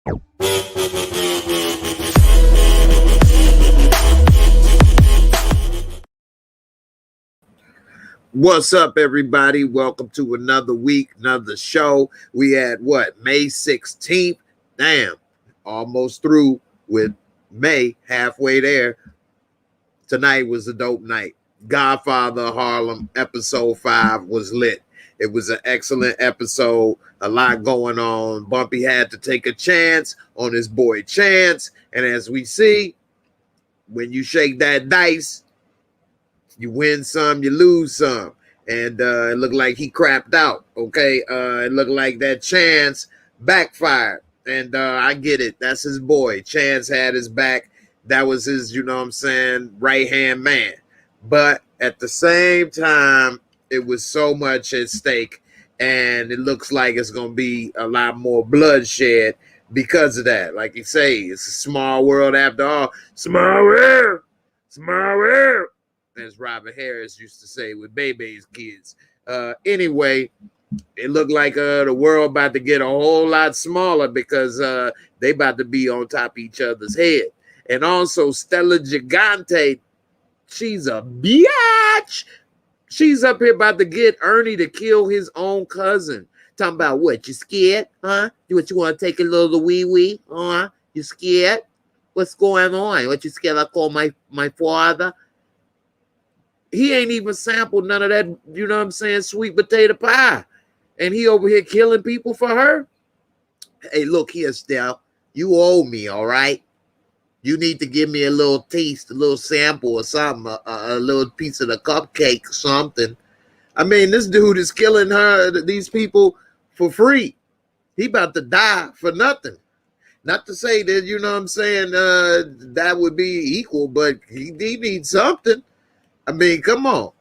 What's up, everybody? Welcome to another week, another show. We had what, May 16th? Damn, almost through with May, halfway there. Tonight was a dope night. Godfather of Harlem, episode 5 was lit. It was an excellent episode, a lot going on. Bumpy had to take a chance on his boy Chance. And as we see, when you shake that dice, you win some, you lose some. And it looked like he crapped out, okay? It looked like that Chance backfired. And I get it. That's his boy. Chance had his back. That was his, you know what I'm saying, right-hand man. But at the same time, it was so much at stake. And it looks like it's going to be a lot more bloodshed because of that. Like you say, it's a small world after all. Small world. Small world. As Robert Harris used to say with Bebe's kids. Anyway, it looked like the world about to get a whole lot smaller because they about to be on top of each other's head. And also Stella Gigante, she's a biatch. She's up here about to get Ernie to kill his own cousin. Talking about what? You scared? Huh? What, you want to take a little wee-wee? Huh? You scared? What's going on? What, you scared I call my father? He ain't even sampled none of that, you know what I'm saying, sweet potato pie. And he over here killing people for her. Hey, look here, Steph. You owe me, all right? You need to give me a little taste, a little sample or something, a little piece of the cupcake or something. I mean, this dude is killing these people for free. He about to die for nothing. Not to say that, you know what I'm saying, that would be equal, but he needs something. I mean, come on.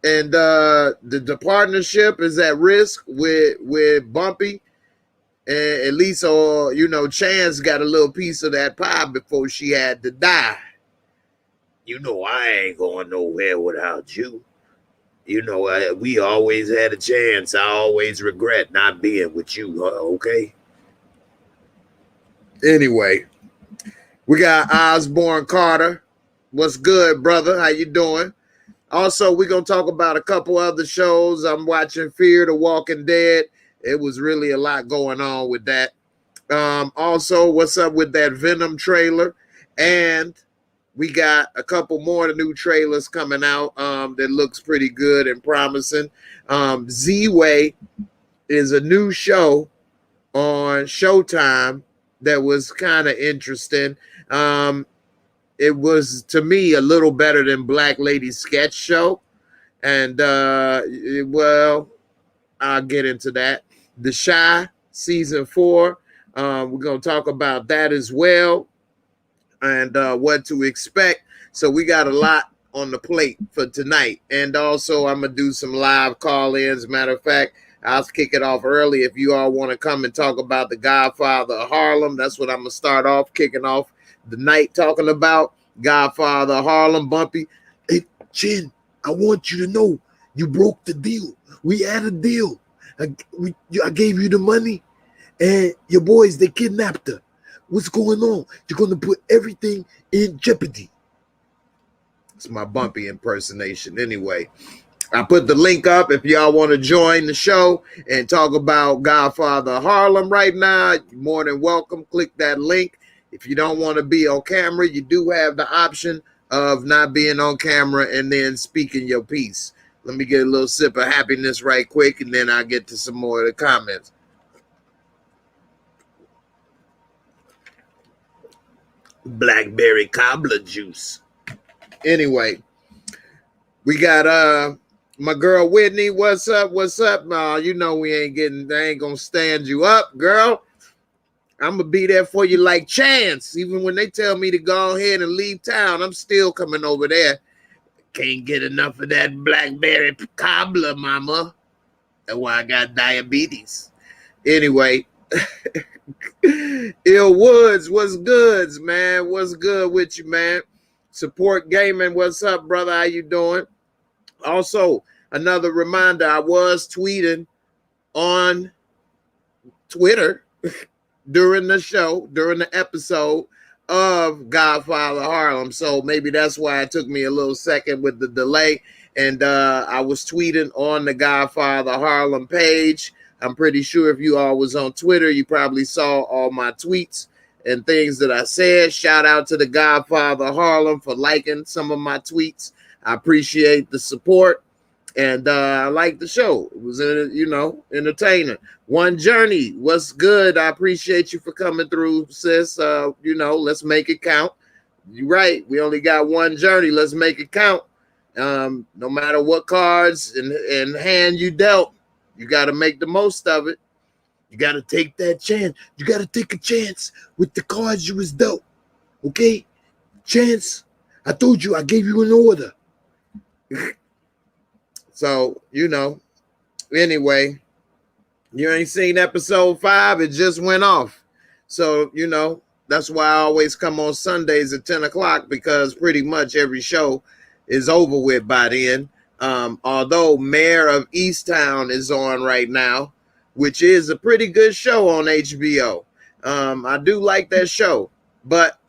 And the partnership is at risk with Bumpy. And at least, you know, Chance got a little piece of that pie before she had to die. You know, I ain't going nowhere without you. You know, we always had a chance. I always regret not being with you, okay? Anyway, we got Osborne Carter. What's good, brother? How you doing? Also, we're going to talk about a couple other shows. I'm watching Fear the Walking Dead. It was really a lot going on with that. Also, what's up with that Venom trailer? And we got a couple more new trailers coming out that looks pretty good and promising. ZIWE is a new show on Showtime that was kind of interesting. It was, to me, a little better than Black Lady Sketch Show. And, well, I'll get into that. The Shy, Season 4. We're going to talk about that as well and what to expect. So we got a lot on the plate for tonight. And also, I'm going to do some live call-ins. Matter of fact, I'll kick it off early. If you all want to come and talk about The Godfather of Harlem, that's what I'm going to start off, kicking off the night talking about. Godfather of Harlem. Bumpy. Hey, Chin, I want you to know you broke the deal. We had a deal. I gave you the money, and your boys, they kidnapped her. What's going on? You're going to put everything in jeopardy. It's my Bumpy impersonation. Anyway, I put the link up if y'all want to join the show and talk about Godfather of Harlem right now. You're more than welcome. Click that link. If you don't want to be on camera, you do have the option of not being on camera and then speaking your piece. Let me get a little sip of happiness right quick, and then I'll get to some more of the comments. Blackberry cobbler juice. Anyway, we got my girl Whitney. What's up? What's up? You know they ain't gonna stand you up, girl. I'm gonna be there for you like Chance. Even when they tell me to go ahead and leave town, I'm still coming over there. Can't get enough of that blackberry cobbler, mama. That's why I got diabetes. Anyway, Ill Woods, what's good, man? What's good with you, man? Support Gaming, what's up, brother? How you doing? Also, another reminder, I was tweeting on Twitter during the show, during the episode of Godfather Harlem. So maybe that's why it took me a little second with the delay. And I was tweeting on the Godfather Harlem page. I'm pretty sure if you all was on Twitter, you probably saw all my tweets and things that I said. Shout out to the Godfather Harlem for liking some of my tweets. I appreciate the support. And I like the show. It was, entertaining. One Journey, what's good? I appreciate you for coming through, sis. Let's make it count. You're right. We only got one journey. Let's make it count. No matter what cards and hand you dealt, you got to make the most of it. You got to take that chance. You got to take a chance with the cards you was dealt. Okay? Chance. I told you. I gave you an order. So, anyway, you ain't seen episode 5. It just went off. So, that's why I always come on Sundays at 10 o'clock, because pretty much every show is over with by then. Although Mayor of Easttown is on right now, which is a pretty good show on HBO. I do like that show, but,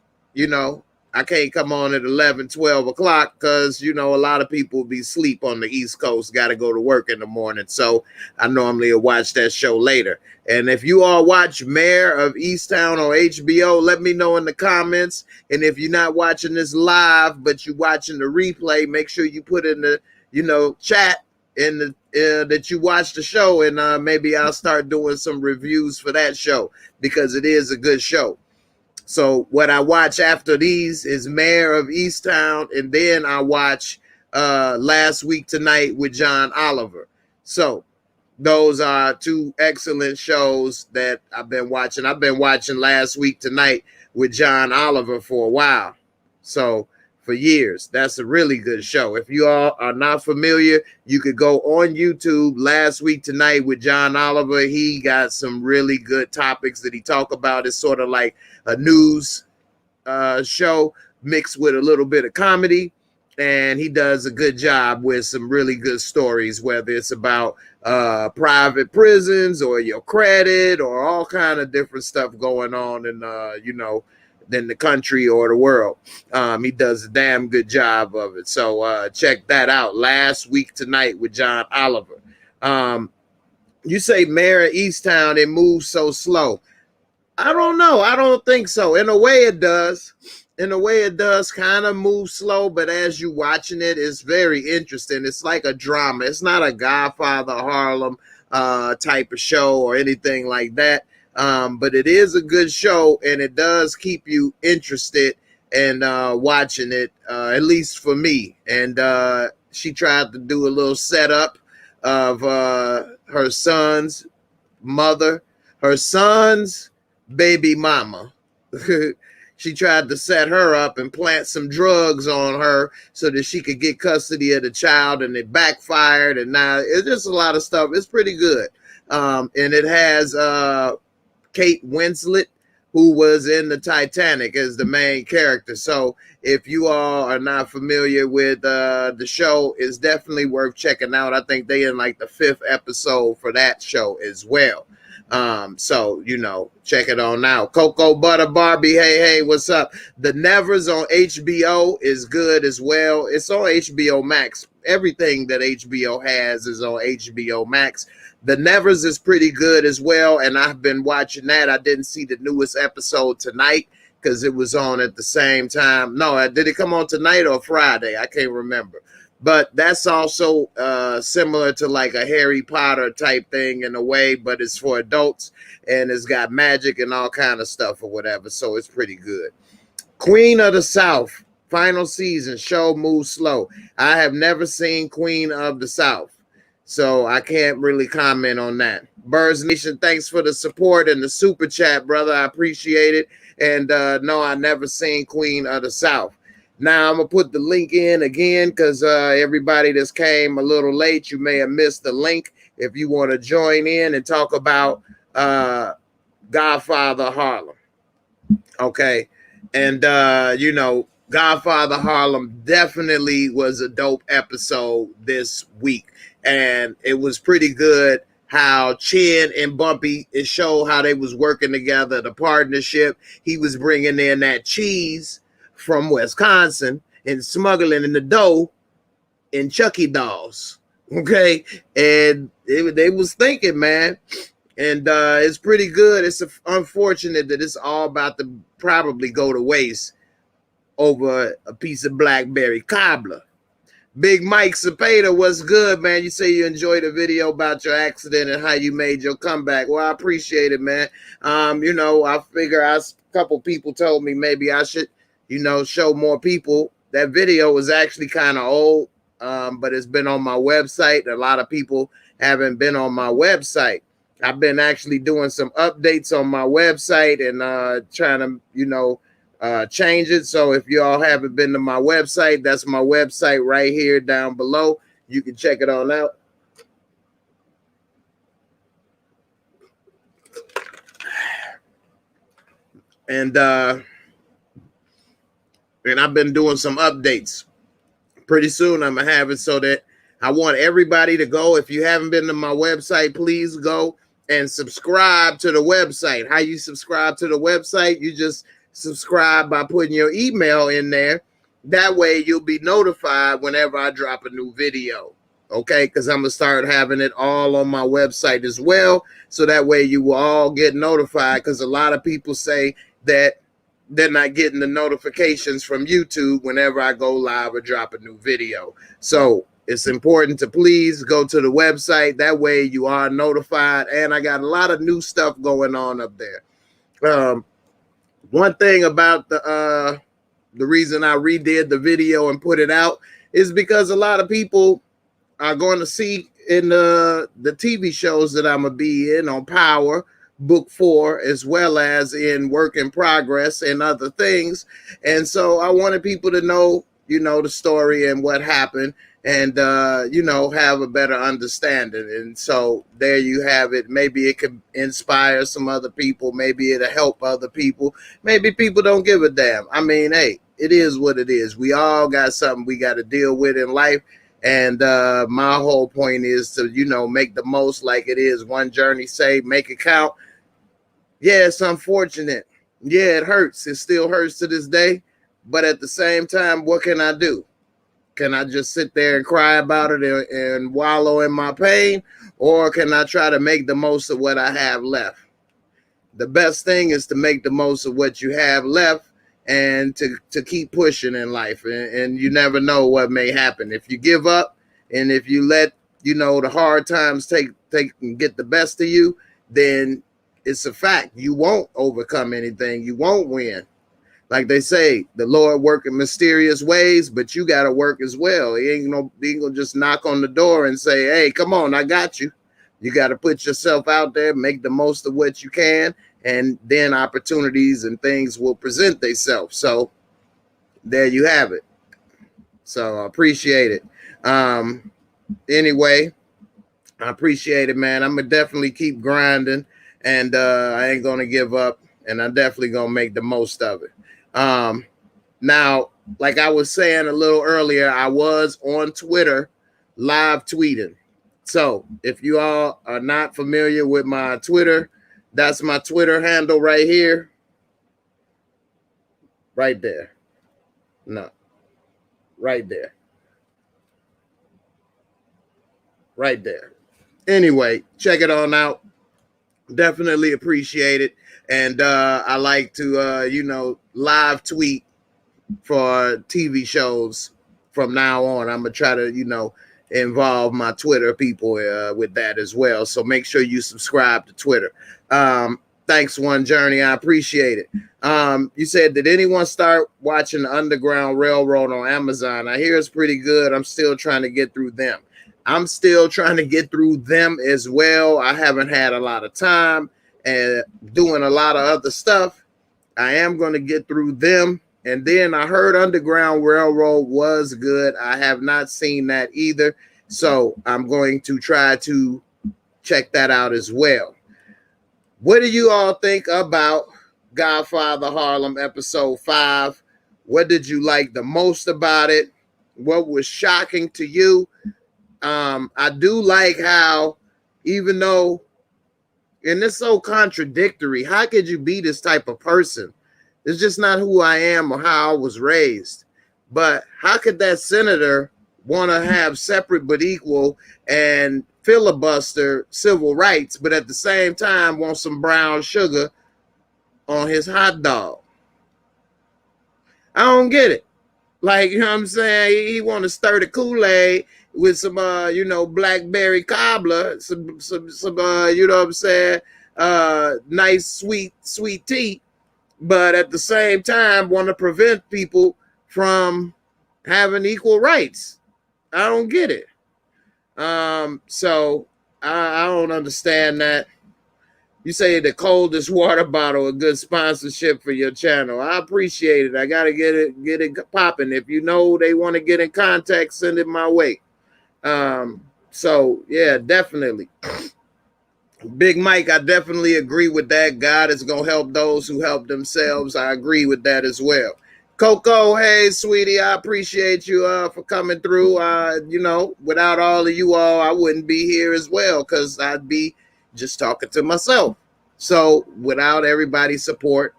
I can't come on at 11, 12 o'clock because, a lot of people be asleep on the East Coast, got to go to work in the morning. So I normally watch that show later. And if you all watch Mayor of Easttown on HBO, let me know in the comments. And if you're not watching this live, but you're watching the replay, make sure you put in the, chat in the that you watch the show. And maybe I'll start doing some reviews for that show because it is a good show. So what I watch after these is Mayor of Easttown, and then I watch Last Week Tonight with John Oliver. So those are 2 excellent shows that I've been watching. I've been watching Last Week Tonight with John Oliver for a while. So for years, that's a really good show. If you all are not familiar, you could go on YouTube, Last Week Tonight with John Oliver. He got some really good topics that he talk about. It's sort of like a news show mixed with a little bit of comedy, and he does a good job with some really good stories, whether it's about private prisons or your credit or all kind of different stuff going on in than the country or the world. He does a damn good job of it. So check that out. Last Week Tonight with John Oliver. You say Mayor of Easttown, it moves so slow. I don't know. I don't think so. In a way it does. In a way it does kind of move slow, but as you watching it, it's very interesting. It's like a drama. It's not a Godfather Harlem type of show or anything like that. But it is a good show, and it does keep you interested in watching it, at least for me. And she tried to do a little setup of her son's mother, her son's baby mama. She tried to set her up and plant some drugs on her so that she could get custody of the child, and it backfired. And now it's just a lot of stuff. It's pretty good. And it has Kate Winslet, who was in the Titanic as the main character. So if you all are not familiar with the show, it's definitely worth checking out. I think they in like the 5th episode for that show as well. So check it on out. Cocoa Butter Barbie, hey, what's up? The Nevers on HBO is good as well. It's on HBO Max. Everything that HBO has is on HBO Max. The Nevers is pretty good as well, and I've been watching that. I didn't see the newest episode tonight because it was on at the same time. No, did it come on tonight or Friday? I can't remember. But that's also similar to like a Harry Potter type thing in a way, but it's for adults, and it's got magic and all kind of stuff or whatever, so it's pretty good. Queen of the South, final season, show moves slow. I have never seen Queen of the South, so I can't really comment on that. Birds Nation, thanks for the support and the super chat, brother. I appreciate it. And no, I never seen Queen of the South. Now I'm gonna put the link in again because everybody that's came a little late, you may have missed the link. If you want to join in and talk about Godfather Harlem, okay, and Godfather Harlem definitely was a dope episode this week, and it was pretty good how Chin and Bumpy, it showed how they was working together, the partnership. He was bringing in that cheese from Wisconsin and smuggling in the dough in Chucky dolls. Okay, and they was thinking, man, and it's pretty good. It's unfortunate that it's all about to probably go to waste over a piece of blackberry cobbler. Big Mike Cepeda, what's good, man? You say you enjoyed the video about your accident and how you made your comeback. Well, I appreciate it, man. You know, I figure a couple people told me maybe I should, you know, show more people. That video was actually kind of old, but it's been on my website. A lot of people haven't been on my website. I've been actually doing some updates on my website and trying to, you know, change it. So if you all haven't been to my website, that's my website right here down below. You can check it on out. And I've been doing some updates. Pretty soon I'm gonna have it so that I want everybody to go. If you haven't been to my website, please go and subscribe to the website. How you subscribe to the website? You just subscribe by putting your email in there. That way you'll be notified whenever I drop a new video. Okay, because I'm gonna start having it all on my website as well. So that way you will all get notified, because a lot of people say that they're not getting the notifications from YouTube whenever I go live or drop a new video. So it's important to please go to the website. That way you are notified. And I got a lot of new stuff going on up there. One thing about the reason I redid the video and put it out is because a lot of people are going to see in the TV shows that I'm going to be in on Power, Book 4, as well as in Work in Progress and other things. And so I wanted people to know, you know, the story and what happened, and you know, have a better understanding. And so there you have it. Maybe it could inspire some other people. Maybe it'll help other people. Maybe people don't give a damn. I mean, hey, it is what it is. We all got something we got to deal with in life. And my whole point is to, you know, make the most like it is. One journey, say, make it count. Yeah, it's unfortunate. Yeah, it hurts. It still hurts to this day. But at the same time, what can I do? Can I just sit there and cry about it and wallow in my pain? Or can I try to make the most of what I have left? The best thing is to make the most of what you have left and to keep pushing in life. And you never know what may happen. If you give up and if you let, you know, the hard times take and get the best of you, then it's a fact. You won't overcome anything. You won't win. Like they say, the Lord work in mysterious ways, but you got to work as well. He ain't gonna just knock on the door and say, hey, come on, I got you. You got to put yourself out there, make the most of what you can, and then opportunities and things will present themselves. So there you have it. So I appreciate it. Anyway, I appreciate it, man. I'm going to definitely keep grinding, and I ain't going to give up, and I'm definitely going to make the most of it. Now, like I was saying a little earlier, I was on Twitter live tweeting. So if you all are not familiar with my Twitter, that's my Twitter handle right here. Right there. No. Right there. Right there. Anyway, check it on out. Definitely appreciate it. And I like to, you know, live tweet for TV shows from now on. I'm going to try to, you know, involve my Twitter people with that as well. So make sure you subscribe to Twitter. Thanks, One Journey. I appreciate it. You said, did anyone start watching the Underground Railroad on Amazon? I hear it's pretty good. I'm still trying to get through them. I'm still trying to get through them as well. I haven't had a lot of time and doing a lot of other stuff. I am going to get through them. And then I heard Underground Railroad was good. I have not seen that either. So I'm going to try to check that out as well. What do you all think about Godfather Harlem episode 5? What did you like the most about it? What was shocking to you? I do like how even though, and it's so contradictory. How could you be this type of person? It's just not who I am or how I was raised. But how could that senator want to have separate but equal and filibuster civil rights, but at the same time want some brown sugar on his hot dog? I don't get it. Like, you know what I'm saying? He want to stir the Kool-Aid with some, blackberry cobbler, some, you know what I'm saying? Nice, sweet tea. But at the same time, want to prevent people from having equal rights. I don't get it. So I don't understand that. You say the coldest water bottle, a good sponsorship for your channel. I appreciate it. I gotta get it popping. If you know they want to get in contact, send it my way. So yeah, definitely. Big Mike, I definitely agree with that. God is gonna help those who help themselves. I agree with that as well. Coco, hey sweetie, I appreciate you for coming through. Without all of you all, I wouldn't be here as well, because I'd be just talking to myself. So without everybody's support,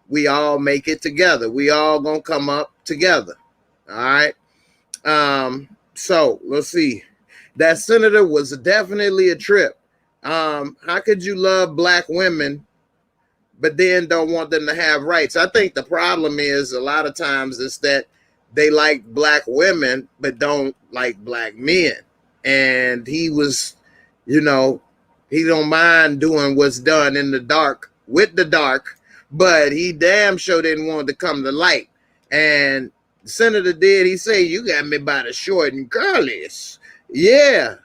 we all make it together. We all gonna come up together. All right. So let's see. That senator was definitely a trip. How could you love black women but then don't want them to have rights? I think the problem is a lot of times is that they like black women but don't like black men. And he was, he don't mind doing what's done in the dark with the dark, but he damn sure didn't want to come to light. And the senator did. He said, "You got me by the short and curlies." Yeah.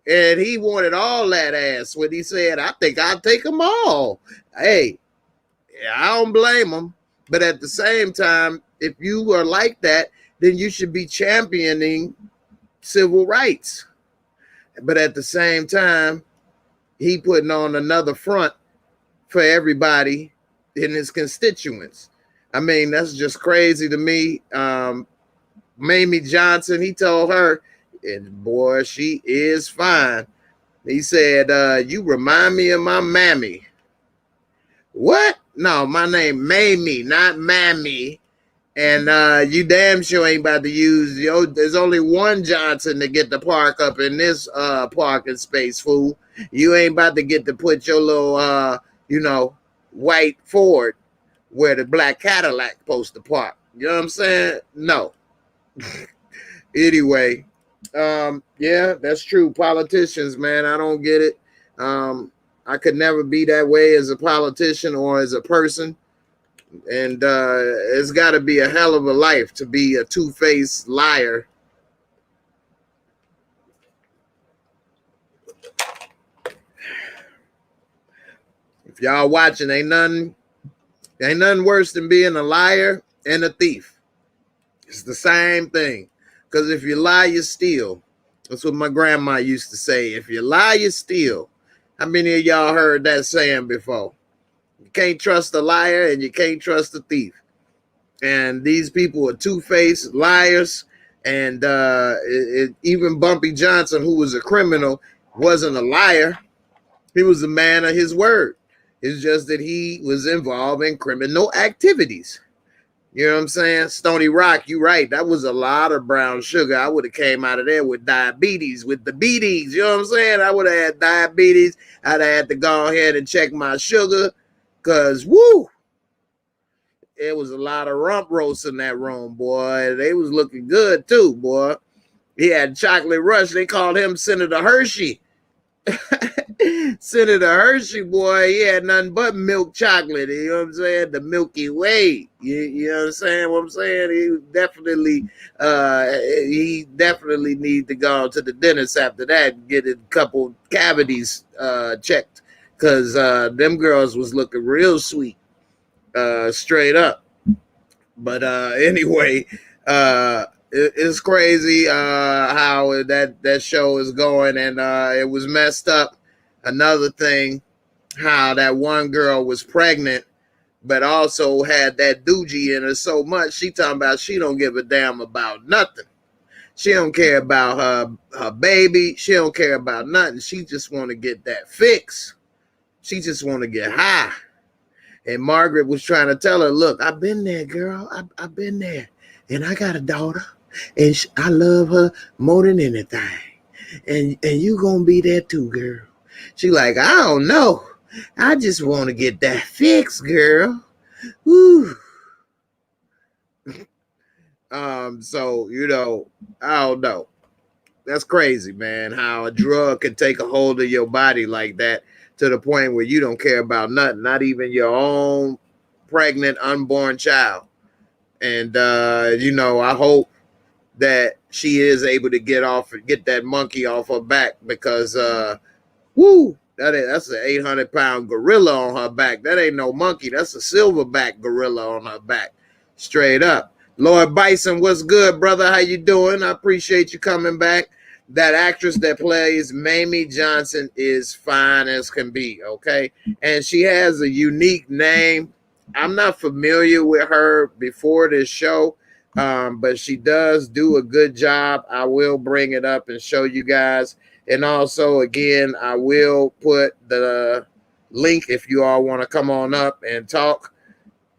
And he wanted all that ass when he said, "I think I'll take them all." Hey, I don't blame him. But at the same time, if you are like that, then you should be championing civil rights. But at the same time, he putting on another front for everybody in his constituents. I mean, that's just crazy to me. Mamie Johnson, he told her, and boy, she is fine. He said, "You remind me of my mammy." What? No, my name Mamie, not Mammy. And you damn sure ain't about to use, there's only one Johnson to get to park up in this parking space, fool. You ain't about to get to put your little, white Ford where the black Cadillac supposed to park. You know what I'm saying? No. Anyway, yeah, that's true. Politicians, man, I don't get it. I could never be that way as a politician or as a person. And it's got to be a hell of a life to be a two-faced liar. If y'all watching, ain't nothing worse than being a liar and a thief. It's the same thing. Because if you lie, you steal. That's what my grandma used to say. If you lie, you steal. How many of y'all heard that saying before? You can't trust a liar and you can't trust a thief. And these people are two-faced liars. And even Bumpy Johnson, who was a criminal, wasn't a liar. He was a man of his word. It's just that he was involved in criminal activities. You know what I'm saying? Stony Rock, you right. That was a lot of brown sugar. I would have came out of there with diabetes, with the beaties. You know what I'm saying? I would have had diabetes. I'd have had to go ahead and check my sugar. Because, woo, there was a lot of rump roast in that room, boy. They was looking good, too, boy. He had chocolate rush. They called him Senator Hershey. Senator Hershey, boy, he had nothing but milk chocolate. You know what I'm saying? The Milky Way. You know what I'm saying? What I'm saying? He definitely need to go to the dentist after that and get a couple cavities checked, because them girls was looking real sweet, straight up. But anyway, it's crazy how that show is going, and it was messed up. Another thing, how that one girl was pregnant, but also had that doogie in her so much, she talking about she don't give a damn about nothing. She don't care about her baby. She don't care about nothing. She just want to get that fix. She just want to get high. And Margaret was trying to tell her, look, I've been there, girl. I've been there. And I got a daughter. And I love her more than anything. And you gonna be there too, girl. She like, I don't know. I just want to get that fix, girl. Woo. So, you know, I don't know. That's crazy, man, how a drug can take a hold of your body like that to the point where you don't care about nothing, not even your own pregnant, unborn child. And, you know, I hope that she is able to get that monkey off her back because, woo, that's an 800-pound gorilla on her back. That ain't no monkey. That's a silverback gorilla on her back, straight up. Lord Bison, what's good, brother? How you doing? I appreciate you coming back. That actress that plays Mamie Johnson is fine as can be, okay? And she has a unique name. I'm not familiar with her before this show, but she does do a good job. I will bring it up and show you guys. And also, again, I will put the link if you all want to come on up and talk.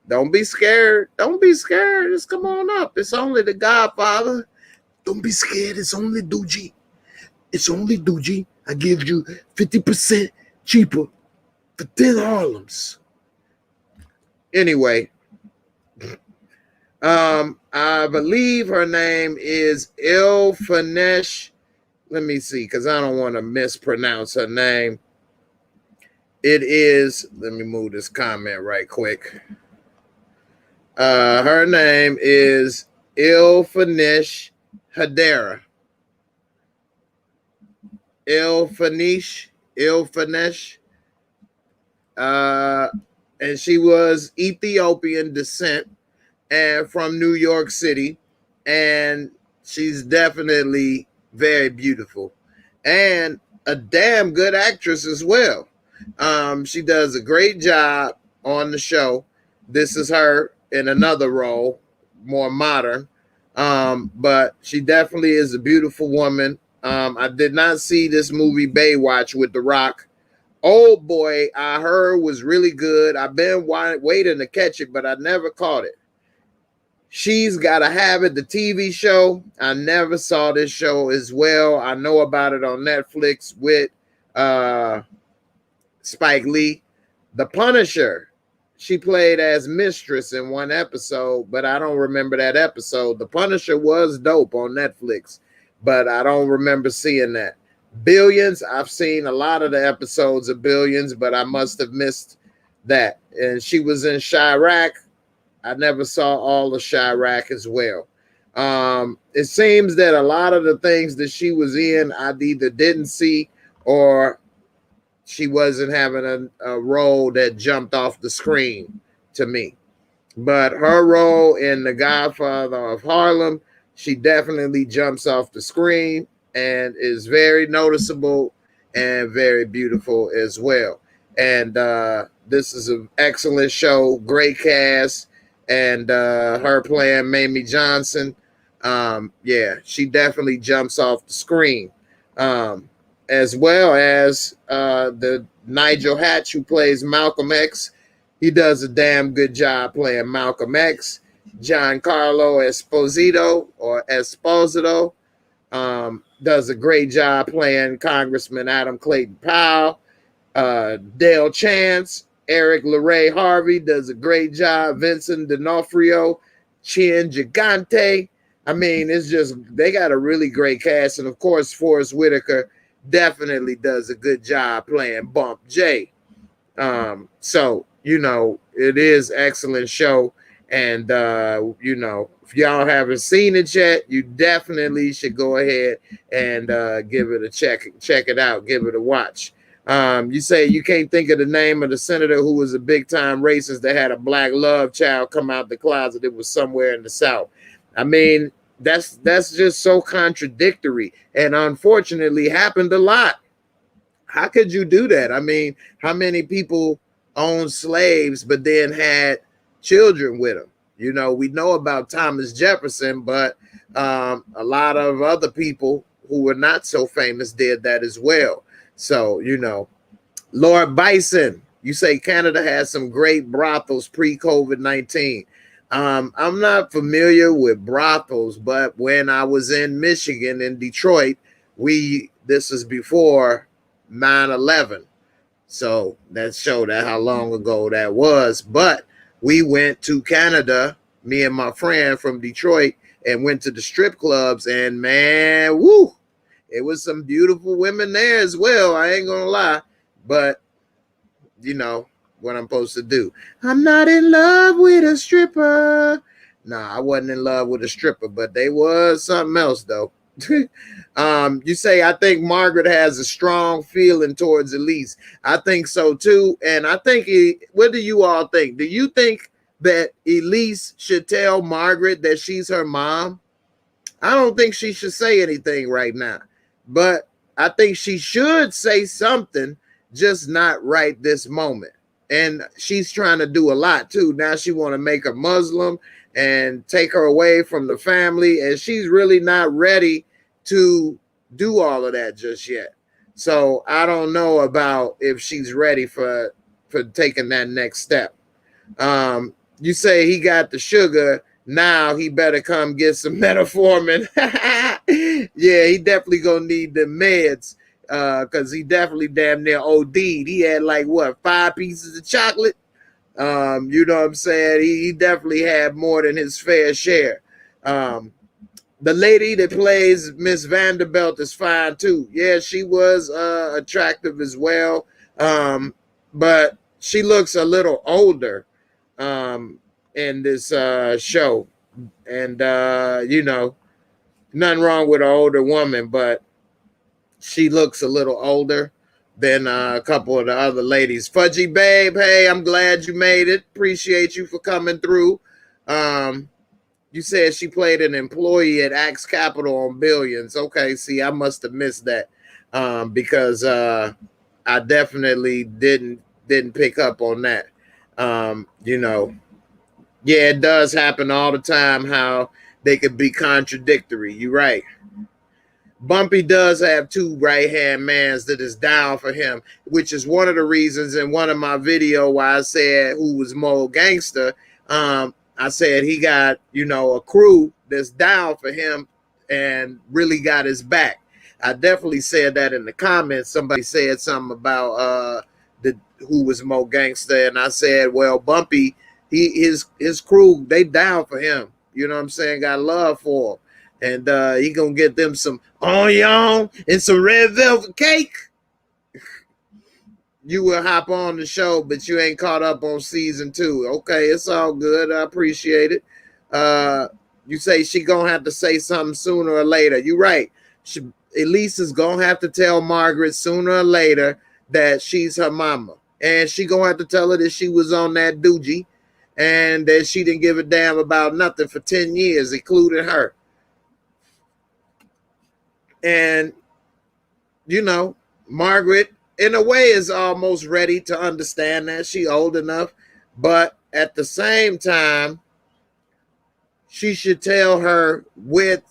Don't be scared. Don't be scared. Just come on up. It's only the Godfather. Don't be scared. It's only Doogie. It's only Doogie. I give you 50% cheaper for 10 Harlems. Anyway, I believe her name is Ilfanesh. Let me see, because I don't want to mispronounce her name. It is, let me move this comment right quick. Her name is Ilfanesh Hadera. Ilfanesh. And she was Ethiopian descent and from New York City. And she's definitely very beautiful and a damn good actress as well. She does a great job on the show. This is her in another role, more modern, but she definitely is a beautiful woman. I did not see this movie Baywatch with The Rock. Oh boy, I heard was really good. I've been waiting to catch it, but I never caught it. She's Gotta Have It, the TV show. I never saw this show as well. I know about it on Netflix with Spike Lee. The Punisher. She played as Mistress in one episode, but I don't remember that episode. The Punisher was dope on Netflix, but I don't remember seeing that. Billions, I've seen a lot of the episodes of Billions, but I must have missed that. And she was in Chirac. I never saw all of Chirac as well. It seems that a lot of the things that she was in, I either didn't see or she wasn't having a role that jumped off the screen to me. But her role in The Godfather of Harlem, she definitely jumps off the screen and is very noticeable and very beautiful as well. And this is an excellent show, great cast, and her playing Mamie Johnson. Yeah, she definitely jumps off the screen. As well as the Nigel Hatch, who plays Malcolm X. He does a damn good job playing Malcolm X. Giancarlo Esposito does a great job playing Congressman Adam Clayton Powell. Dale Chance, Eric LeRae Harvey does a great job. Vincent D'Onofrio, Chin Gigante. I mean, it's just, they got a really great cast. And of course, Forrest Whitaker definitely does a good job playing Bump J. So, you know, it is excellent show. And, you know, if y'all haven't seen it yet, you definitely should go ahead and give it a check it out, give it a watch. You say you can't think of the name of the senator who was a big time racist that had a black love child come out the closet. It was somewhere in the South. I mean, that's just so contradictory and unfortunately happened a lot. How could you do that? I mean, how many people owned slaves but then had children with them? You know, we know about Thomas Jefferson, but A lot of other people who were not so famous did that as well. So, you know, Lord Bison, you say Canada has some great brothels pre-COVID-19. I'm not familiar with brothels, but when I was in Michigan, in Detroit, this is before 9/11. So that showed that how long ago that was. But we went to Canada, me and my friend from Detroit, and went to the strip clubs, and man, woo, it was some beautiful women there as well. I ain't gonna lie. But you know what I'm supposed to do. I'm not in love with a stripper. Nah, I wasn't in love with a stripper, but they was something else though. You say, I think Margaret has a strong feeling towards Elise. I think so too. And I think, what do you all think? Do you think that Elise should tell Margaret that she's her mom? I don't think she should say anything right now, but I think she should say something, just not right this moment. And she's trying to do a lot too. Now she want to make her Muslim and take her away from the family, and she's really not ready to do all of that just yet. So I don't know about if she's ready for taking that next step. You say he got the sugar, now he better come get some metformin. Yeah, he definitely gonna need the meds, because he definitely damn near OD'd. He had like what, 5 pieces of chocolate. You know what I'm saying? He definitely had more than his fair share. The lady that plays Miss Vanderbilt is fine too. Yeah, she was attractive as well, but she looks a little older in this show. And you know, nothing wrong with an older woman, but she looks a little older than a couple of the other ladies. Fudgy Babe, hey, I'm glad you made it. Appreciate you for coming through. You said she played an employee at Axe Capital on Billions. Okay, see, I must have missed that because I definitely didn't pick up on that. You know, yeah, it does happen all the time how they could be contradictory. You're right. Bumpy does have 2 right-hand mans that is down for him, which is one of the reasons in one of my video why I said who was more gangster. I said he got, you know, a crew that's down for him and really got his back. I definitely said that in the comments. Somebody said something about who was more gangster, and I said, well, Bumpy, his crew, they down for him. You know what I'm saying? Got love for him. And he gonna get them some onion and some red velvet cake. You will hop on the show, but you ain't caught up on season 2. Okay, it's all good. I appreciate it. You say she gonna have to say something sooner or later. You're right. Elise is gonna have to tell Margaret sooner or later that she's her mama. And she gonna have to tell her that she was on that doogie and that she didn't give a damn about nothing for 10 years, including her. And, you know, Margaret, in a way, is almost ready to understand that. She old enough. But at the same time, she should tell her with,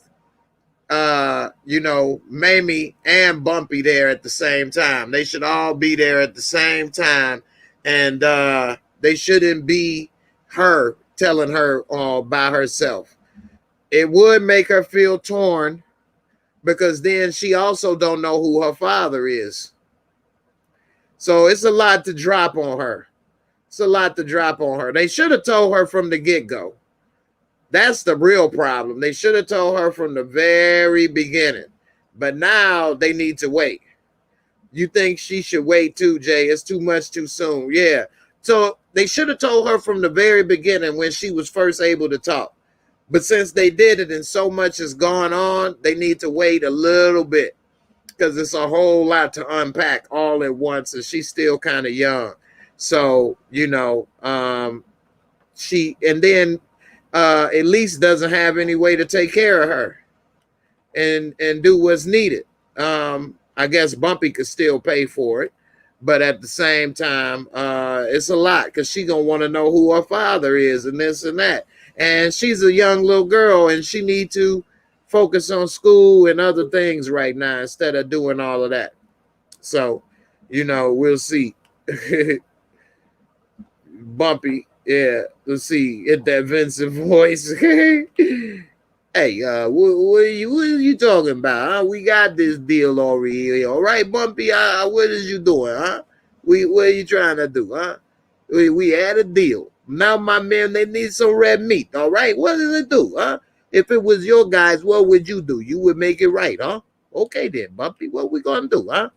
you know, Mamie and Bumpy there at the same time. They should all be there at the same time. And they shouldn't be her telling her all by herself. It would make her feel torn, because then she also don't know who her father is. So it's a lot to drop on her. It's a lot to drop on her. They should have told her from the get-go. That's the real problem. They should have told her from the very beginning. But now they need to wait. You think she should wait too, Jay? It's too much too soon. Yeah. So they should have told her from the very beginning when she was first able to talk. But since they did it and so much has gone on, they need to wait a little bit because it's a whole lot to unpack all at once, and she's still kind of young. So, you know, Elise doesn't have any way to take care of her and do what's needed. I guess Bumpy could still pay for it, but at the same time, it's a lot because she's going to want to know who her father is and this and that. And she's a young little girl, and she need to focus on school and other things right now instead of doing all of that. So, we'll see. Bumpy, yeah, let's see. Hit that Vincent voice. Hey, what are you talking about? Huh? We got this deal over here. All right, Bumpy. What is you doing, huh? What are you trying to do, huh? We had a deal. Now, my men, they need some red meat. All right, what does it do, huh? If it was your guys, what would you do? You would make it right, huh? Okay, then, Bumpy. What we gonna do, huh?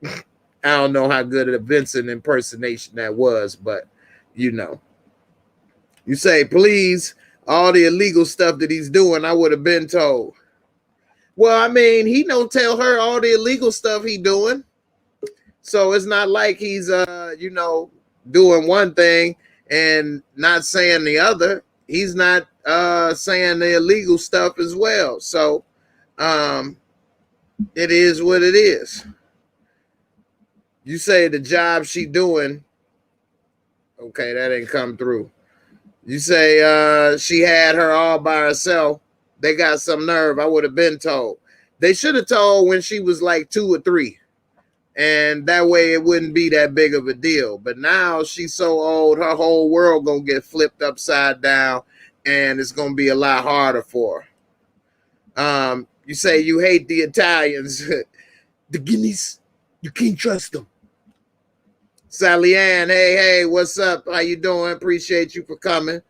I don't know how good of a Vincent impersonation that was, but you say, please, all the illegal stuff that he's doing, I would have been told. Well, I mean, he don't tell her all the illegal stuff he doing. So it's not like he's, doing one thing and not saying the other. He's not saying the illegal stuff as well. So it is what it is. You say the job she doing. Okay, that didn't come through. You say she had her all by herself. They got some nerve. I would have been told. They should have told when she was like 2 or 3. And that way it wouldn't be that big of a deal. But now she's so old, her whole world going to get flipped upside down. And it's going to be a lot harder for her. You say you hate the Italians. The Guineas, you can't trust them. Sally Ann, hey, what's up? How you doing? Appreciate you for coming.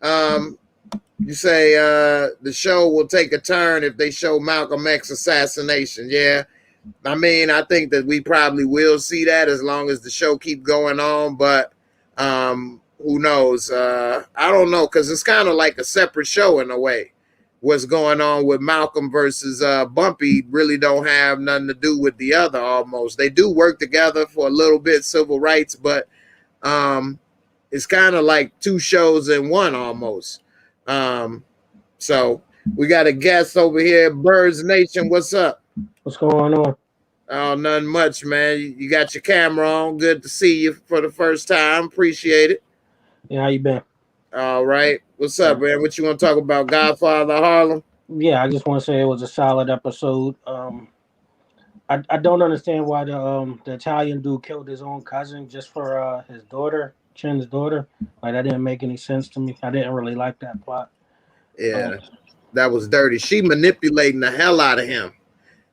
You say the show will take a turn if they show Malcolm X assassination. Yeah, I mean, I think that we probably will see that as long as the show keep going on. But who knows? I don't know, because it's kind of like a separate show in a way. What's going on with Malcolm versus Bumpy really don't have nothing to do with the other almost. They do work together for a little bit, civil rights, but it's kind of like 2 shows in one almost. So we got a guest over here, Birds Nation. What's up? What's going on? Oh, nothing much, man. You got your camera on. Good to see you for the first time. Appreciate it. Yeah, how you been? All right. What's up, man? What you want to talk about? Godfather of Harlem? Yeah, I just want to say it was a solid episode. I don't understand why the Italian dude killed his own cousin just for his daughter, Chin's daughter. Like, that didn't make any sense to me. I didn't really like that plot. Yeah, that was dirty. She manipulating the hell out of him.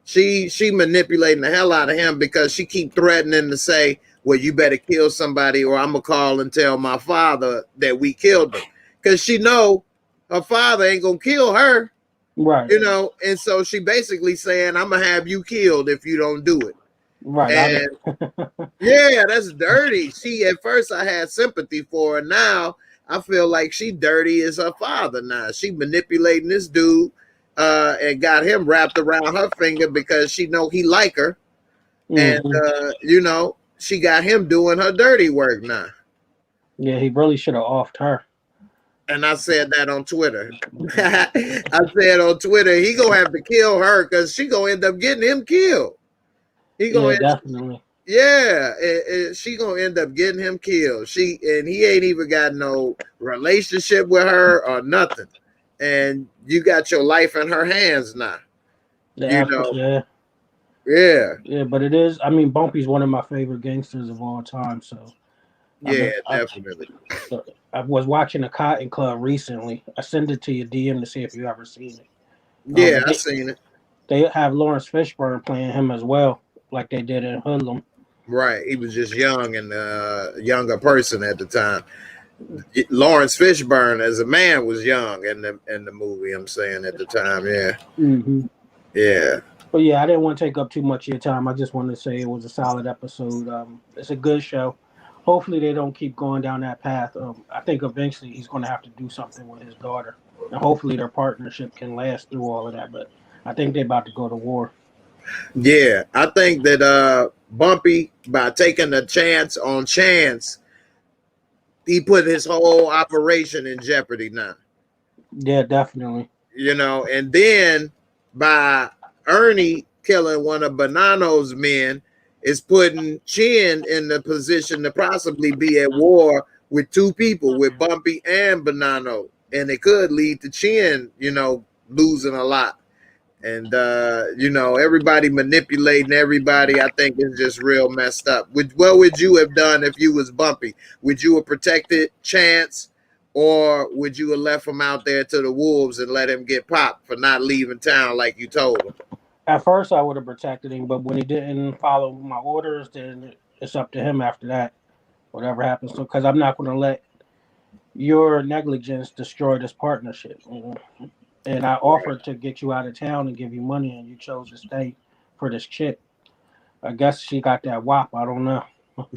She manipulating the hell out of him because she keep threatening to say, well, you better kill somebody or I'm going to call and tell my father that we killed him. Because she know her father ain't going to kill her. Right. And so she basically saying, I'm going to have you killed if you don't do it. Right. And yeah, that's dirty. At first I had sympathy for her. Now I feel like she dirty as her father now. She manipulating this dude and got him wrapped around her finger because she know he like her. Mm-hmm. And, she got him doing her dirty work now. Yeah, he really should have offed her. And I said that on Twitter. I said on Twitter, he gonna have to kill her because she gonna end up getting him killed. Definitely. Yeah, she gonna end up getting him killed. He ain't even got no relationship with her or nothing. And you got your life in her hands now. Yeah. Yeah, but it is. I mean, Bumpy's one of my favorite gangsters of all time. So yeah, definitely. I was watching a Cotton Club recently. I sent it to your DM to see if you ever seen it. Yeah, I seen it. They have Lawrence Fishburne playing him as well, like they did in Hoodlum. Right, he was just young and a younger person at the time. Lawrence Fishburne as a man was young in the movie. I'm saying at the time, yeah. Mm-hmm. Yeah. But yeah, I didn't want to take up too much of your time. I just wanted to say it was a solid episode. It's a good show. Hopefully they don't keep going down that path. I think eventually he's going to have to do something with his daughter. And hopefully their partnership can last through all of that. But I think they're about to go to war. Yeah, I think that Bumpy, by taking a chance on Chance, he put his whole operation in jeopardy now. Yeah, definitely. And then by Ernie killing one of Bonanno's men is putting Chin in the position to possibly be at war with 2 people, with Bumpy and Bonanno. And it could lead to Chin, losing a lot. And you know, everybody manipulating everybody, I think is just real messed up. What would you have done if you was Bumpy? Would you have protected Chance, or would you have left him out there to the wolves and let him get popped for not leaving town like you told him? At first, I would have protected him, but when he didn't follow my orders, then it's up to him after that. Whatever happens to, because I'm not going to let your negligence destroy this partnership. And I offered to get you out of town and give you money, and you chose to stay for this chick. I guess she got that wop. I don't know.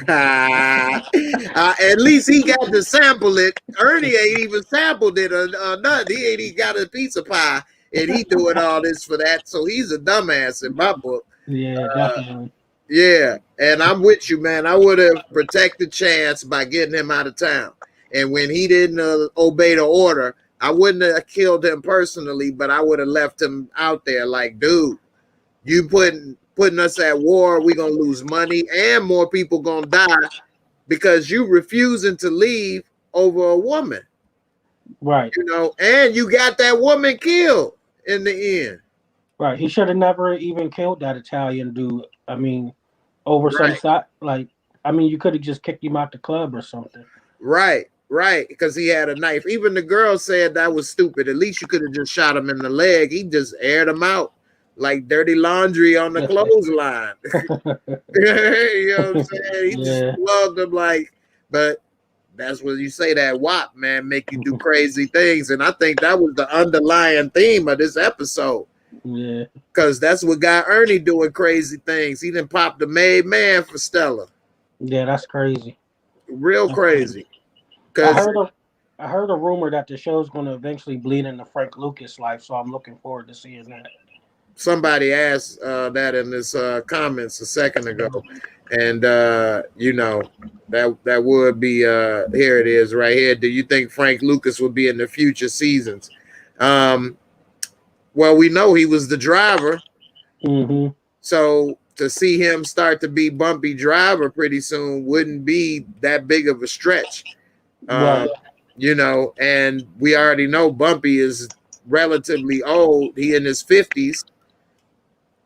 At least he got to sample it. Ernie ain't even sampled it or nothing. He ain't even got a piece of pie, and he doing all this for that. So he's a dumbass in my book. Yeah, definitely. Yeah, and I'm with you, man. I would have protected Chance by getting him out of town. And when he didn't obey the order, I wouldn't have killed him personally, but I would have left him out there like, dude, you putting us at war. We're gonna lose money, and more people gonna die because you refusing to leave over a woman. Right. You know, and you got that woman killed in the end. Right. He should have never even killed that Italian dude. I mean, over some side, like, I mean, you could have just kicked him out the club or something. Right, because he had a knife. Even the girl said that was stupid. At least you could have just shot him in the leg. He just aired him out like dirty laundry on the clothesline. You know what I'm saying? He just plugged him like, but that's what you say, that WAP, man, make you do crazy things. And I think that was the underlying theme of this episode. Yeah. Because that's what got Ernie doing crazy things. He didn't pop the made man for Stella. Yeah, that's crazy. Real crazy. I heard a rumor that the show's going to eventually bleed into Frank Lucas' life, so I'm looking forward to seeing that. Somebody asked that in his comments a second ago, and you know, that would be here it is right here. Do you think Frank Lucas will be in the future seasons? Well, we know he was the driver, so to see him start to be Bumpy driver pretty soon wouldn't be that big of a stretch. Right. You know, and we already know Bumpy is relatively old. He in his 50s.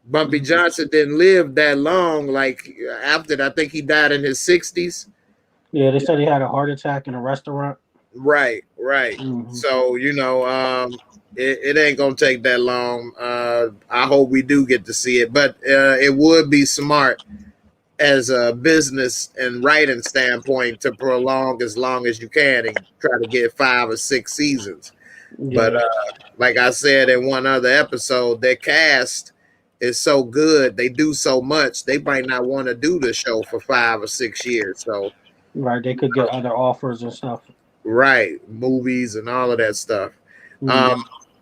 Bumpy Johnson didn't live that long. Like after that, I think he died in his 60s. Yeah, they said he had a heart attack in a restaurant. Right. So, you know, it ain't gonna take that long. I hope we do get to see it, but it would be smart as a business and writing standpoint to prolong as long as you can and try to get 5 or 6 seasons. Yeah. But like I said in one other episode, their cast is so good, they do so much, they might not want to do the show for 5 or 6 years. So right, they could get other offers and stuff. Right, movies and all of that stuff.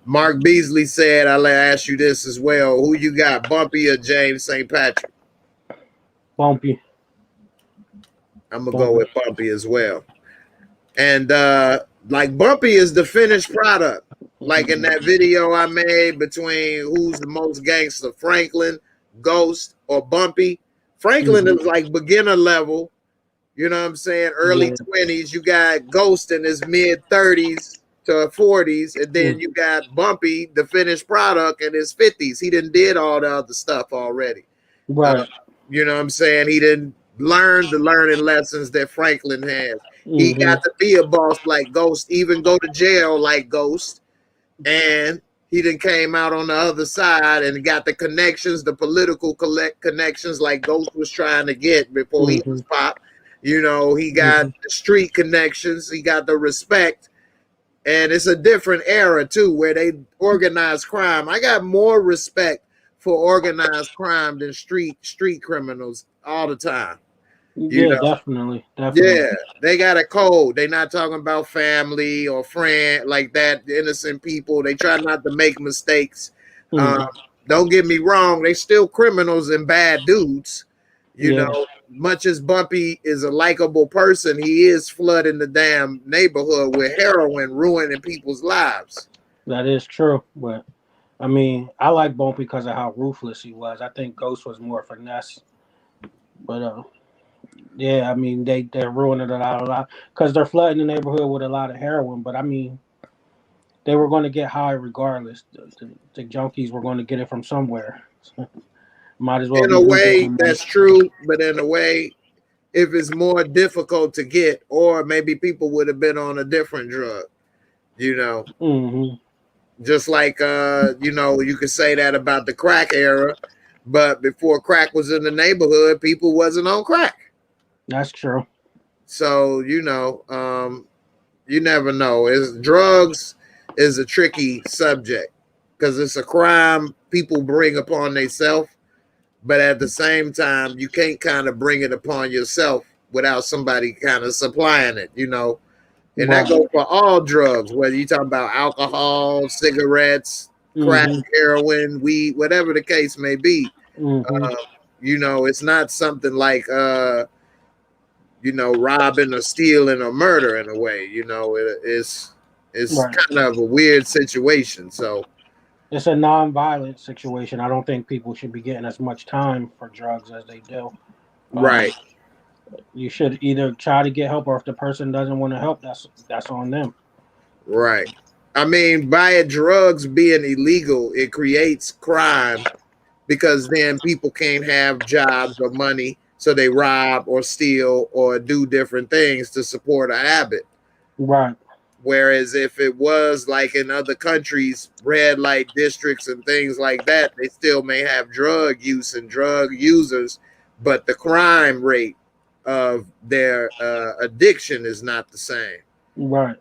Mark Beasley said, I'll ask you this as well. Who you got, Bumpy or James St. Patrick? Bumpy. I'm gonna go with Bumpy as well. And like Bumpy is the finished product. Like in that video I made between who's the most gangster, Franklin, Ghost, or Bumpy. Franklin is like beginner level. You know what I'm saying? Early 20s. You got Ghost in his mid 30s to 40s, and then you got Bumpy, the finished product, in his 50s. He did all the other stuff already. Right. You know what I'm saying? He didn't learn the learning lessons that Franklin has. He got to be a boss like Ghost, even go to jail like Ghost, and he then came out on the other side and got the connections, the political connections like Ghost was trying to get before he was popped. You know, he got the street connections, he got the respect, and it's a different era too where they organize crime. I got more respect for organized crime than street criminals all the time. You know? Definitely. Yeah, they got a code. They're not talking about family or friend like that, innocent people. They try not to make mistakes. Don't get me wrong, they still criminals and bad dudes. You know, much as Bumpy is a likable person, he is flooding the damn neighborhood with heroin, ruining people's lives. That is true, but I mean, I like Bumpy because of how ruthless he was. I think Ghost was more finesse, but yeah, I mean, they're ruining it a lot because they're flooding the neighborhood with a lot of heroin. But I mean, they were going to get high regardless. The junkies were going to get it from somewhere. So, might as well In be a them getting way, the money. that's true, but in a way, if it's more difficult to get, or maybe people would have been on a different drug, you know. Mm-hmm. Just like you could say that about the crack era, but before crack was in the neighborhood, people wasn't on crack. That's true. So, you never know. Drugs is a tricky subject because it's a crime people bring upon themselves, but at the same time, you can't kind of bring it upon yourself without somebody kind of supplying it, And that Right. goes for all drugs, whether you talk about alcohol, cigarettes, crack, Mm-hmm. heroin, weed, whatever the case may be. Mm-hmm. Uh, it's not something like robbing or stealing or murder in a way. It's Right. kind of a weird situation. So It's a non-violent situation. I don't think people should be getting as much time for drugs as they do. right, You should either try to get help, or if the person doesn't want to help, that's on them. right. I mean, by drugs being illegal, it creates crime because then people can't have jobs or money, so they rob or steal or do different things to support a habit. Right. Whereas if it was like in other countries, red light districts and things like that, they still may have drug use and drug users, but the crime rate of their addiction is not the same. Right.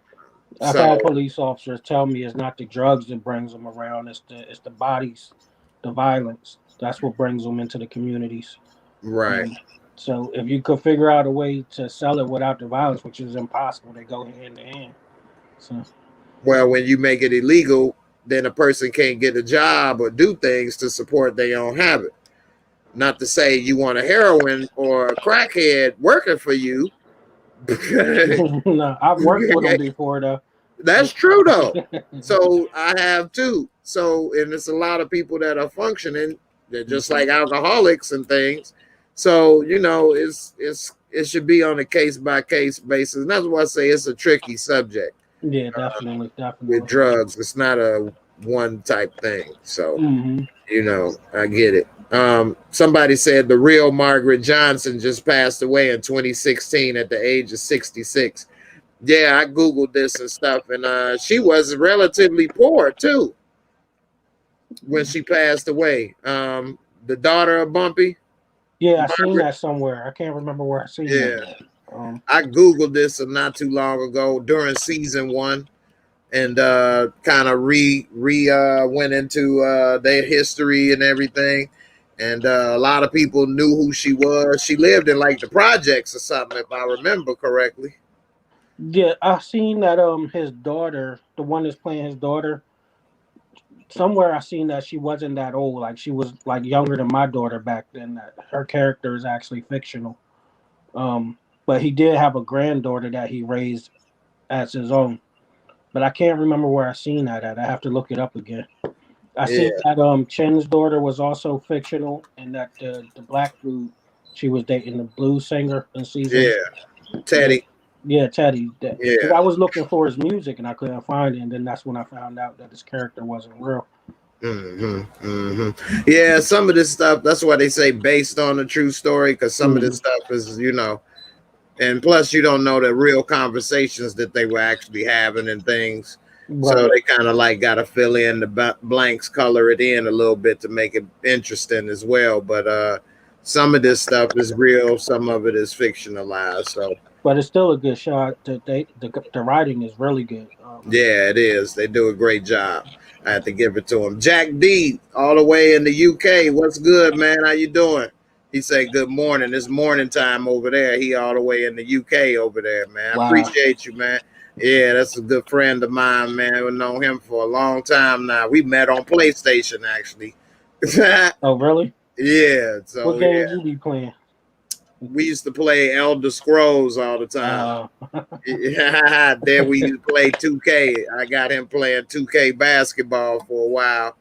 I've So, had police officers tell me it's not the drugs that brings them around. It's the bodies, the violence. That's what brings them into the communities. right. Um, so if you could figure out a way to sell it without the violence, which is impossible, they go hand in hand. So Well, when you make it illegal, then a person can't get a job or do things to support their own habit. Not to say you want a heroin or a crackhead working for you. no, I've worked with them before though. That's true though. So I have too. So and it's a lot of people that are functioning. They're just like alcoholics and things. So it should be on a case by case basis. And that's why I say it's a tricky subject. Yeah, definitely, With definitely. drugs, it's not a one type thing. So Hmm. I get it. Somebody said the real Margaret Johnson just passed away in 2016 at the age of 66. Yeah, I googled this and stuff, and she was relatively poor too when she passed away. The daughter of Bumpy, Yeah, I seen Margaret. that somewhere. I can't remember where I seen Yeah, that. I googled this not too long ago during season 1, and kind of went into their history and everything. And a lot of people knew who she was. She lived in like the projects or something, if I remember correctly. Yeah, I seen that his daughter, the one that's playing his daughter, somewhere I seen that she wasn't that old. Like she was like younger than my daughter back then. That her character is actually fictional. But he did have a granddaughter that he raised as his own. But I can't remember where I seen that at. I have to look it up again. I Yeah, seen that Chen's daughter was also fictional, and that the black dude she was dating, the blues singer in season. yeah, Yeah, Teddy. yeah, Teddy. Because Yeah. I was looking for his music and I couldn't find it, and then that's when I found out that his character wasn't real. Yeah, some of this stuff, that's why they say based on a true story, because some of this Hmm. stuff is, and plus you don't know the real conversations that they were actually having and things. So Right. they kind of like got to fill in the blanks, color it in a little bit to make it interesting as well. But some of this stuff is real, some of it is fictionalized. So But it's still a good shot. The writing is really good. yeah, it is. They do a great job. I have to give it to him. Jack D, all the way in the UK. What's good, man? How you doing? He said, "Good morning. It's morning time over there. He all the way in the UK over there, man. I Wow. appreciate you, man. Yeah, that's a good friend of mine, man. We've known him for a long time now. We met on PlayStation, actually. Oh, really? Yeah, What so yeah, games you be playing? we used to play Elder Scrolls all the time. Uh, Yeah, then we used to play 2K. I got him playing 2K basketball for a while.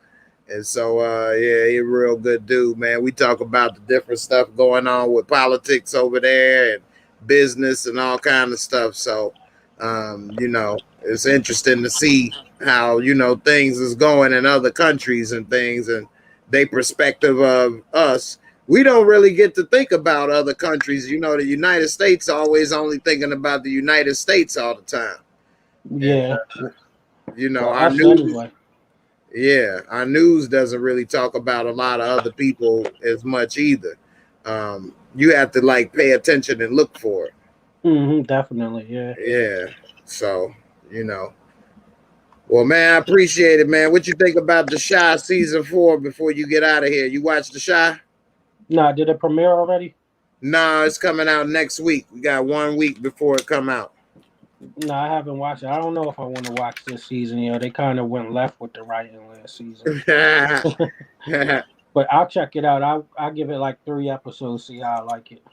And so yeah, he's a real good dude, man. We talk about the different stuff going on with politics over there and business and all kind of stuff. So You know, it's interesting to see how, you know, things is going in other countries and things, and they perspective of us. We don't really get to think about other countries. You know, the United States always only thinking about the United States all the time. And Yeah. you know, Well, our us news, anyway. yeah, our news doesn't really talk about a lot of other people as much either. You have to like pay attention and look for it. Definitely. Yeah. Yeah. So, you know. Well, man, I appreciate it, man. What you think about the Shy season 4 before you get out of here? You watch the Shy? Nah, did it premiere already? No, it's coming out next week. We got 1 week before it come out. No, I haven't watched it. I don't know if I want to watch this season. You know, they kind of went left with the writing last season. But I'll check it out. I'll give it like 3 episodes, see how I like it.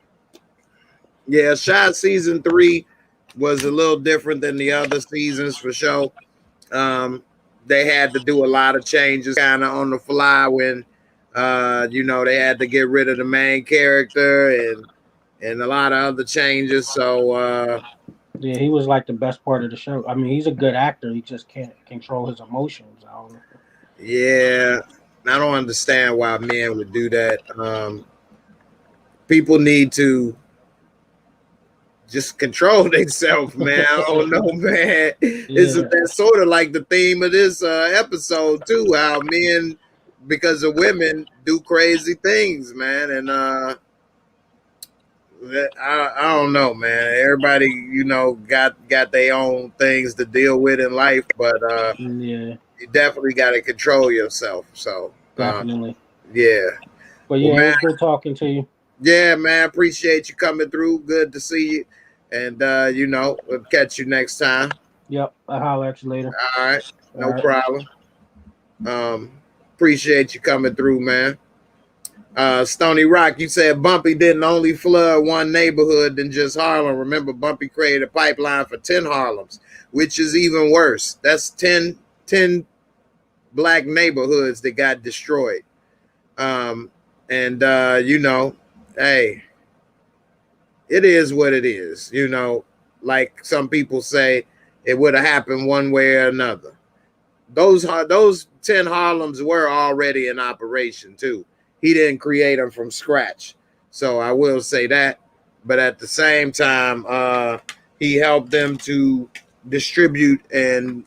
Yeah, Shy season 3 was a little different than the other seasons for sure. Um, they had to do a lot of changes kind of on the fly when you know, they had to get rid of the main character and a lot of other changes. So Yeah, he was like the best part of the show. I mean, he's a good actor. He just can't control his emotions. I don't know. yeah, I don't understand why men would do that. People need to just control themselves, man. I don't know, man. Yeah, Isn't that sort of like the theme of this episode too? How men, because of women, do crazy things, man. And I don't know, man. Everybody, you know, got their own things to deal with in life, but yeah, you definitely got to control yourself. So definitely. yeah. But Well, yeah, it man. was good talking to you. Yeah, man. Appreciate you coming through. Good to see you. And you know, we'll catch you next time. Yep, I'll holler at you later. All right. All No right. problem. Appreciate you coming through, man. Stony Rock, you said Bumpy didn't only flood one neighborhood than just Harlem. Remember, Bumpy created a pipeline for 10 Harlems, which is even worse. That's 10 black neighborhoods that got destroyed. And you know, hey, it is what it is. You know, like some people say, it would have happened one way or another. Those 10 Harlems were already in operation too. He didn't create them from scratch. So I will say that. But at the same time, he helped them to distribute and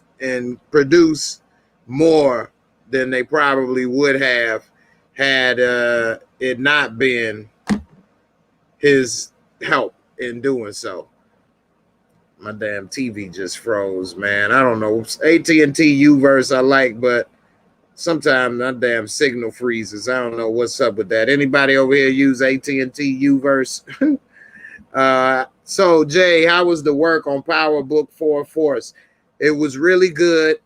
produce more than they probably would have had it not been his help in doing so. My damn TV just froze, man. I don't know. AT&T Uverse I like, but sometimes that damn signal freezes. I don't know what's up with that. Anybody over here use AT&T Uverse? So Jay, how was the work on Power Book 4 Force? It was really good.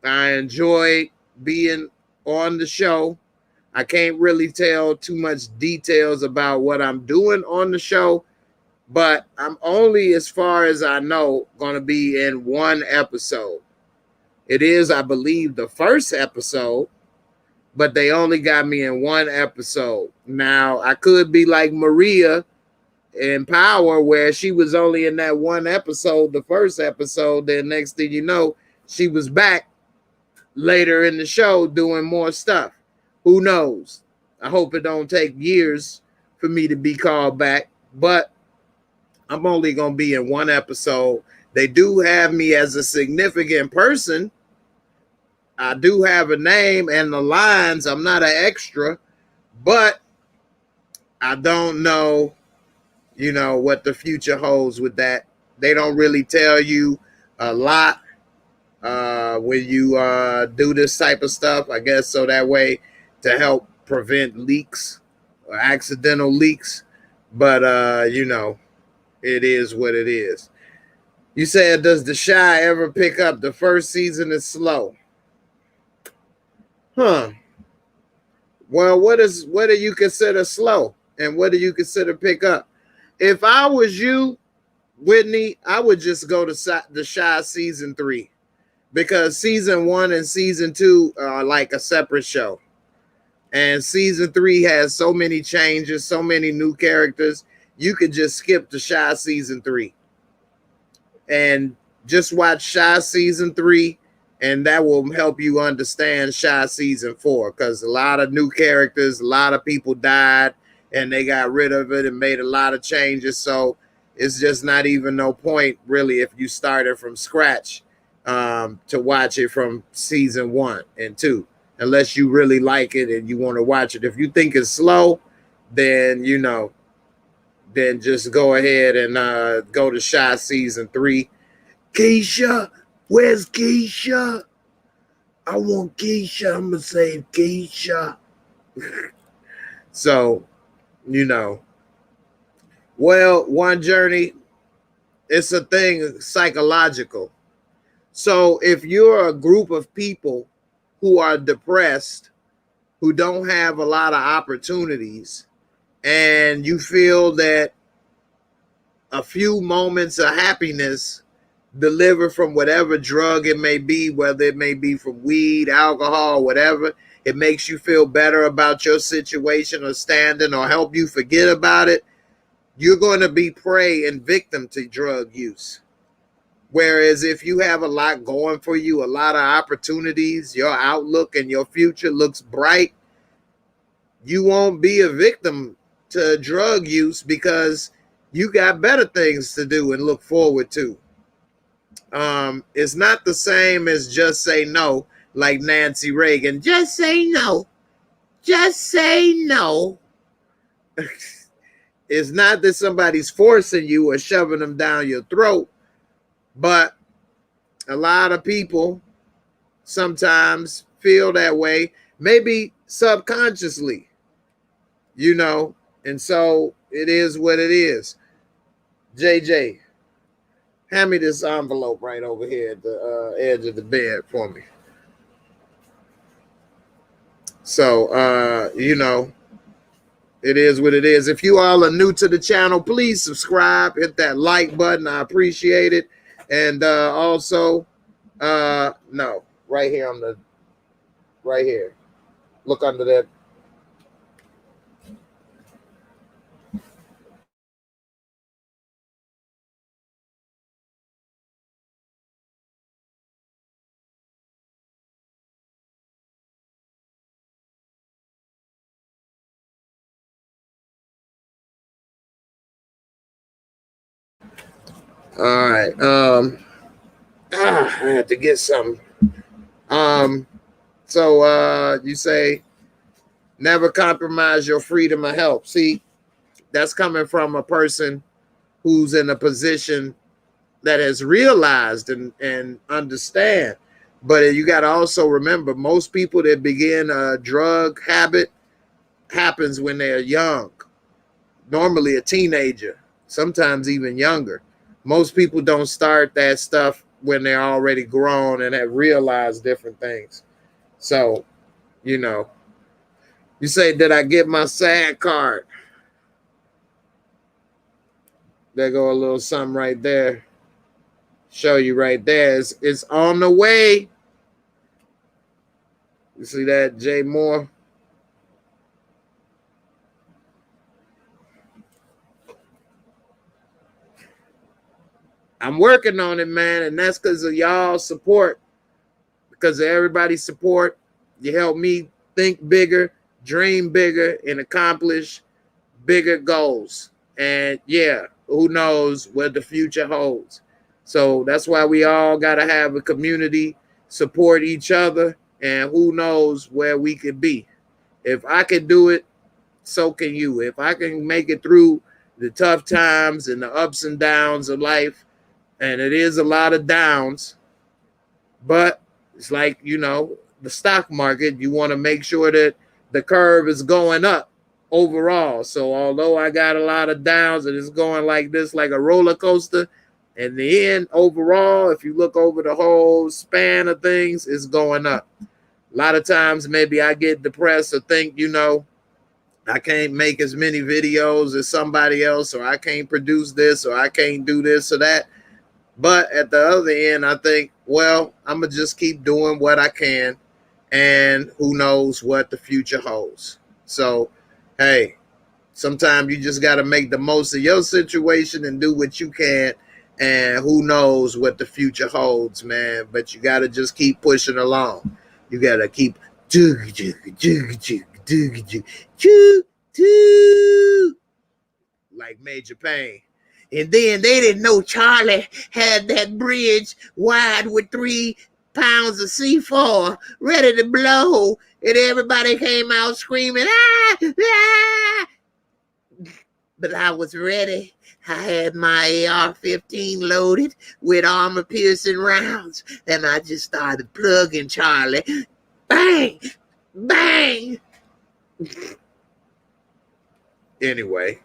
I enjoyed being on the show. I can't really tell too much details about what I'm doing on the show, but I'm only, as far as I know, going to be in one episode. It is, I believe, the first episode, but they only got me in one episode. Now, I could be like Maria in Power, where she was only in that one episode, the first episode. Then next thing you know, she was back later in the show doing more stuff. Who knows? I hope it don't take years for me to be called back, but I'm only going to be in one episode. They do have me as a significant person. I do have a name and the lines. I'm not an extra, but I don't know, you know, what the future holds with that. They don't really tell you a lot when you do this type of stuff, I guess, so that way to help prevent leaks or accidental leaks. But, you know, it is what it is. You said, does the Shy ever pick up? The first season is slow. Huh. Well, what do you consider slow? And what do you consider pick up? If I was you, Whitney, I would just go to the Shy season 3. Because season 1 and season 2 are like a separate show. And season 3 has so many changes, so many new characters. You could just skip the Shy season 3. And just watch Shy season 3, and that will help you understand Shy season 4, because a lot of new characters, a lot of people died, and they got rid of it and made a lot of changes. So it's just not even no point really if you started from scratch to watch it from season 1 and 2, unless you really like it and you want to watch it. If you think it's slow, then then just go ahead and go to Shy season 3. Keisha, where's Keisha? I want Keisha. I'm gonna save Keisha. So, well, one journey, it's a thing psychological. So if you're a group of people who are depressed, who don't have a lot of opportunities, and you feel that a few moments of happiness delivered from whatever drug it may be, whether it may be from weed, alcohol, whatever, it makes you feel better about your situation or standing, or help you forget about it, you're going to be prey and victim to drug use. Whereas if you have a lot going for you, a lot of opportunities, your outlook and your future looks bright, you won't be a victim to drug use because you got better things to do and look forward to. It's not the same as just say no, like Nancy Reagan. Just say no. Just say no. It's not that somebody's forcing you or shoving them down your throat, but a lot of people sometimes feel that way, maybe subconsciously, and so it is what it is. JJ, hand me this envelope right over here at the edge of the bed for me. So, it is what it is. If you all are new to the channel, please subscribe, hit that like button. I appreciate it. And also, no, right here right here. Look under that. All right. I had to get some. So you say never compromise your freedom of health. See, that's coming from a person who's in a position that has realized and understand. But you got to also remember, most people that begin a drug habit happens when they're young, normally a teenager, sometimes even younger. Most people don't start that stuff when they're already grown and have realized different things. So, you say, did I get my SAG card? There go a little something right there. Show you right there. It's on the way. You see that, Jay Moore? I'm working on it, man, and that's because of y'all's support. Because of everybody's support, you help me think bigger, dream bigger, and accomplish bigger goals. And yeah, who knows what the future holds. So that's why we all got to have a community, support each other, and who knows where we could be. If I can do it, so can you. If I can make it through the tough times and the ups and downs of life, and it is a lot of downs, but it's like, the stock market, you want to make sure that the curve is going up overall. So although I got a lot of downs and it's going like this, like a roller coaster, in the end, overall, if you look over the whole span of things, it's going up. A lot of times maybe I get depressed or think, I can't make as many videos as somebody else, or I can't produce this, or I can't do this or that. But at the other end, I think, well, I'm going to just keep doing what I can, and who knows what the future holds. So, hey, sometimes you just got to make the most of your situation and do what you can And who knows what the future holds, man. But you got to just keep pushing along. You got to keep like Major Payne. And then they didn't know Charlie had that bridge wide with 3 pounds of C4 ready to blow. And everybody came out screaming, ah, ah. But I was ready. I had my AR-15 loaded with armor-piercing rounds. And I just started plugging Charlie. Bang! Bang! Anyway.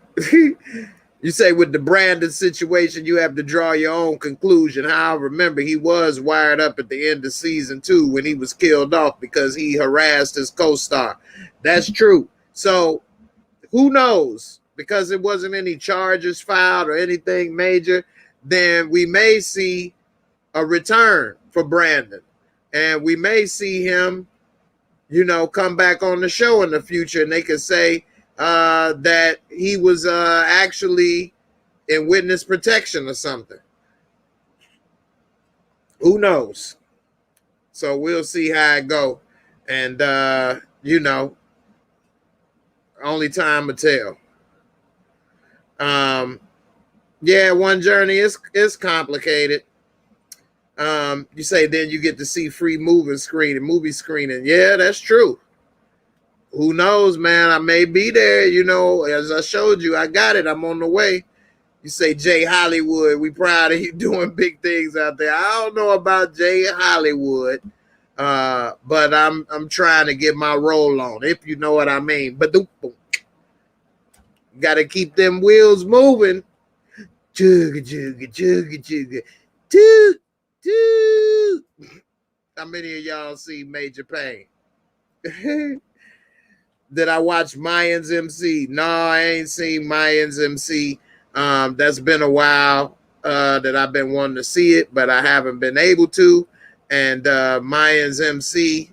You say with the Brandon situation, you have to draw your own conclusion. How I remember he was wired up at the end of season 2 when he was killed off because he harassed his co-star. That's true. So who knows? Because it wasn't any charges filed or anything major, then we may see a return for Brandon. And we may see him, come back on the show in the future, and they could say, that he was actually in witness protection or something. Who knows? So we'll see how it go. And, only time will tell. Yeah, One Journey is complicated. You say then you get to see free movie screening. Yeah, that's true. Who knows, man? I may be there, as I showed you, I got it. I'm on the way. You say Jay Hollywood, we proud of you doing big things out there. I don't know about Jay Hollywood, but I'm trying to get my roll on, if you know what I mean. But got to keep them wheels moving. Chugga, chugga, chugga, chugga. Toot, toot. How many of y'all see Major Payne? Did I watch Mayans MC? No, I ain't seen Mayans MC. That's been a while that I've been wanting to see it, but I haven't been able to. And Mayans MC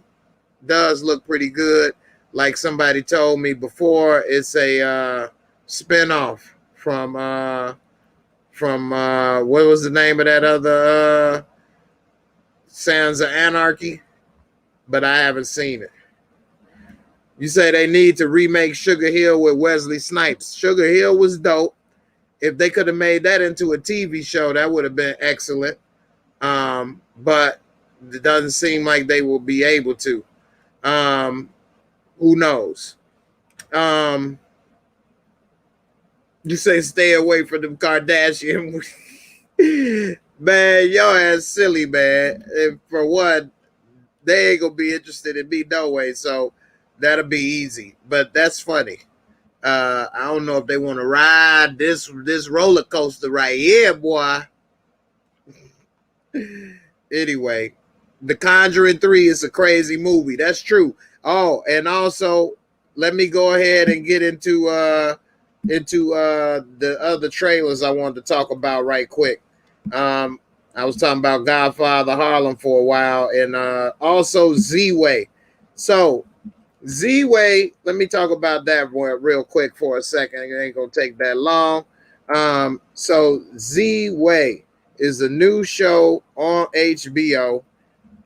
does look pretty good. Like somebody told me before, it's a spinoff from what was the name of that other Sons of Anarchy? But I haven't seen it. You say they need to remake Sugar Hill with Wesley Snipes. Sugar Hill was dope. If they could have made that into a TV show, that would have been excellent. But it doesn't seem like they will be able to. Who knows? You say stay away from them Kardashian. Man, your ass silly, man. And for one, they ain't gonna be interested in me no way. So that'll be easy. But that's funny. I don't know if they want to ride this roller coaster right here, boy. Anyway, The Conjuring 3 is a crazy movie. That's true. Oh, and also, let me go ahead and get into the other trailers I wanted to talk about right quick. I was talking about Godfather Harlem for a while, and also ZIWE. So ZIWE, let me talk about that real quick for a second. It ain't gonna take that long. So ZIWE is a new show on HBO,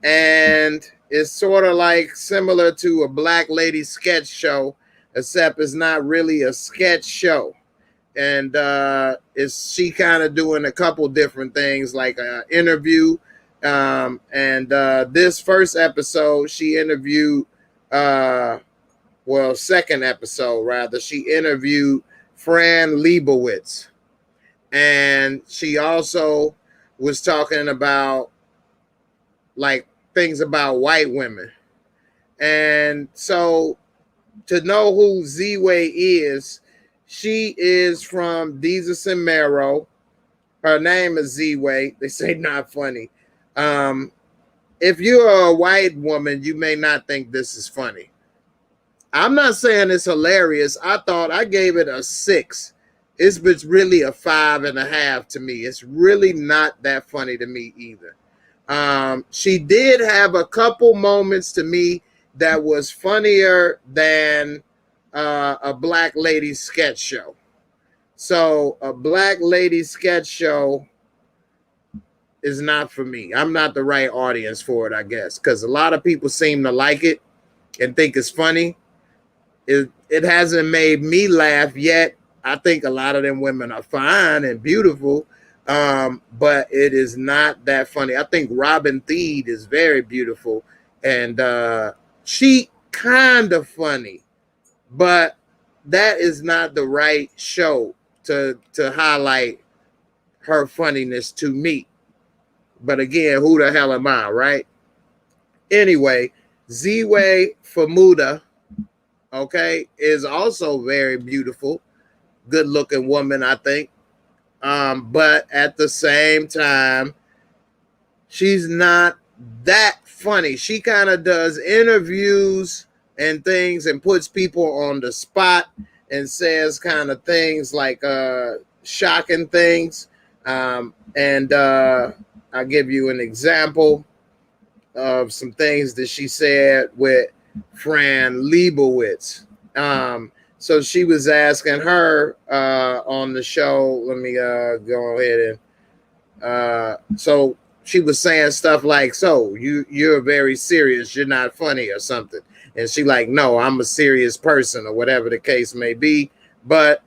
and it's sort of like similar to a Black Lady sketch show, except it's not really a sketch show. And she kind of doing a couple different things, like an interview. And this first episode, she interviewed, second episode rather, she interviewed Fran Lebowitz. And she also was talking about like things about white women. And so to know who ZIWE is, she is from Desus and Mero. Her name is ZIWE. They say not funny. If you're a white woman, you may not think this is funny. I'm not saying it's hilarious. I gave it a 6. It's really a 5.5 to me. It's really not that funny to me either. She did have a couple moments to me that was funnier than a Black Lady sketch show. So a Black Lady sketch show is not for me. I'm not the right audience for it, I guess, because a lot of people seem to like it and think it's funny. It hasn't made me laugh yet. I think a lot of them women are fine and beautiful, but it is not that funny. I think Robin Thede is very beautiful, and she kind of funny, but that is not the right show to highlight her funniness to me. But again, who the hell am I, right? Anyway, ZIWE Famuda, okay, is also very beautiful, good looking woman, I think. But at the same time, she's not that funny. She kind of does interviews and things and puts people on the spot and says kind of things like shocking things. And I'll give you an example of some things that she said with Fran Lebowitz. So she was asking her on the show. Let me go ahead and so she was saying stuff like, "So you're very serious. You're not funny or something." And she like, "No, I'm a serious person," or whatever the case may be. But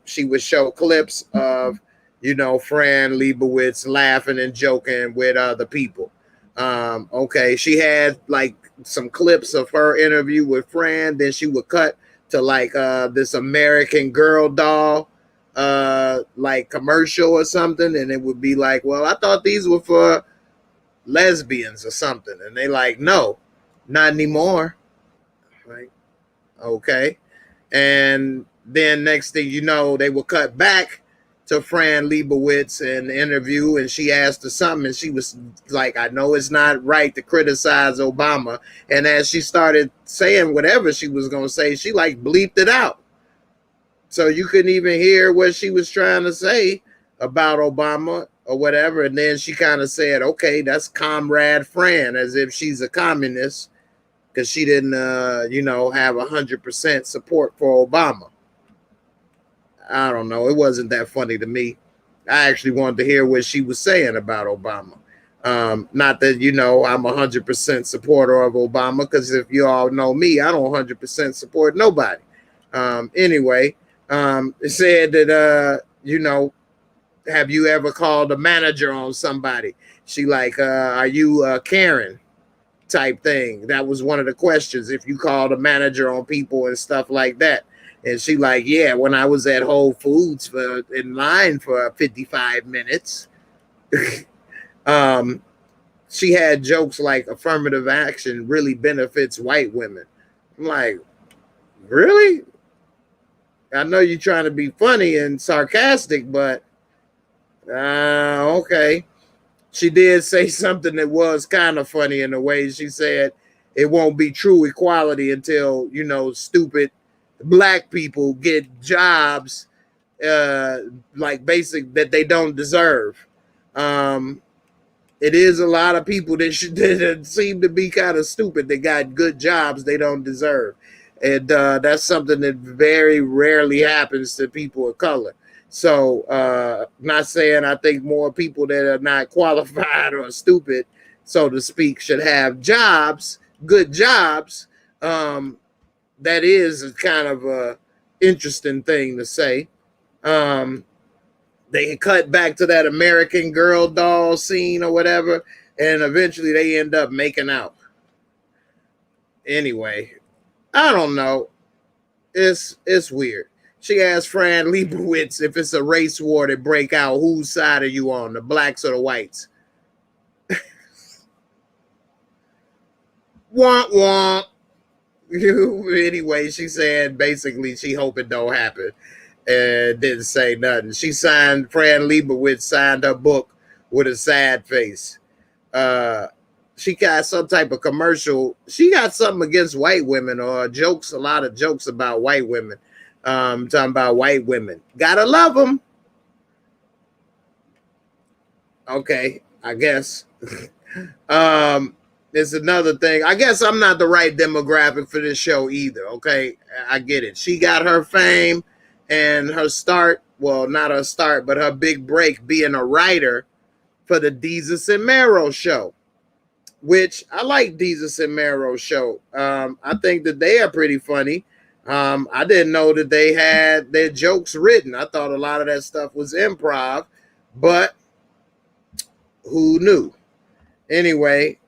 she would show clips of Fran Lebowitz laughing and joking with other people. Okay, she had like some clips of her interview with Fran. Then she would cut to like this American Girl doll like commercial or something, and it would be like, "Well, I thought these were for lesbians or something," and they like, "No, not anymore." Like, okay. And then next thing you know, they will cut back to Fran Lebowitz in the interview, and she asked her something, and she was like, "I know it's not right to criticize Obama." And as she started saying whatever she was going to say, she like bleeped it out. So you couldn't even hear what she was trying to say about Obama or whatever. And then she kind of said, "Okay, that's Comrade Fran," as if she's a communist because she didn't, have 100% support for Obama. I don't know. It wasn't that funny to me. I actually wanted to hear what she was saying about Obama. Not that, I'm 100% supporter of Obama, because if you all know me, I don't 100% support nobody. Anyway, it said that, have you ever called a manager on somebody? She like, are you Karen type thing? That was one of the questions. If you called a manager on people and stuff like that. And she like, "Yeah, when I was at Whole Foods in line for 55 minutes. She had jokes like affirmative action really benefits white women. I'm like, really? I know you're trying to be funny and sarcastic, but okay. She did say something that was kind of funny in a way. She said it won't be true equality until, stupid black people get jobs like basic that they don't deserve. It is a lot of people that seem to be kind of stupid that got good jobs they don't deserve. And that's something that very rarely happens to people of color. So not saying I think more people that are not qualified or stupid, so to speak, should have jobs, good jobs. That is kind of a interesting thing to say. They cut back to that American Girl doll scene or whatever, and eventually they end up making out. Anyway, I don't know. It's weird. She asked Fran Lebowitz if it's a race war that break out, whose side are you on, the blacks or the whites? Womp womp. Anyway, she said basically she hope it don't happen and didn't say nothing. Fran Lebowitz signed her book with a sad face. She got some type of commercial. She got something against white women or a lot of jokes about white women. Talking about white women. Gotta love them. Okay, I guess. It's another thing. I guess I'm not the right demographic for this show either. Okay, I get it. She got her fame and her start. Well, not her start, but her big break being a writer for the Desus and Mero show, which I like Desus and Mero's show. I think that they are pretty funny. I didn't know that they had their jokes written. I thought a lot of that stuff was improv, but who knew? Anyway,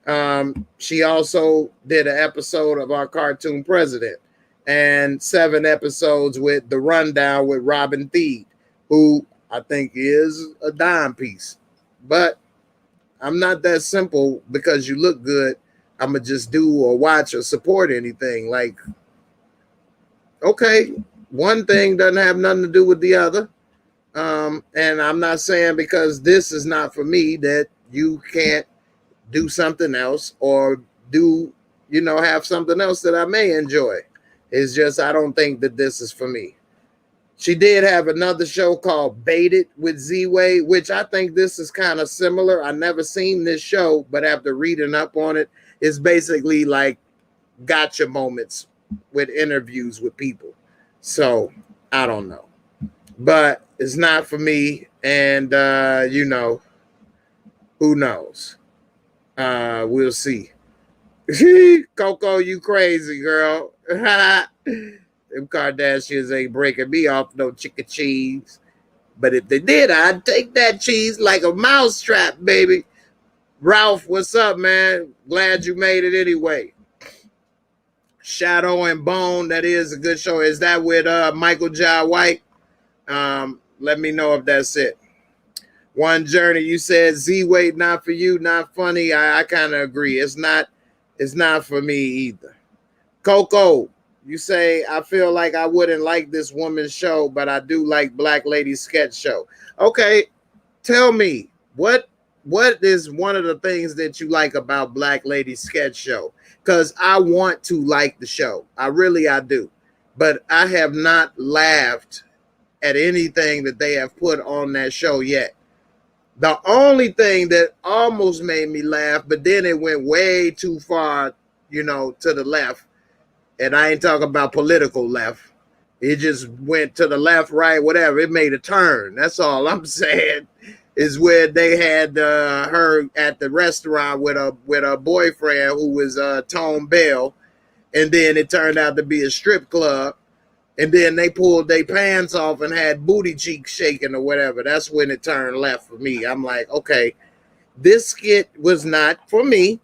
she also did an episode of Our Cartoon President and 7 episodes with The Rundown with Robin Thede, who I think is a dime piece. But I'm not that simple because you look good. I'm going to just do or watch or support anything. Like, okay, one thing doesn't have nothing to do with the other. And I'm not saying because this is not for me that you can't do something else or do, have something else that I may enjoy. It's just I don't think that this is for me. She did have another show called Baited with ZIWE, which I think this is kind of similar. I never seen this show, but after reading up on it, it's basically like gotcha moments with interviews with people. So I don't know, but it's not for me. And, who knows? We'll see. Coco, you crazy, girl. Them Kardashians ain't breaking me off no chicken cheese. But if they did, I'd take that cheese like a mousetrap, baby. Ralph, what's up, man? Glad you made it anyway. Shadow and Bone, that is a good show. Is that with Michael Jai White? Let me know if that's it. One Journey, you said ZIWE, not for you, not funny. I kind of agree. It's not for me either. Coco, you say, I feel like I wouldn't like this woman's show, but I do like Black Lady Sketch Show. Okay, tell me, what is one of the things that you like about Black Lady Sketch Show? Because I want to like the show. I do. But I have not laughed at anything that they have put on that show yet. The only thing that almost made me laugh, but then it went way too far, to the left. And I ain't talking about political left. It just went to the left, right, whatever. It made a turn. That's all I'm saying. Is where they had her at the restaurant with a boyfriend who was Tone Bell, and then it turned out to be a strip club, and then they pulled their pants off and had booty cheeks shaking or whatever. That's when it turned left for me. I'm like, okay, this skit was not for me.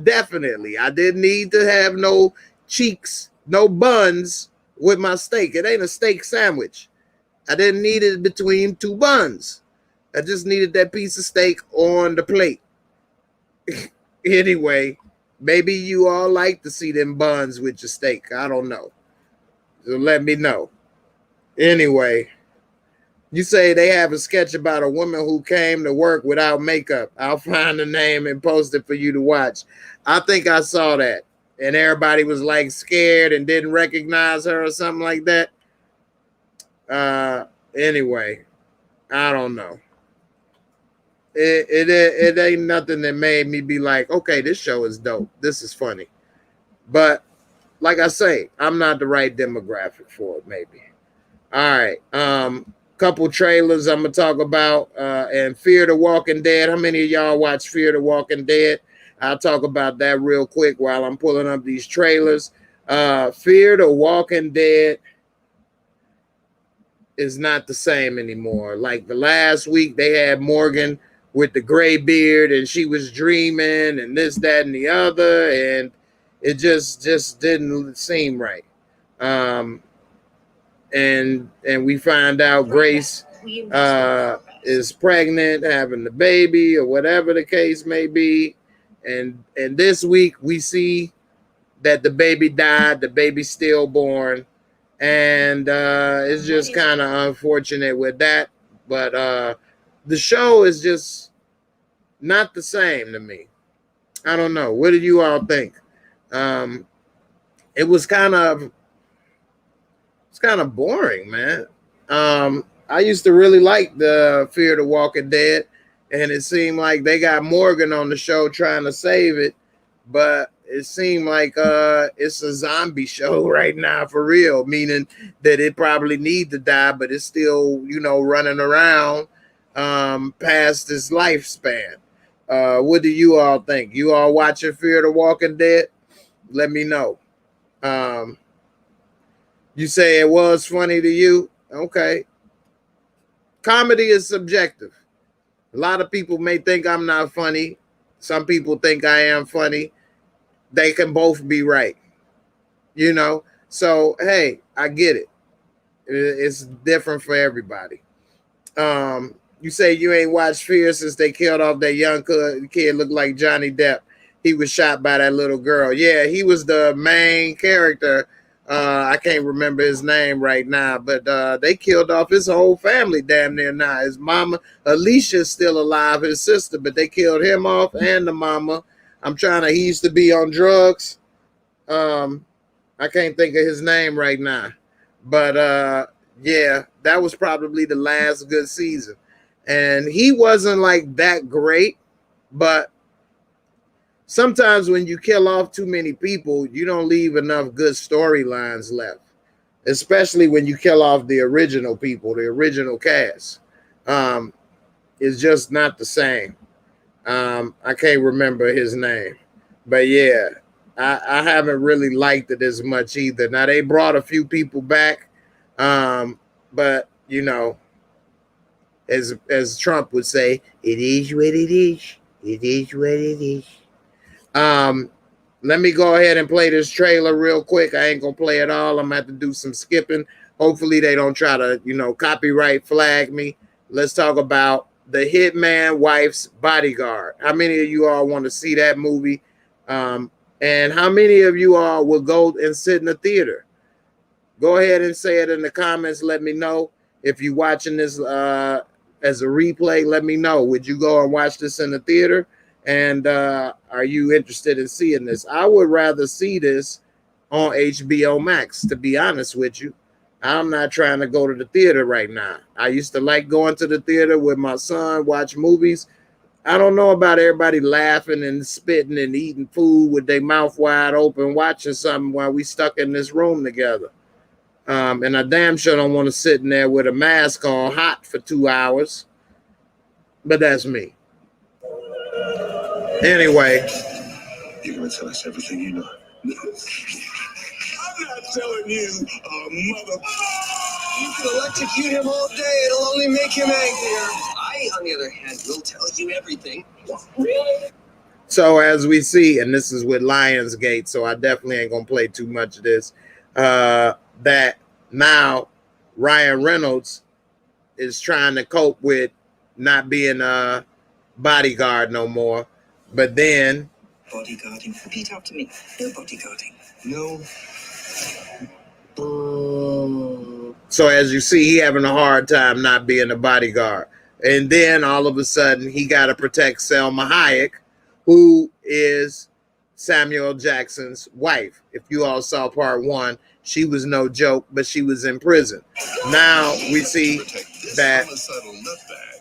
Definitely. I didn't need to have no cheeks, no buns with my steak. It ain't a steak sandwich. I didn't need it between 2 buns. I just needed that piece of steak on the plate. Anyway, maybe you all like to see them buns with your steak. I don't know. So let me know. Anyway, you say they have a sketch about a woman who came to work without makeup. I'll find the name and post it for you to watch. I think I saw that. And everybody was like scared and didn't recognize her or something like that. Anyway, I don't know. It ain't nothing that made me be like, okay, this show is dope. This is funny. But like I say, I'm not the right demographic for it, maybe. All right. Couple trailers I'm gonna talk about. And Fear the Walking Dead. How many of y'all watch Fear the Walking Dead? I'll talk about that real quick while I'm pulling up these trailers. Fear the Walking Dead is not the same anymore. Like the last week, they had Morgan with the gray beard, and she was dreaming, and this, that, and the other, and it just didn't seem right. And we find out Grace is pregnant, having the baby, or whatever the case may be. And this week we see that the baby died, the baby's stillborn, and it's just kind of unfortunate with that. But the show is just not the same to me. I don't know. What did you all think? It was kind of boring, man. I used to really like the Fear the Walking Dead, and it seemed like they got Morgan on the show trying to save it, but it seemed like it's a zombie show right now for real, meaning that it probably needs to die, but it's still, running around. past his lifespan. What do you all think? You all watching Fear the Walking Dead? Let me know. You say it was funny to you? Okay. Comedy is subjective. A lot of people may think I'm not funny. Some people think I am funny. They can both be right. You know? So, hey, I get it. It's different for everybody. You say you ain't watched Fear since they killed off that young kid looked like Johnny Depp. He was shot by that little girl. Yeah, he was the main character. I can't remember his name right now, but they killed off his whole family damn near now. His mama, Alicia's still alive, his sister, but they killed him off and the mama. He used to be on drugs. I can't think of his name right now. But yeah, that was probably the last good season. And he wasn't like that great, but sometimes when you kill off too many people, you don't leave enough good storylines left, especially when you kill off the original people, the original cast. It's just not the same. I can't remember his name, but yeah, I haven't really liked it as much either. Now they brought a few people back, but you know, as Trump would say, it is what it is. It is what it is. Let me go ahead and play this trailer real quick. I ain't gonna play it all. I'm gonna have to do some skipping. Hopefully they don't try to, copyright flag me. Let's talk about The Hitman Wife's Bodyguard. How many of you all want to see that movie? And how many of you all will go and sit in the theater? Go ahead and say it in the comments. Let me know. If you're watching this as a replay, let me know. Would you go and watch this in the theater? And are you interested in seeing this? I would rather see this on HBO Max, to be honest with you. I'm not trying to go to the theater right now. I used to like going to the theater with my son, watch movies. I don't know about everybody laughing and spitting and eating food with their mouth wide open, watching something while we stuck in this room together. And I damn sure don't want to sit in there with a mask on hot for 2 hours. But that's me. Anyway. You're going to tell us everything you know. I'm not telling you, mother. You can electrocute him all day. It'll only make him angrier. I, on the other hand, will tell you everything. Really? So as we see, and this is with Lionsgate, so I definitely ain't going to play too much of this, that now Ryan Reynolds is trying to cope with not being a bodyguard no more. But then... Bodyguarding? Repeat after me. No bodyguarding. No. So as you see, he having a hard time not being a bodyguard. And then all of a sudden, he got to protect Selma Hayek, who is Samuel Jackson's wife. If you all saw part 1, she was no joke, but she was in prison. Now we see that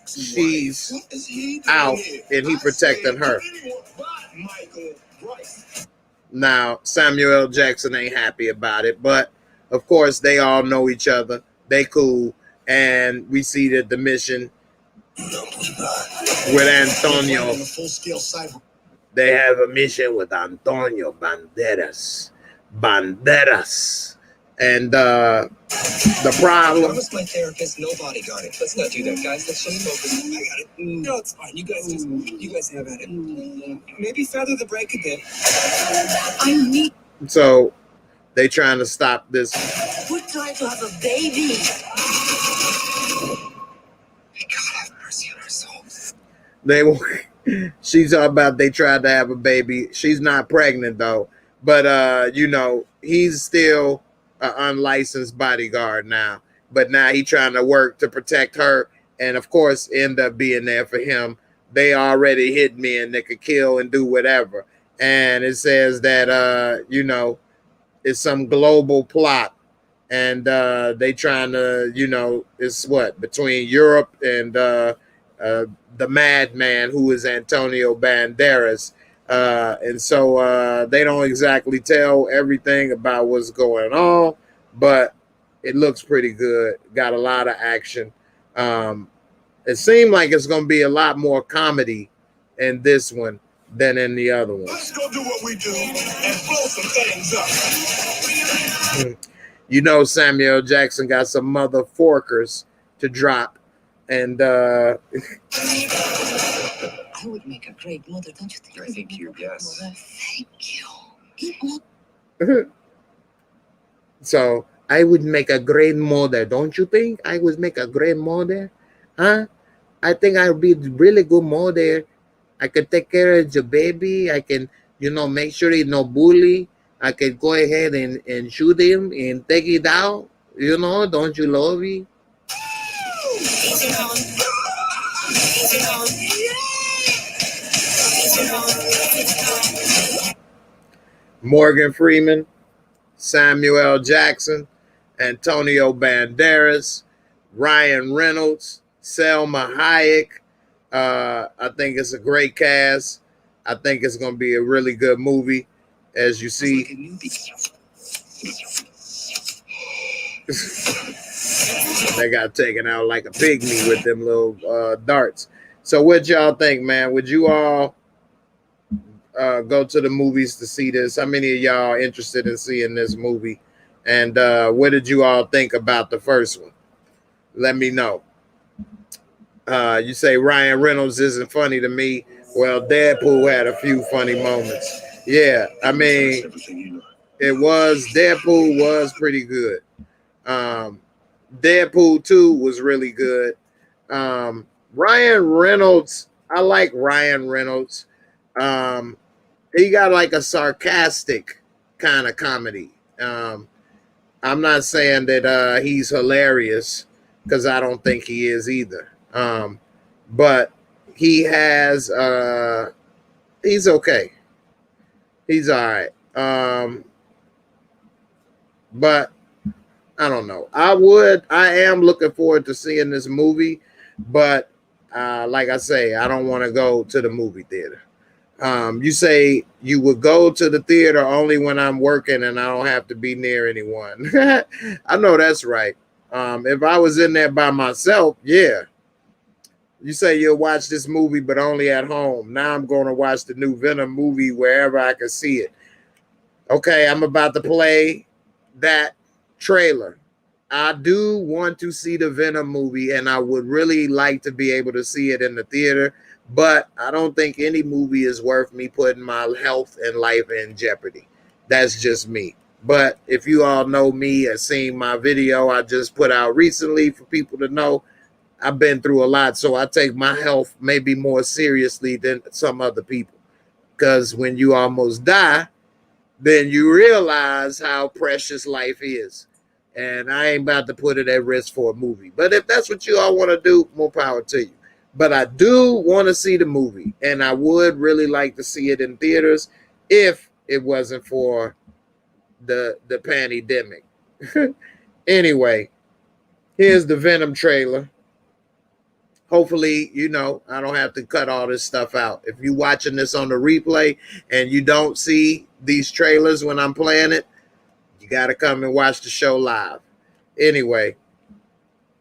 she's out and he protected her. Now, Samuel Jackson ain't happy about it, but of course they all know each other. They cool. And we see that the mission with Antonio, they have a mission with Antonio Banderas. And the problem... I was my therapist, no bodyguarding. Let's not do that, guys. Let's just focus. I got it. No, it's fine. You guys have at it. Maybe feather the break a bit. I need... So they trying to stop this. We're trying to have a baby. May God have mercy on our souls. She's all about they tried to have a baby. She's not pregnant though. But he's still an unlicensed bodyguard now. But now he trying to work to protect her, and of course end up being there for him. They already hit men that could kill and do whatever. And it says that it's some global plot, and they trying to, it's what, between Europe and the madman who is Antonio Banderas. And so they don't exactly tell everything about what's going on, but it looks pretty good. Got a lot of action. It seemed like it's going to be a lot more comedy in this one than in the other one. Let's go do what we do and blow some things up. You know, Samuel Jackson got some mother forkers to drop, and I would make a great mother, don't you think? I think you, yes. Thank you. So I would make a great mother, don't you think? I would make a great mother, huh? I think I would be a really good mother. I could take care of your baby. I can, make sure he's no bully. I could go ahead and shoot him and take it out. Don't you love me? Morgan Freeman, Samuel L. Jackson, Antonio Banderas, Ryan Reynolds, Selma Hayek. I think it's a great cast. I think it's going to be a really good movie. As you see, they got taken out like a pygmy with them little darts. So what y'all think, man? Would you all go to the movies to see this? How many of y'all are interested in seeing this movie? And what did you all think about the first one? Let me know. You say Ryan Reynolds isn't funny to me. Well, Deadpool had a few funny moments. Yeah, I mean, Deadpool was pretty good. Deadpool 2 was really good. Ryan Reynolds, I like Ryan Reynolds. He got like a sarcastic kind of comedy. I'm not saying that he's hilarious, because I don't think he is either. But he has he's okay. He's all right. But I don't know. I am looking forward to seeing this movie, but like I say, I don't want to go to the movie theater. You say you would go to the theater only when I'm working and I don't have to be near anyone. I know that's right. If I was in there by myself, yeah. You say you'll watch this movie, but only at home. Now I'm going to watch the new Venom movie wherever I can see it. Okay, I'm about to play that trailer. I do want to see the Venom movie, and I would really like to be able to see it in the theater, but I don't think any movie is worth me putting my health and life in jeopardy. That's just me. But if you all know me and seen my video I just put out recently for people to know, I've been through a lot, so I take my health maybe more seriously than some other people. Because when you almost die, then you realize how precious life is. And I ain't about to put it at risk for a movie. But if that's what you all want to do, more power to you. But I do want to see the movie, and I would really like to see it in theaters if it wasn't for the pandemic. Anyway, here's the Venom trailer. Hopefully, I don't have to cut all this stuff out. If you're watching this on the replay and you don't see these trailers when I'm playing it, you got to come and watch the show live. Anyway,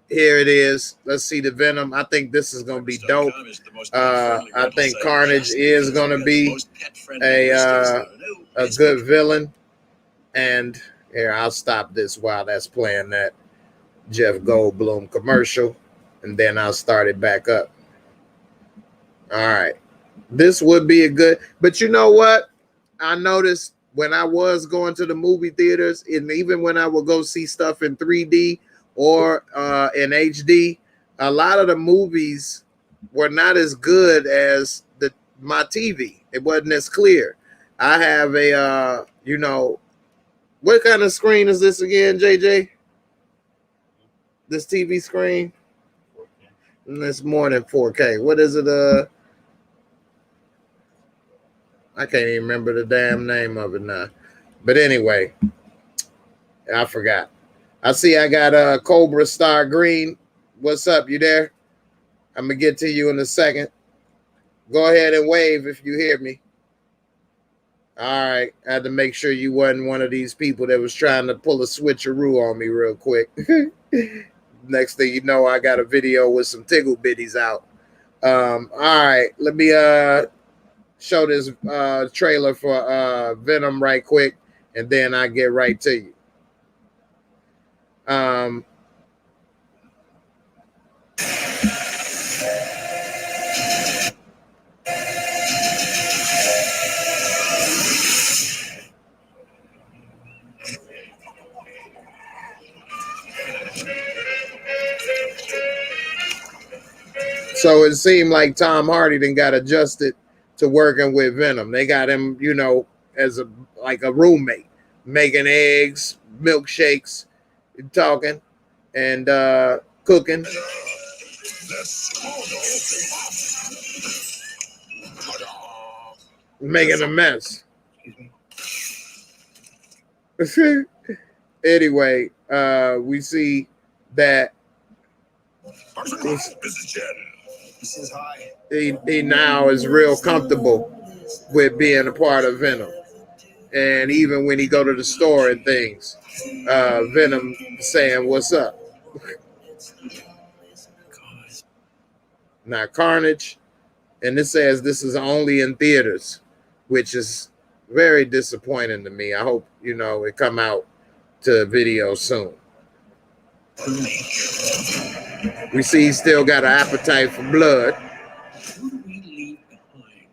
here it is. Let's see the Venom. I think this is going to be dope. I think Carnage is going to be a good villain. And here, I'll stop this while that's playing that Jeff Goldblum commercial. And then I'll start it back up. All right. This would be a good, but you know what? I noticed when I was going to the movie theaters, and even when I would go see stuff in 3D or in HD, a lot of the movies were not as good as my TV. It wasn't as clear. I have a, what kind of screen is this again, JJ? This TV screen? It's more than 4K. What is it? I can't even remember the damn name of it now. But anyway, I forgot. I see I got Cobra Star Green. What's up? You there? I'm going to get to you in a second. Go ahead and wave if you hear me. All right. I had to make sure you wasn't one of these people that was trying to pull a switcheroo on me real quick. Next thing you know, I got a video with some tickle bitties out. All right, let me show this trailer for Venom right quick, and then I get right to you. So it seemed like Tom Hardy then got adjusted to working with Venom. They got him, you know, as a roommate, making eggs, milkshakes, talking, and cooking, making a mess. Anyway, we see that he now is real comfortable with being a part of Venom. And even when he go to the store and things, Venom saying, "What's up?" Now Carnage, and it says this is only in theaters, which is very disappointing to me. I hope, you know, it come out to video soon. We see he still got an appetite for blood. Who do we leave behind?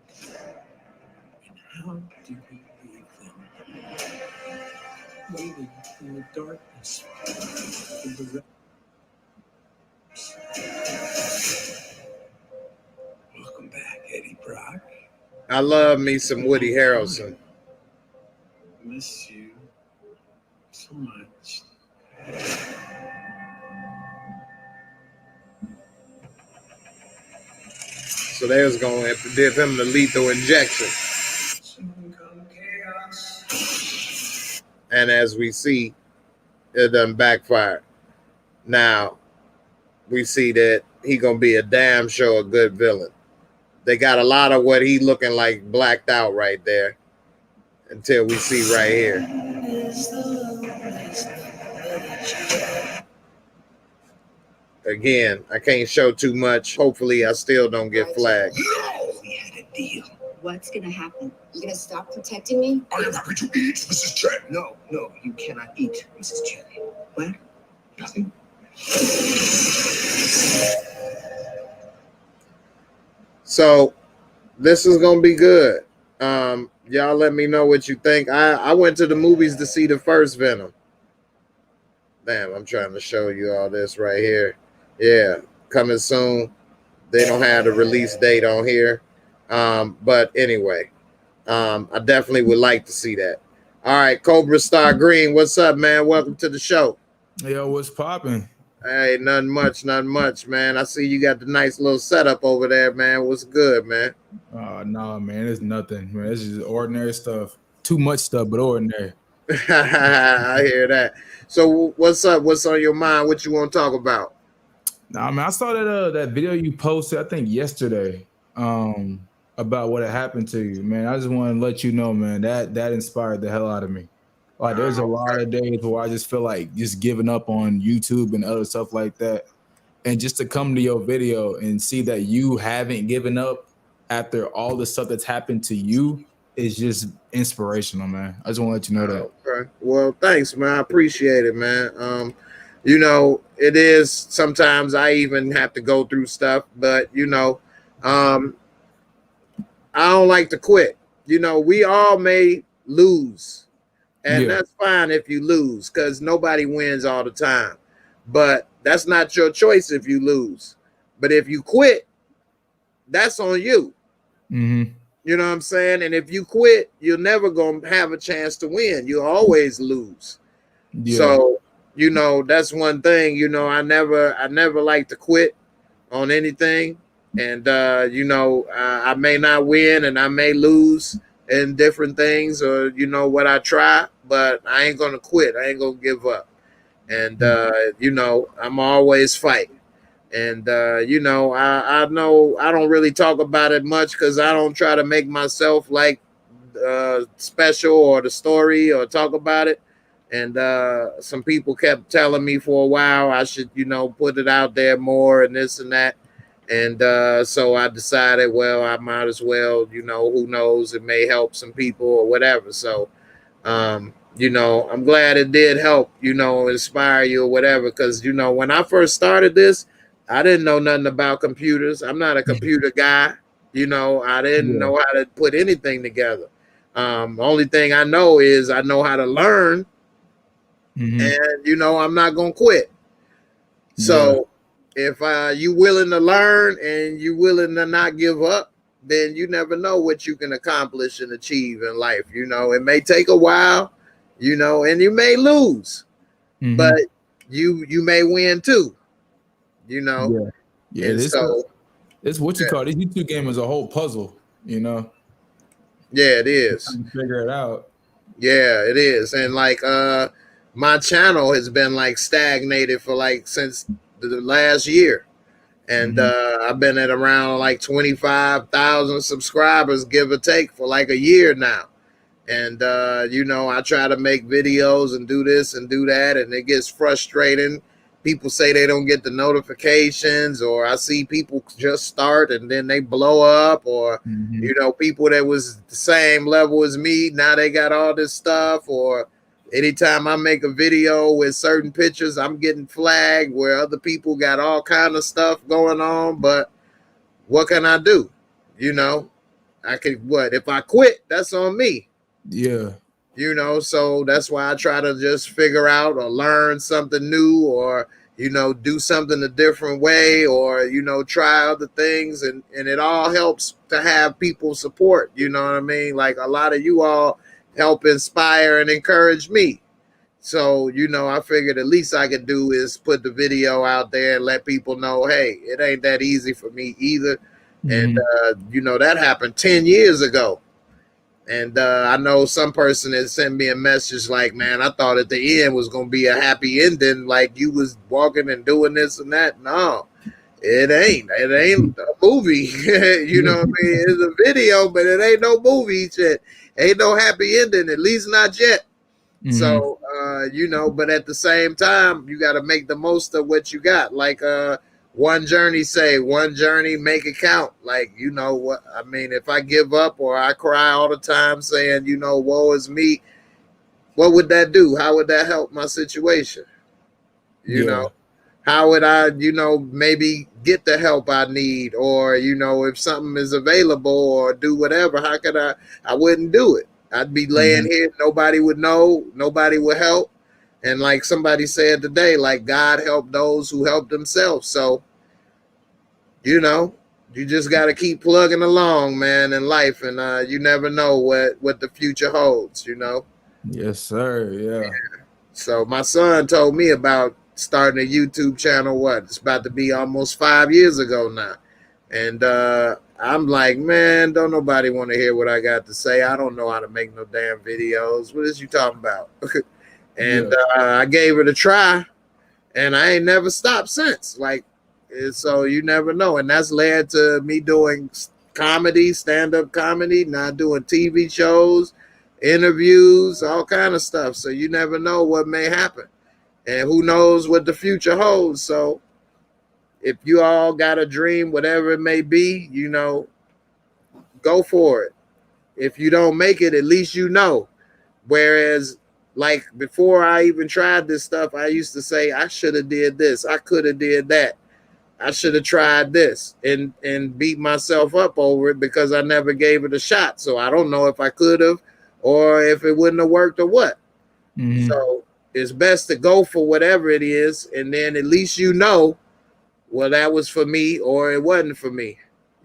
And how do we leave them? Waiting in the darkness. In the Welcome back, Eddie Brock. I love me some Woody Harrelson. Miss you so much. So they was going to have to give him the lethal injection. And as we see, it done backfired. Now, we see that he going to be a damn sure a good villain. They got a lot of what he looking like blacked out right there until we see right here. Again, I can't show too much. Hopefully, I still don't get flagged. No! We had a deal. What's gonna happen? You gonna stop protecting me? I am happy to eat, Mrs. Chen. No, you cannot eat, Mrs. Chen. What? Nothing. So, this is gonna be good. Y'all let me know what you think. I went to the movies to see the first Venom. Damn, I'm trying to show you all this right here. Yeah, coming soon. They don't have the release date on here. But anyway, I definitely would like to see that. All right, Cobra Star Green, what's up, man? Welcome to the show. Yo, what's popping? Hey, nothing much, man. I see you got the nice little setup over there, man. What's good, man? Oh, no, man, it's nothing, man. It's just ordinary stuff. Too much stuff, but ordinary. I hear that. So what's up? What's on your mind? What you want to talk about? Nah, man, I saw that video you posted, I think yesterday, about what had happened to you, man. I just want to let you know, man, that inspired the hell out of me. Like, there's a lot of days where I just feel like just giving up on YouTube and other stuff like that. And just to come to your video and see that you haven't given up after all the stuff that's happened to you is just inspirational, man. I just want to let you know that. Okay. Well, thanks, man. I appreciate it, man. You know, it is sometimes I even have to go through stuff, but you know, I don't like to quit. You know, we all may lose, and that's fine if you lose, because nobody wins all the time. But that's not your choice if you lose. But if you quit, that's on you. Mm-hmm. You know what I'm saying? And if you quit, you're never going to have a chance to win. You always lose. Yeah. So, you know, that's one thing, you know, I never like to quit on anything. And, you know, I may not win and I may lose in different things or, you know, what I try, but I ain't going to quit. I ain't going to give up. And, you know, I'm always fighting. And, you know, I know I don't really talk about it much because I don't try to make myself like special or the story or talk about it. And some people kept telling me for a while I should, put it out there more and this and that. And so I decided, well, I might as well, who knows, it may help some people or whatever. So, I'm glad it did help, inspire you or whatever. Because, when I first started this, I didn't know nothing about computers. I'm not a computer guy. I didn't know how to put anything together. The only thing I know is I know how to learn. And, I'm not going to quit. So if you willing to learn and you willing to not give up, then you never know what you can accomplish and achieve in life. It may take a while, and you may lose, but you may win too, Yeah. And so it's what you call this YouTube game is a whole puzzle, Yeah, it is. Figure it out. Yeah, it is. And like my channel has been like stagnated for like since the last year. And I've been at around like 25,000 subscribers, give or take, for like a year now. And, I try to make videos and do this and do that, and it gets frustrating. People say they don't get the notifications, or I see people just start and then they blow up, or, people that was the same level as me, now they got all this stuff, or anytime I make a video with certain pictures, I'm getting flagged where other people got all kind of stuff going on. But what can I do? I could, if I quit, that's on me. Yeah. So that's why I try to just figure out or learn something new, or, do something a different way, or, try other things. And it all helps to have people support. You know what I mean? Like a lot of you all help inspire and encourage me. So, I figured the least I could do is put the video out there and let people know, hey, it ain't that easy for me either. And, that happened 10 years ago. And I know some person had sent me a message like, man, I thought at the end was going to be a happy ending, like you was walking and doing this and that. No, it ain't. It ain't a movie. You know what I mean? It's a video, but it ain't no movie shit. Ain't no happy ending, at least not yet. So, but at the same time, you got to make the most of what you got. Like one journey make it count. Like, what I mean, if I give up or I cry all the time saying, woe is me, what would that do? How would that help my situation? How would I, maybe get the help I need, or, if something is available or do whatever, how could I wouldn't do it. I'd be laying here. Nobody would know. Nobody would help. And like somebody said today, like God helped those who help themselves. So, you just got to keep plugging along, man, in life. And you never know what the future holds, Yes, sir. Yeah. So my son told me about starting a YouTube channel. It's about to be almost 5 years ago now. And I'm like, man, don't nobody want to hear what I got to say. I don't know how to make no damn videos. What is you talking about? And I gave it a try, and I ain't never stopped since. Like, so you never know. And that's led to me doing comedy, stand-up comedy, now doing TV shows, interviews, all kind of stuff. So you never know what may happen, and who knows what the future holds. So if you all got a dream, whatever it may be, go for it. If you don't make it, at least Whereas, like, before I even tried this stuff, I used to say, I should have did this. I could have did that. I should have tried this, and beat myself up over it because I never gave it a shot. So I don't know if I could have, or if it wouldn't have worked, or what. So it's best to go for whatever it is, and then at least well, that was for me, or it wasn't for me,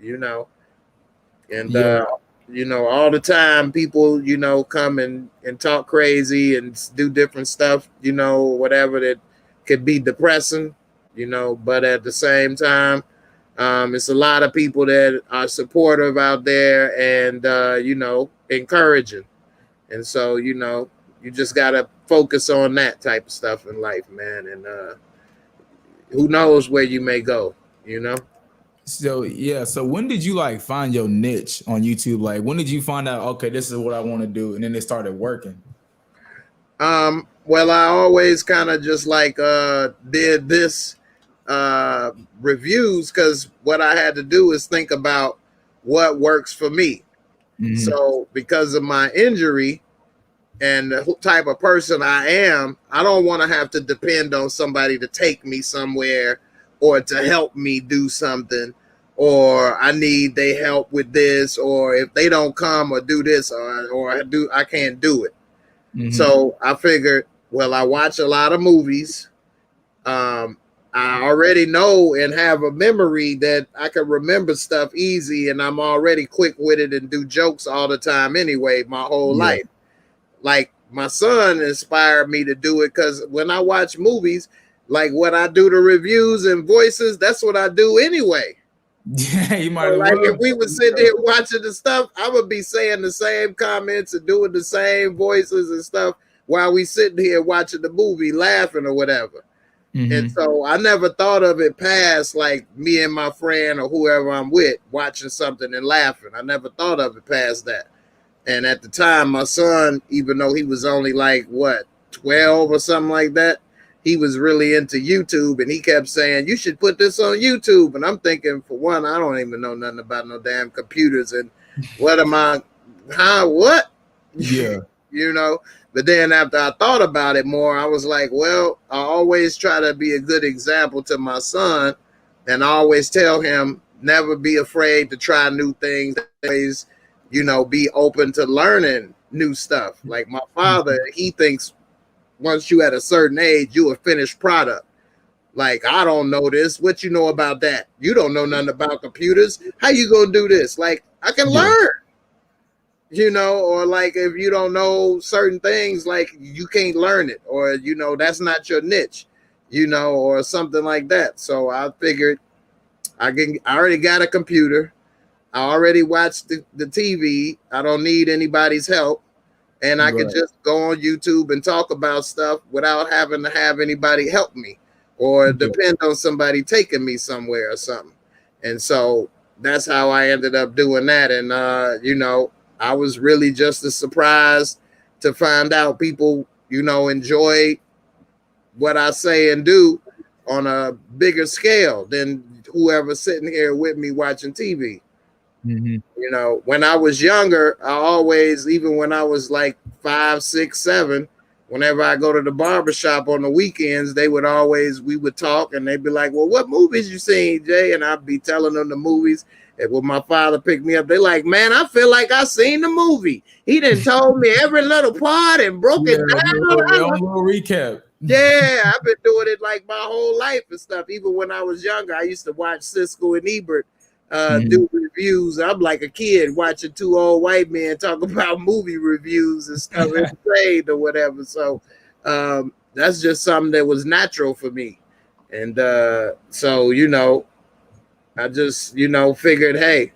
And all the time people, come and talk crazy and do different stuff, whatever that could be depressing, but at the same time, it's a lot of people that are supportive out there and, encouraging. And so, you just got to focus on that type of stuff in life, man. And who knows where you may go, So yeah, so when did you like find your niche on YouTube? Like, when did you find out, okay, this is what I want to do, and then it started working? Well, I always kind of just like did this reviews because what I had to do is think about what works for me. So because of my injury and the type of person I am, I don't want to have to depend on somebody to take me somewhere or to help me do something, or I need they help with this, or if they don't come or do this, or I can't do it. So I figured, well, I watch a lot of movies. I already know and have a memory that I can remember stuff easy, and I'm already quick with it and do jokes all the time anyway, my whole life. Like my son inspired me to do it because when I watch movies, like what I do the reviews and voices, that's what I do anyway. Yeah, you might So like well. if we would sit there watching the stuff, I would be saying the same comments and doing the same voices and stuff while we sitting here watching the movie, laughing or whatever. And so I never thought of it past like me and my friend or whoever I'm with watching something and laughing. I never thought of it past that. And at the time, my son, even though he was only like, 12 or something like that, he was really into YouTube, and he kept saying, you should put this on YouTube. And I'm thinking, for one, I don't even know nothing about no damn computers. And what? Yeah. You know? But then after I thought about it more, I was like, well, I always try to be a good example to my son, and I always tell him, never be afraid to try new things. Always, be open to learning new stuff. Like my father, he thinks once you at a certain age, you a finished product. Like, I don't know this. What you know about that? You don't know nothing about computers. How you gonna do this? Like, I can learn. Or like if you don't know certain things, like you can't learn it, or that's not your niche, or something like that. So I figured I already got a computer. I already watched the TV. I don't need anybody's help. And I could just go on YouTube and talk about stuff without having to have anybody help me or depend on somebody taking me somewhere or something. And so that's how I ended up doing that. And, I was really just as surprised to find out people, enjoy what I say and do on a bigger scale than whoever's sitting here with me watching TV. When I was younger, I always, even when I was like 5, 6, 7, whenever I go to the barbershop on the weekends, we would talk, and they'd be like, well, what movies you seen, Jay? And I'd be telling them the movies. And when my father picked me up, they're like, man, I feel like I seen the movie. He done told me every little part and broke it down. Little recap. Yeah, I've been doing it like my whole life and stuff. Even when I was younger, I used to watch Siskel and Ebert do reviews. I'm like a kid watching two old white men talk about movie reviews and stuff in trade or whatever. So that's just something that was natural for me. And so, I just, figured, hey,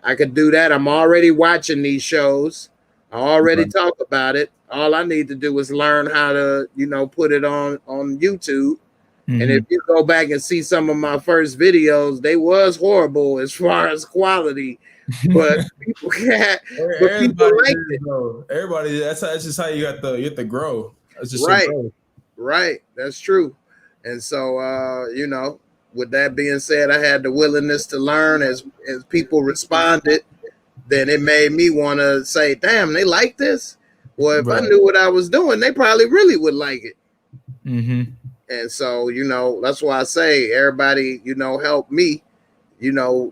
I could do that. I'm already watching these shows. I already talk about it. All I need to do is learn how to, put it on YouTube. And if you go back and see some of my first videos, they was horrible as far as quality, but people can't. But people liked it. Everybody, that's just how you have to grow. That's just right, right. That's true. And so, with that being said, I had the willingness to learn as people responded. Then it made me want to say, "Damn, they like this." Well, if I knew what I was doing, they probably really would like it. And so, that's why I say everybody, help me,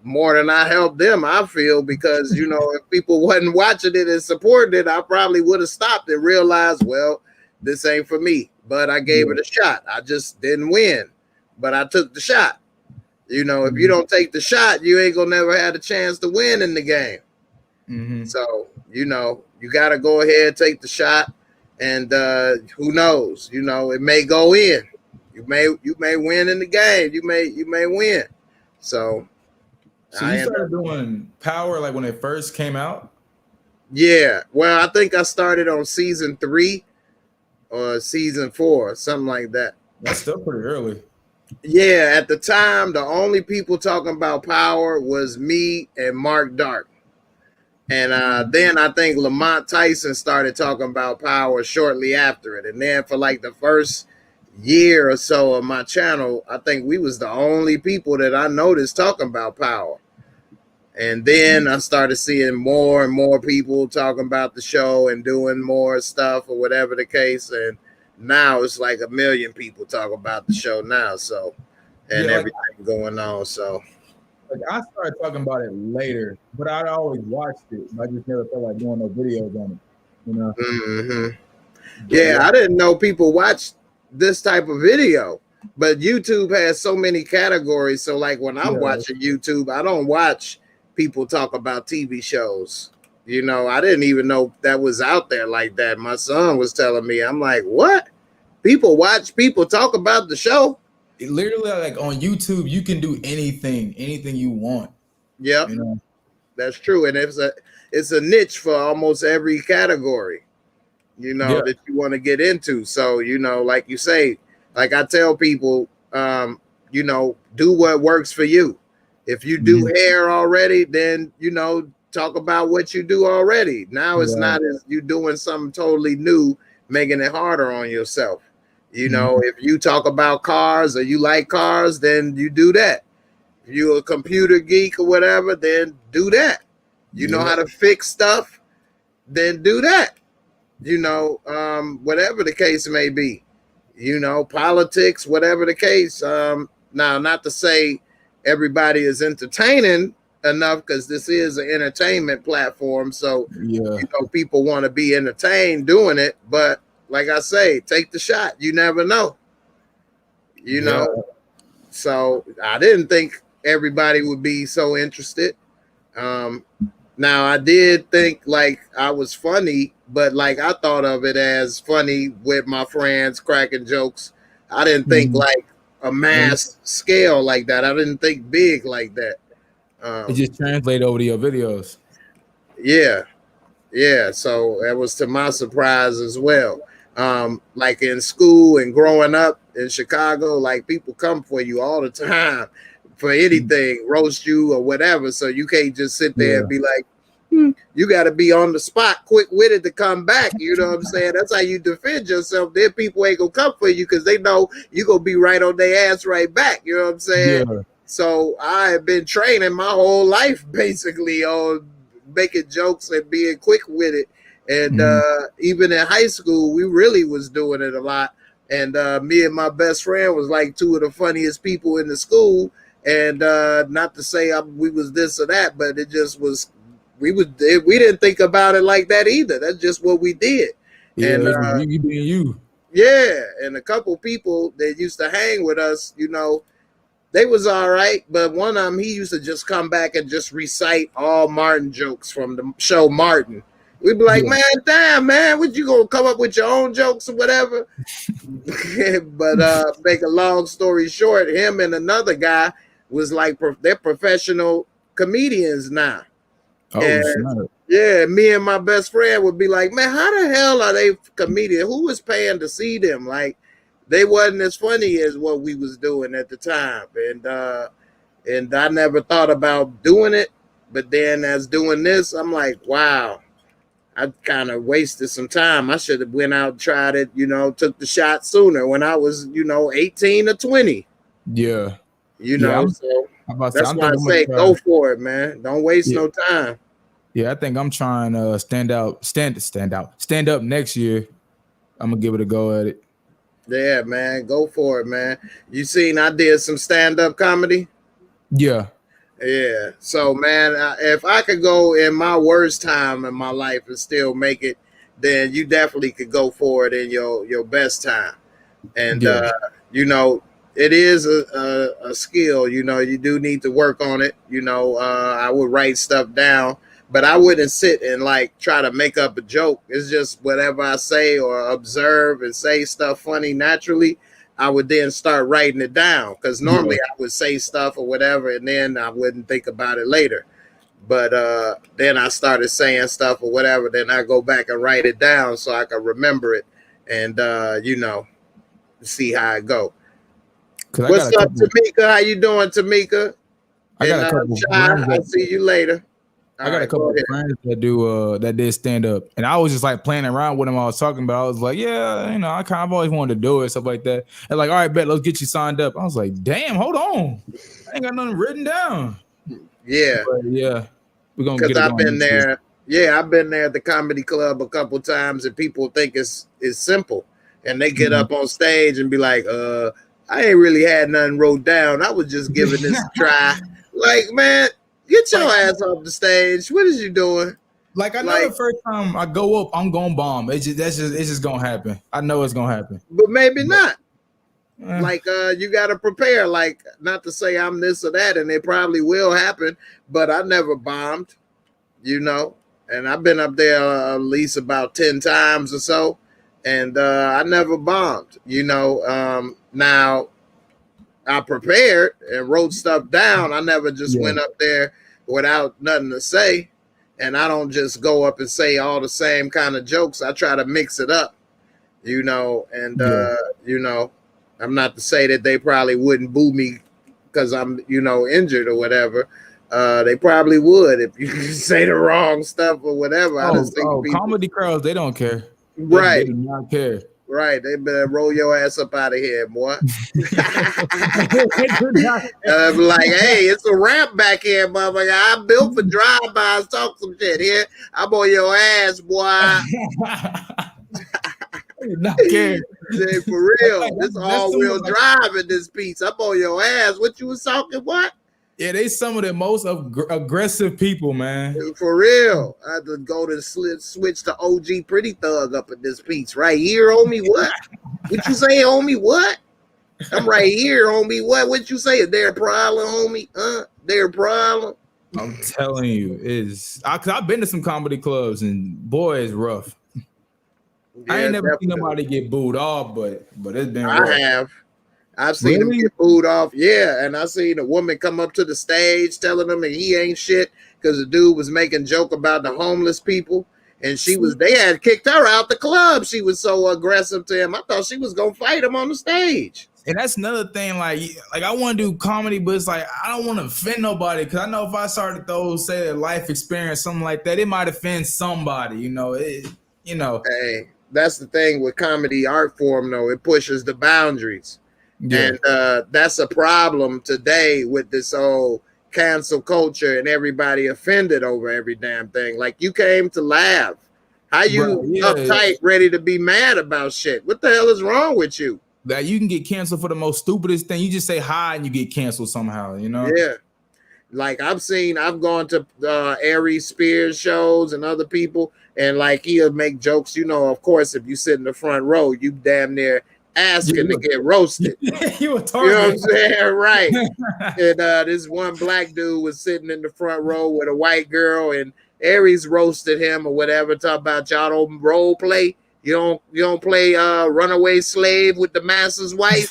more than I helped them, I feel, because, if people wasn't watching it and supporting it, I probably would have stopped and realized, well, this ain't for me. But I gave it a shot. I just didn't win, but I took the shot. If you don't take the shot, you ain't gonna never have a chance to win in the game. So, you got to go ahead, take the shot, and who knows, it may go in. You may win in the game. You may win. So you started doing Power like when it first came out? Yeah. Well, I think I started on season 3 or season 4, something like that. That's still pretty early. Yeah, at the time, the only people talking about Power was me and Mark Dark. And then I think Lamont Tyson started talking about power shortly after it. And then for like the first year or so of my channel, I think we was the only people that I noticed talking about power. And then I started seeing more and more people talking about the show and doing more stuff or whatever the case. And now it's like 1 million people talk about the show now. So, and everything going on. So, like I started talking about it later, but I always watched it. I just never felt like doing no videos on it. You know? Mm-hmm. Yeah, I didn't know people watched this type of video, but YouTube has so many categories. So, like when I'm watching YouTube, I don't watch people talk about TV shows. You know, I didn't even know that was out there like that. My son was telling me, I'm like, what? People watch people talk about the show? Literally, like on YouTube, you can do anything you want. Yep, you know? That's true, and it's a niche for almost every category, you know, that you want to get into. So, you know, like you say, like I tell people, you know, do what works for you. If you do hair already, then, you know, talk about what you do already. Now it's not as you doing something totally new, making it harder on yourself. You know, if you talk about cars or you like cars, then you do that. If you're a computer geek or whatever, then do that. You know how to fix stuff, then do that. You know, whatever the case may be, you know, politics, whatever the case. Now, not to say everybody is entertaining enough, because this is an entertainment platform. So, you know, people want to be entertained doing it. But like I say, take the shot. You never know. You know, so I didn't think everybody would be so interested. Now I did think like I was funny, but like I thought of it as funny with my friends cracking jokes. I didn't think like a mass scale like that. I didn't think big like that. It just translated over to your videos. Yeah. So that was to my surprise as well. Like in school and growing up in Chicago, like people come for you all the time for anything, roast you or whatever. So you can't just sit there and be like, you got to be on the spot, quick-witted to come back. You know what I'm saying? That's how you defend yourself. Then people ain't gonna come for you because they know you gonna be right on their ass right back. You know what I'm saying? So I have been training my whole life basically on making jokes and being quick-witted. And even in high school, we really was doing it a lot. And me and my best friend was like two of the funniest people in the school. And not to say we was this or that, but it just was. We didn't think about it like that either. That's just what we did. And you being you. Yeah, and a couple people that used to hang with us, you know, they was all right. But one of them, he used to just come back and just recite all Martin jokes from the show Martin. We'd be like, man, damn, man, what you gonna come up with your own jokes or whatever? But make a long story short, him and another guy was like they're professional comedians now. Yeah, me and my best friend would be like, man, how the hell are they comedians? Who was paying to see them? Like, they wasn't as funny as what we was doing at the time. And I never thought about doing it. But then as doing this, I'm like, wow, I kind of wasted some time. I should have went out and tried it, you know, took the shot sooner when I was, you know, 18 or 20. Yeah. You know, so that's why I say go for it, man. Don't waste no time. Yeah, I think I'm trying to stand up next year. I'm gonna give it a go at it. Yeah, man, go for it, man. You seen I did some stand-up comedy? Yeah. So, man, if I could go in my worst time in my life and still make it, then you definitely could go for it in your best time. And you know, it is a skill. You know, you do need to work on it. You know, I would write stuff down, but I wouldn't sit and like try to make up a joke. It's just whatever I say or observe and say stuff funny naturally, I would then start writing it down, because normally I would say stuff or whatever and then I wouldn't think about it later. But then I started saying stuff or whatever, then I go back and write it down so I can remember it and, you know, see how it go. What's up, Tamika? How you doing, Tamika? I got a couple I'll see you later. I got a couple of friends that do that did stand up, and I was just like playing around with them. I was talking about. I was like, yeah, you know, I've always wanted to do it, stuff like that. And like, all right, bet, let's get you signed up. I was like, damn, hold on, I ain't got nothing written down. Yeah, but yeah, we're gonna get it. Because I've been there. Yeah, I've been there at the comedy club a couple times, and people think it's simple, and they get up on stage and be like, I ain't really had nothing wrote down. I was just giving this a try. Like, man, get your ass off the stage. What is you doing? Like, I know the first time I go up, I'm gonna bomb. It's just gonna happen. I know it's gonna happen. But maybe not. Like, you gotta prepare. Like, not to say I'm this or that, and it probably will happen, but I never bombed, you know. And I've been up there at least about 10 times or so, and I never bombed, you know. Now, I prepared and wrote stuff down. I never just went up there without nothing to say. And I don't just go up and say all the same kind of jokes. I try to mix it up, you know. And, you know, I'm not to say that they probably wouldn't boo me because I'm, you know, injured or whatever. They probably would if you say the wrong stuff or whatever. I just think people, comedy crowds, they don't care. Right. They do not care. Right, they better roll your ass up out of here, boy. Like, hey, it's a ramp back here, motherfucker. I'm built for drive-bys. Talk some shit here. I'm on your ass, boy. Not care. For real, this all-wheel drive in this piece. I'm on your ass. What you was talking? What? Yeah, they some of the most aggressive people, man. For real. I had to go to switch to OG Pretty Thug up in this piece. Right here, homie, what? What you say, homie, what? I'm right here, homie, what you say? Is there a problem, homie? There a problem? I'm telling you, cause I've been to some comedy clubs, and boy, it's rough. Yeah, I ain't never seen nobody get booed off, but it's been rough. I've seen him get booed off. Yeah, and I seen a woman come up to the stage telling him that he ain't shit because the dude was making joke about the homeless people, and they had kicked her out the club. She was so aggressive to him. I thought she was gonna fight him on the stage. And that's another thing. Like I want to do comedy, but it's like I don't want to offend nobody because I know if I started to say a life experience, something like that, it might offend somebody. You know, Hey, that's the thing with comedy art form, though. It pushes the boundaries. Yeah. And that's a problem today with this whole cancel culture and everybody offended over every damn thing. Like, you came to laugh. How you uptight, ready to be mad about shit? What the hell is wrong with you? That you can get canceled for the most stupidest thing. You just say hi and you get canceled somehow, you know? Yeah. Like, I've gone to Aries Spears shows and other people, and like, he'll make jokes. You know, of course, if you sit in the front row, you damn near asking to get roasted. You know what I'm saying? Right. And this one black dude was sitting in the front row with a white girl, and Aries roasted him or whatever, talk about y'all don't role play. You don't play runaway slave with the master's wife.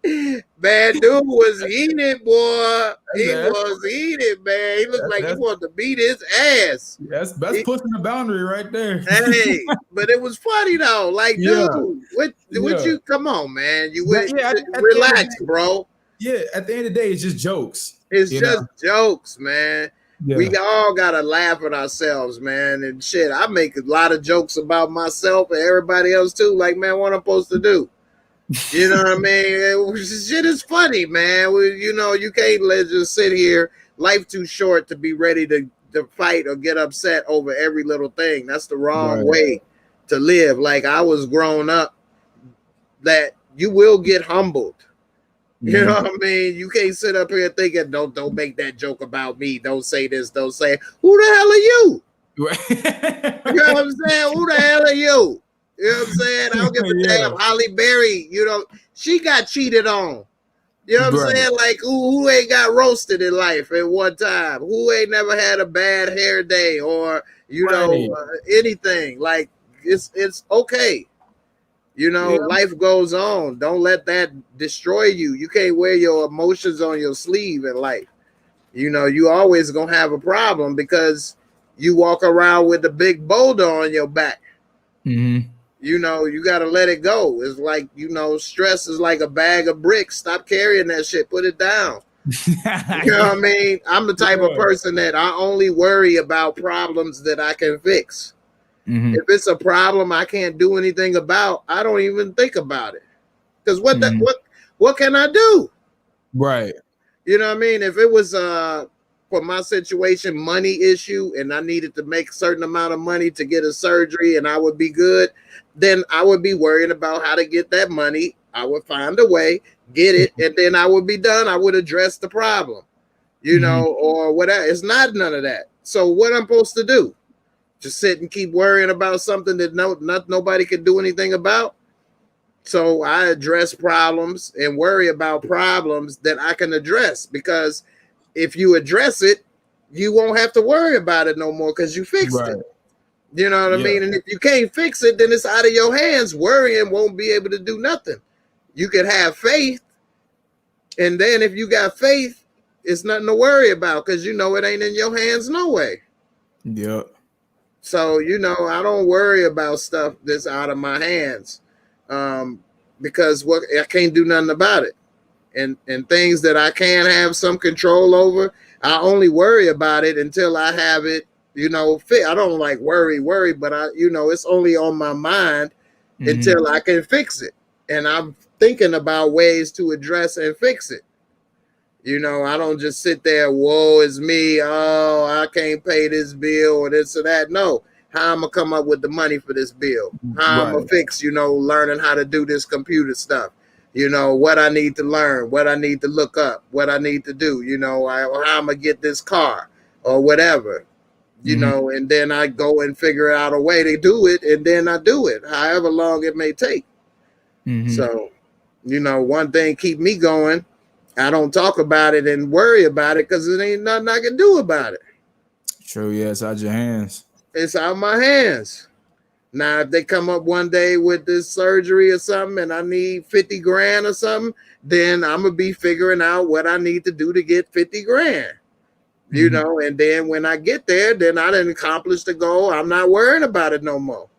Man, dude was heated, boy. He was heated, man. He looked like he wanted to beat his ass. That's pushing the boundary right there. Hey, but it was funny though. Like, dude, what you come on, man. You relax, bro. Yeah, at the end of the day, it's just jokes. It's just jokes, man. Yeah. We all gotta laugh at ourselves, man, and shit. I make a lot of jokes about myself and everybody else too. Like, man, what I'm supposed to do? You know what I mean? Shit is funny, man. You know, you can't just sit here. Life too short to be ready to fight or get upset over every little thing. That's the wrong way to live. Like, I was grown up that you will get humbled. You know what I mean? You can't sit up here thinking, don't make that joke about me. Don't say this. Don't say, who the hell are you? You know what I'm saying? Who the hell are you? You know what I'm saying? I don't give a damn. Holly Berry, you know, she got cheated on. You know what I'm saying? Like, who ain't got roasted in life at one time? Who ain't never had a bad hair day or, you know, anything? Like, it's okay. You know, life goes on. Don't let that destroy you. You can't wear your emotions on your sleeve in life. You know, you always gonna have a problem because you walk around with a big boulder on your back. Mm-hmm. You know, you got to let it go. It's like, you know, stress is like a bag of bricks. Stop carrying that shit. Put it down. You know what I mean? I'm the type of person that I only worry about problems that I can fix. Mhm. If it's a problem I can't do anything about, I don't even think about it. Because what can I do? Right. You know what I mean? If it was for my situation, money issue, and I needed to make a certain amount of money to get a surgery and I would be good, then I would be worrying about how to get that money. I would find a way, get it, and then I would be done. I would address the problem, you know, or whatever. It's not none of that. So what I'm supposed to do? Just sit and keep worrying about something that nobody can do anything about? So I address problems and worry about problems that I can address, because if you address it, you won't have to worry about it no more because you fixed it. You know what I mean? And if you can't fix it, then it's out of your hands. Worrying won't be able to do nothing. You could have faith, and then if you got faith, it's nothing to worry about because you know it ain't in your hands no way. Yep. So, you know, I don't worry about stuff that's out of my hands. Because I can't do nothing about it, and things that I can have some control over, I only worry about it until I have it, you know, fit. I don't like worry, but you know, it's only on my mind until I can fix it, and I'm thinking about ways to address and fix it. You know, I don't just sit there, woe is me, oh, I can't pay this bill or this or that. No. How I'm gonna come up with the money for this bill? How I'm gonna fix, you know, learning how to do this computer stuff. You know, what I need to learn, what I need to look up, what I need to do. You know, how I'm gonna get this car or whatever. You know, and then I go and figure out a way to do it, and then I do it, however long it may take. So, you know, one thing keep me going. I don't talk about it and worry about it because it ain't nothing I can do about it. True. Yeah, it's out your hands. It's out of my hands. Now, if they come up one day with this surgery or something and I need 50 grand or something, then I'm going to be figuring out what I need to do to get 50 grand. You know, and then when I get there, then I didn't accomplish the goal. I'm not worrying about it no more.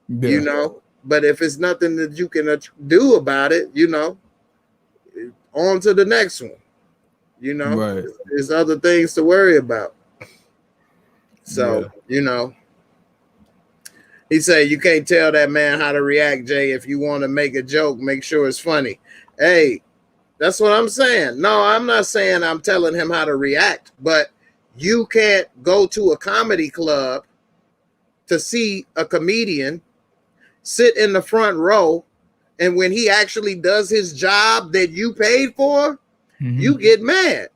Yeah. You know, but if it's nothing that you can do about it, you know, on to the next one. You know, there's other things to worry about. So, you know, he said, you can't tell that man how to react, Jay. If you want to make a joke, make sure it's funny. Hey, that's what I'm saying. No, I'm not saying I'm telling him how to react, but you can't go to a comedy club to see a comedian, sit in the front row, and when he actually does his job that you paid for, you get mad.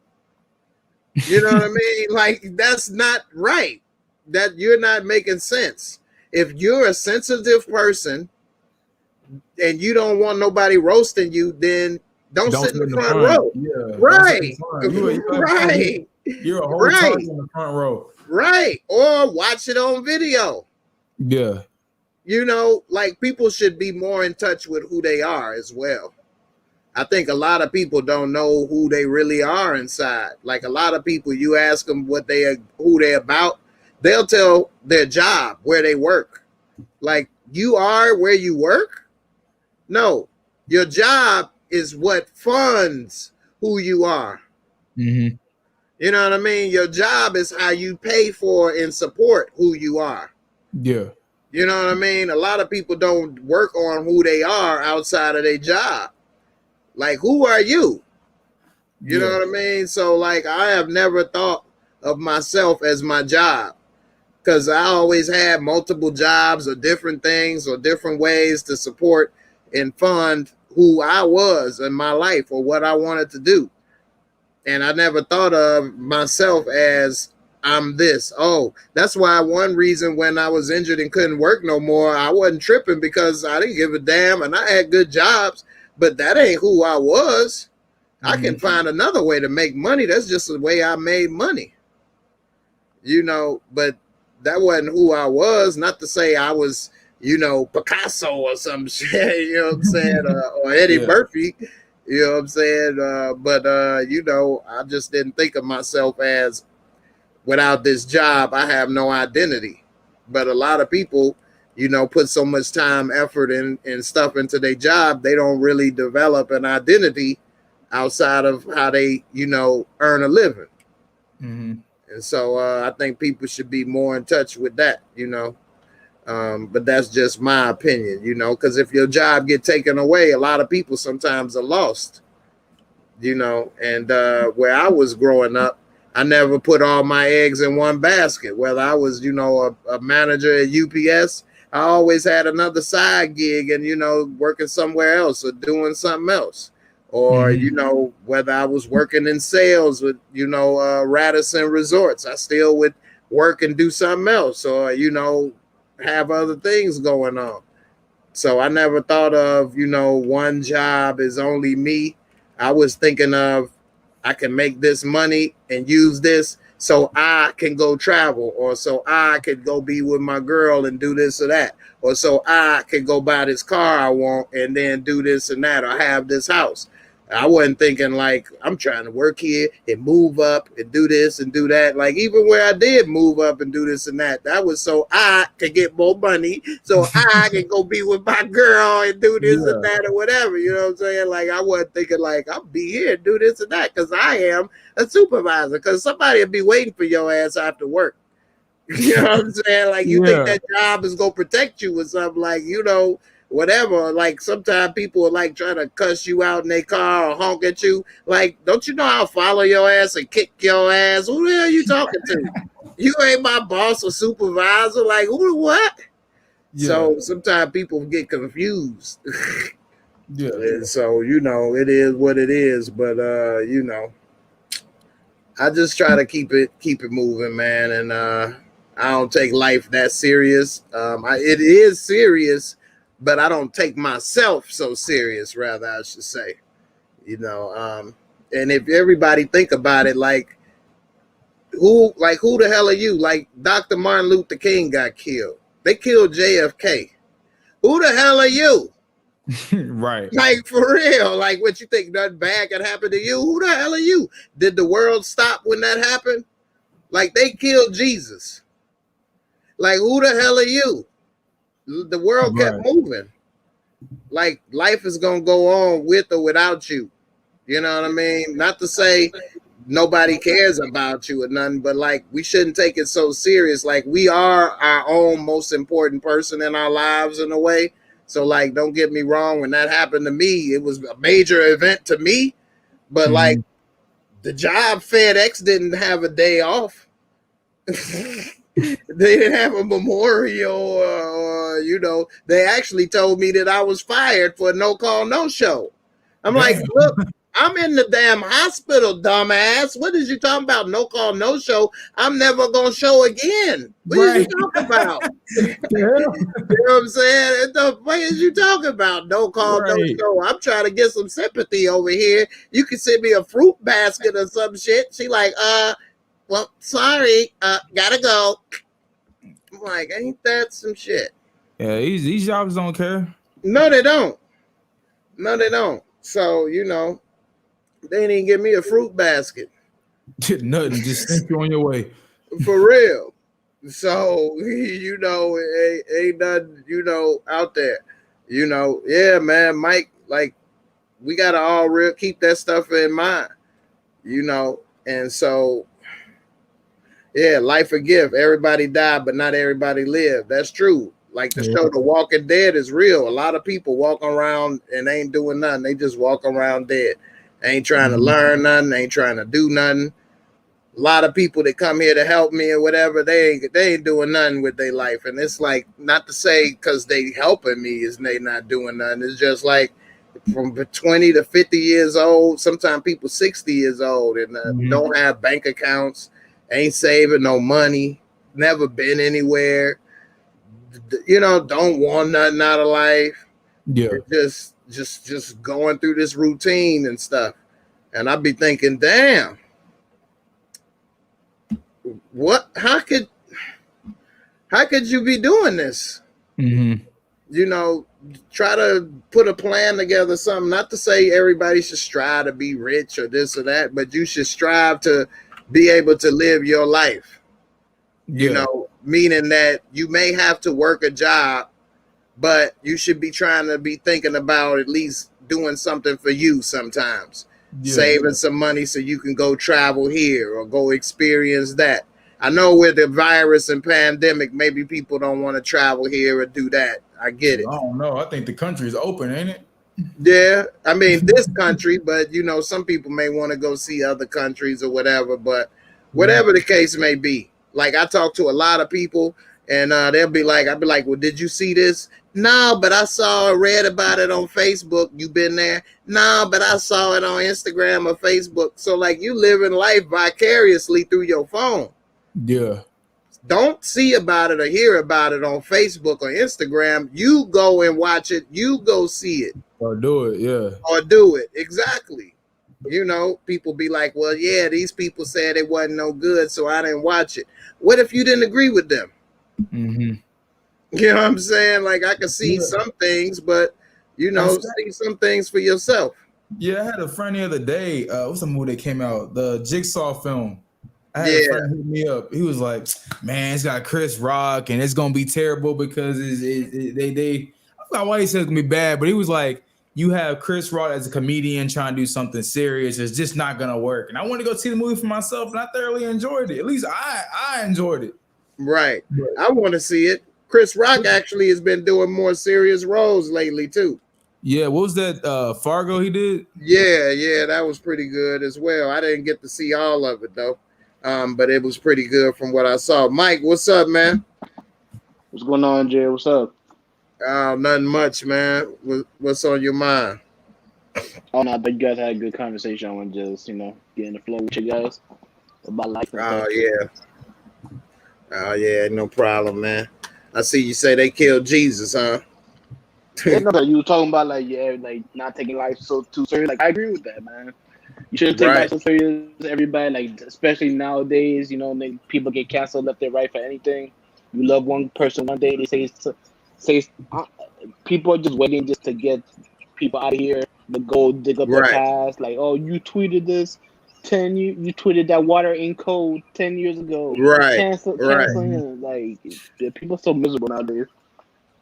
You know what I mean? Like, that's not right. That you're not making sense. If you're a sensitive person and you don't want nobody roasting you, then don't sit in the front row. Yeah, right. Right. You're a whole time in the front row. Right. Or watch it on video. Yeah. You know, like, people should be more in touch with who they are as well. I think a lot of people don't know who they really are inside. Like, a lot of people, you ask them who they're about, they'll tell their job, where they work. Like, you are where you work? No, your job is what funds who you are. You know what I mean? Your job is how you pay for and support who you are. Yeah. You know what I mean? A lot of people don't work on who they are outside of their job. Like, who are you? You know what I mean? So, like, I have never thought of myself as my job, because I always had multiple jobs or different things or different ways to support and fund who I was in my life or what I wanted to do. And I never thought of myself as I'm this. Oh, that's why one reason when I was injured and couldn't work no more, I wasn't tripping, because I didn't give a damn and I had good jobs, but that ain't who I was. I can find another way to make money. That's just the way I made money. You know, but that wasn't who I was. Not to say I was, you know, Picasso or some shit, you know what I'm saying, or Eddie Murphy, you know what I'm saying, but you know, I just didn't think of myself as, without this job, I have no identity. But a lot of people, you know, put so much time, effort, and stuff into their job, they don't really develop an identity outside of how they, earn a living. Mm-hmm. And so I think people should be more in touch with that, but that's just my opinion, because if your job get taken away, a lot of people sometimes are lost, and where I was growing up, I never put all my eggs in one basket. Whether I was, a manager at UPS, I always had another side gig and, working somewhere else or doing something else. Or, whether I was working in sales with, Radisson Resorts, I still would work and do something else or, have other things going on. So I never thought of, one job is only me. I was thinking of, I can make this money and use this so I can go travel, or so I could go be with my girl and do this or that, or so I could go buy this car I want and then do this and that, or have this house. I wasn't thinking like I'm trying to work here and move up and do this and do that. Like even where I did move up and do this and that was so I could get more money, so I can go be with my girl and do this and that or whatever. You know what I'm saying? Like I wasn't thinking like I'll be here and do this and that because I am a supervisor. Because somebody will be waiting for your ass after work. You know what I'm saying? Like you think that job is gonna protect you or something, like whatever. Like sometimes people are like trying to cuss you out in their car or honk at you. Like, don't you know I'll follow your ass and kick your ass? Who the hell are you talking to? You ain't my boss or supervisor. Like, who, what? Yeah. So sometimes people get confused. And so, it is what it is. But I just try to keep it moving, man. And I don't take life that serious. It is serious, but I don't take myself so serious, rather, I should say, and if everybody think about it, like who the hell are you? Like Dr. Martin Luther King got killed. They killed JFK. Who the hell are you? Right. Like for real. Like what you think nothing bad can happen to you? Who the hell are you? Did the world stop when that happened? Like they killed Jesus. Like who the hell are you? The world kept moving. Like life is gonna go on with or without you. You know what I mean? Not to say nobody cares about you or nothing, but like we shouldn't take it so serious. Like we are our own most important person in our lives in a way. So like, don't get me wrong. When that happened to me, it was a major event to me. But like the job FedEx didn't have a day off. They didn't have a memorial or they actually told me that I was fired for a no call, no show. I'm like, look, I'm in the damn hospital, dumbass. What is you talking about? No call, no show. I'm never going to show again. What are you talking about? You know what I'm saying? What is you talking about? No call, no show. I'm trying to get some sympathy over here. You can send me a fruit basket or some shit. She like, well, sorry, gotta go. I'm like, ain't that some shit? Yeah, these jobs don't care. No, they don't. No, they don't. So, they didn't even give me a fruit basket. Nothing, just sent you on your way. For real. So, ain't nothing, out there. Yeah, man, Mike, like, we gotta all keep that stuff in mind, and so yeah, life a gift. Everybody died, but not everybody lived. That's true. Like the show The Walking Dead is real. A lot of people walk around and ain't doing nothing. They just walk around dead. Ain't trying to learn nothing. Ain't trying to do nothing. A lot of people that come here to help me or whatever, they ain't doing nothing with their life. And it's like, not to say because they helping me is they not doing nothing. It's just like from 20 to 50 years old. Sometimes people 60 years old and don't have bank accounts. Ain't saving no money, never been anywhere, don't want nothing out of life. Yeah. Just going through this routine and stuff. And I'd be thinking, damn, how could you be doing this? Try to put a plan together, something, not to say everybody should strive to be rich or this or that, but you should strive to be able to live your life, meaning that you may have to work a job, but you should be trying to be thinking about at least doing something for you sometimes. saving some money so you can go travel here or go experience that. I know with the virus and pandemic, maybe people don't want to travel here or do that. I get it. I don't know. I think the country is open, ain't it? Yeah, I mean this country, but you know, some people may want to go see other countries or whatever. But whatever the case may be, like I talk to a lot of people, and they'll be like, "I'll be like, well, did you see this? No, but I saw or read about it on Facebook. You been there? No, but I saw it on Instagram or Facebook. So like, you living life vicariously through your phone. Yeah. Don't see about it or hear about it on Facebook or Instagram. You go and watch it. You go see it. Or do it, yeah. Or do it. Exactly. You know, people be like, well, yeah, these people said it wasn't no good, so I didn't watch it. What if you didn't agree with them? Mm-hmm. You know what I'm saying? Like, I can see some things, but, you know, see some things for yourself. Yeah, I had a friend the other day. What's the movie that came out? The Jigsaw film. I had a friend hit me up. He was like, man, it's got Chris Rock, and it's going to be terrible because they I forgot why he said it's going to be bad, but he was like, you have Chris Rock as a comedian trying to do something serious. It's just not going to work. And I want to go see the movie for myself, and I thoroughly enjoyed it. At least I enjoyed it. Right. I want to see it. Chris Rock actually has been doing more serious roles lately, too. Yeah, what was that Fargo he did? Yeah, that was pretty good as well. I didn't get to see all of it, though. But it was pretty good from what I saw. Mike, what's up, man? What's going on, Jay? What's up? Nothing much, man. What's on your mind? Oh, no, I think you guys had a good conversation. I want to just, get in the flow with you guys about life. Oh, yeah, no problem, man. I see you say they killed Jesus, huh? You were talking about, not taking life too serious. Like, I agree with that, man. You shouldn't take life so serious, everybody. Like, especially nowadays, people get canceled left and right for anything. You love one person one day, they say people are just waiting just to get people out of here to go dig up their past. Like, oh, you tweeted this you tweeted that water ain't cold 10 years ago. Canceling. Like, people are so miserable nowadays.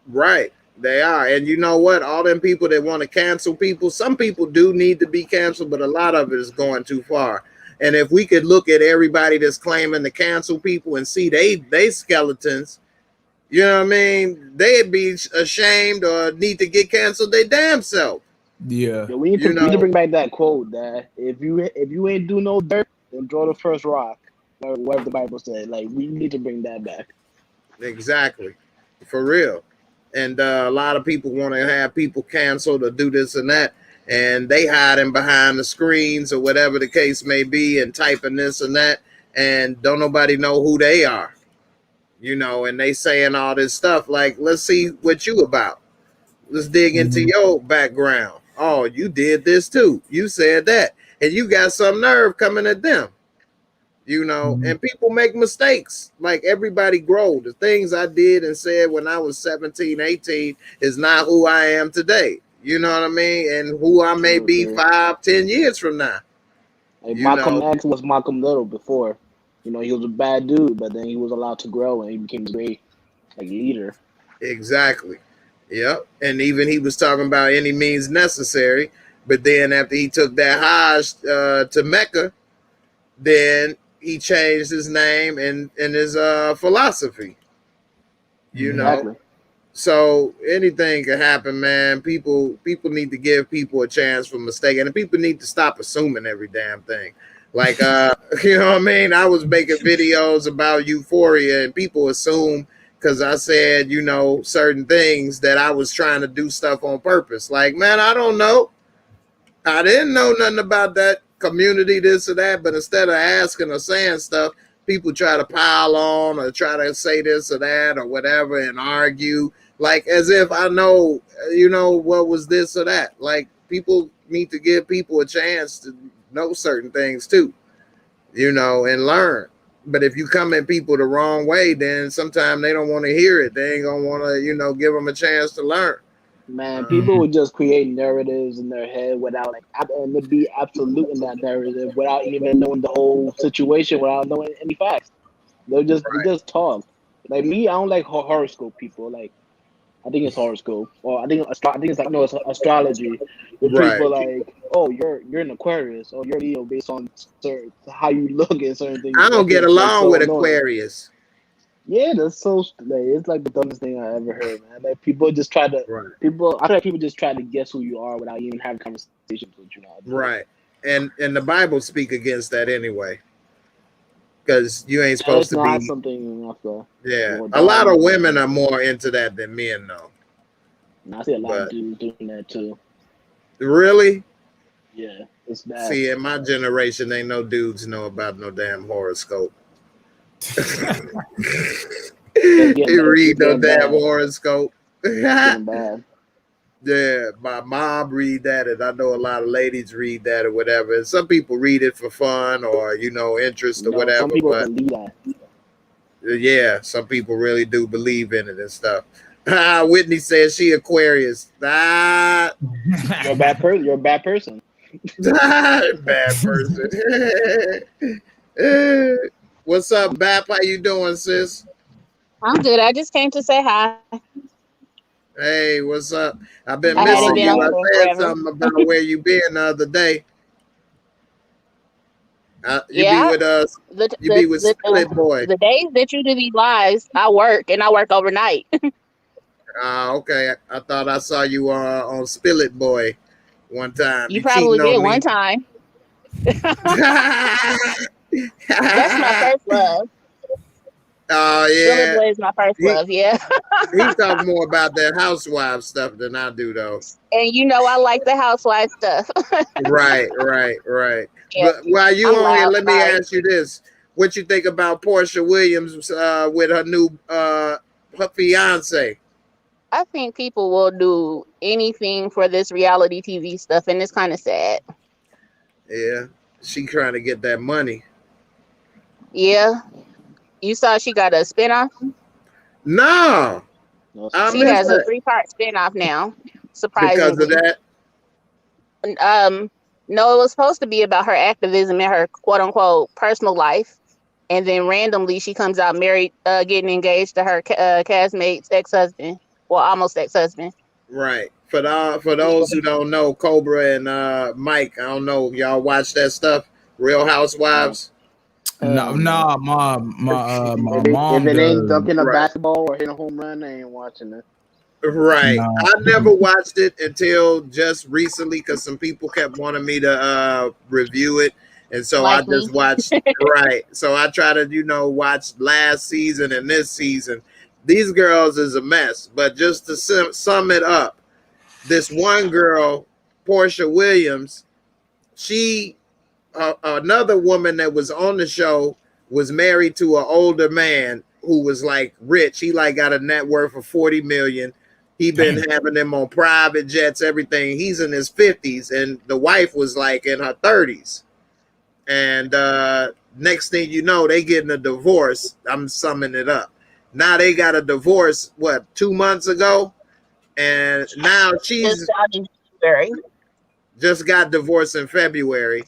Right. They are. And you know what? All them people that want to cancel people, some people do need to be canceled, but a lot of it is going too far. And if we could look at everybody that's claiming to cancel people and see they skeletons, you know what I mean? They'd be ashamed or need to get canceled their damn self. Yeah. We need to bring back that quote that if you ain't do no dirt, then draw the first rock. Or whatever the Bible said. Like, we need to bring that back. Exactly. For real. And a lot of people want to have people canceled or do this and that, and they hiding behind the screens or whatever the case may be and typing this and that, and don't nobody know who they are, and they saying all this stuff like, let's see what you about. Let's dig into your background. Oh, you did this too. You said that, and you got some nerve coming at them. And people make mistakes. Like, everybody grow. The things I did and said when I was 17, 18 is not who I am today. You know what I mean? And who I may be 5, 10 years from now. Like, Malcolm X was Malcolm Little before. He was a bad dude, but then he was allowed to grow and he became a great leader. Exactly. Yep. And even he was talking about any means necessary. But then after he took that Hajj to Mecca, then he changed his name and his philosophy, Exactly. So anything can happen, man. People need to give people a chance for mistake, and people need to stop assuming every damn thing. Like, you know what I mean? I was making videos about Euphoria, and people assume because I said, certain things that I was trying to do stuff on purpose. Like, man, I don't know. I didn't know nothing about that community, this or that, but instead of asking or saying stuff, people try to pile on or try to say this or that or whatever and argue, like as if I know, what was this or that. Like, people need to give people a chance to know certain things too, and learn. But if you come at people the wrong way, then sometimes they don't want to hear it. They ain't gonna want to, give them a chance to learn. Man, people would just create narratives in their head without and they'd be absolute in that narrative without even knowing the whole situation, without knowing any facts. They just talk. Like me, I don't like horoscope people. Like, I think it's horoscope, or I think it's like no, it's astrology. Where Right. people like, oh, you're an Aquarius, or you're Leo based on how you look at certain things. I don't get along so with annoying. Aquarius. Yeah, that's so like it's like the dumbest thing I ever heard, man. Like people just try to Right. I feel like people just try to guess who you are without even having conversations with you now. Right. And the Bible speak against that anyway. Because you ain't supposed to not be something I feel. Yeah. A lot of women are more into that than men though. And I see a lot of dudes doing that too. Really? Yeah, it's bad. See, in my generation, ain't no dudes know about no damn horoscope. You read no damn horoscope. Bad. Yeah, my mom read that, and I know a lot of ladies read that or whatever. And some people read it for fun or interest or whatever. Some people but believe that. Yeah, some people really do believe in it and stuff. Whitney says she Aquarius. You're a bad person. You're a bad person. Bad person. What's up, Bap? How you doing, sis? I'm good. I just came to say hi. Hey, what's up? I've been I missing hadn't been you. on I here said forever. something about where you been the other day. You Yeah, be with us. You be with Split Boy. The days that you do these lives, I work and I work overnight. Okay. I thought I saw you on Spillet Boy one time. You probably cheating did on me. one time. That's my first love. Oh Billy yeah. Boy is my first love. Yeah. He talk more about that housewife stuff than I do, though. And you know I like the housewife stuff. Right. Yeah. But while you I'm on here, loud, let me sorry. ask you this: what you think about Portia Williams with her new her fiance? I think people will do anything for this reality TV stuff, and it's kind of sad. Yeah, she trying to get that money. Yeah. You saw she got a spinoff? No, I She missed has a that 3-part spinoff now, because surprisingly. of that. No, it was supposed to be about her activism in her quote unquote personal life, and then randomly she comes out married, getting engaged to her castmate's ex-husband, well, almost ex-husband. Right. For those who don't know, Cobra and Mike, I don't know, y'all watch that stuff, Real Housewives. No, my mom. If it ain't does. dunking a Right. basketball or hitting a home run, I ain't watching it. Right. No. I never watched it until just recently because some people kept wanting me to review it. And so Like I just me. watched, right. So I try to, watch last season and this season. These girls is a mess. But just to sum it up, this one girl, Portia Williams, she, another woman that was on the show was married to an older man who was like rich. He like got a net worth of 40 million. He been having them on private jets, everything. He's in his 50s, and the wife was like in her 30s. And next thing you know, they getting a divorce. I'm summing it up. Now they got a divorce, 2 months ago? And now she's just got divorced in February.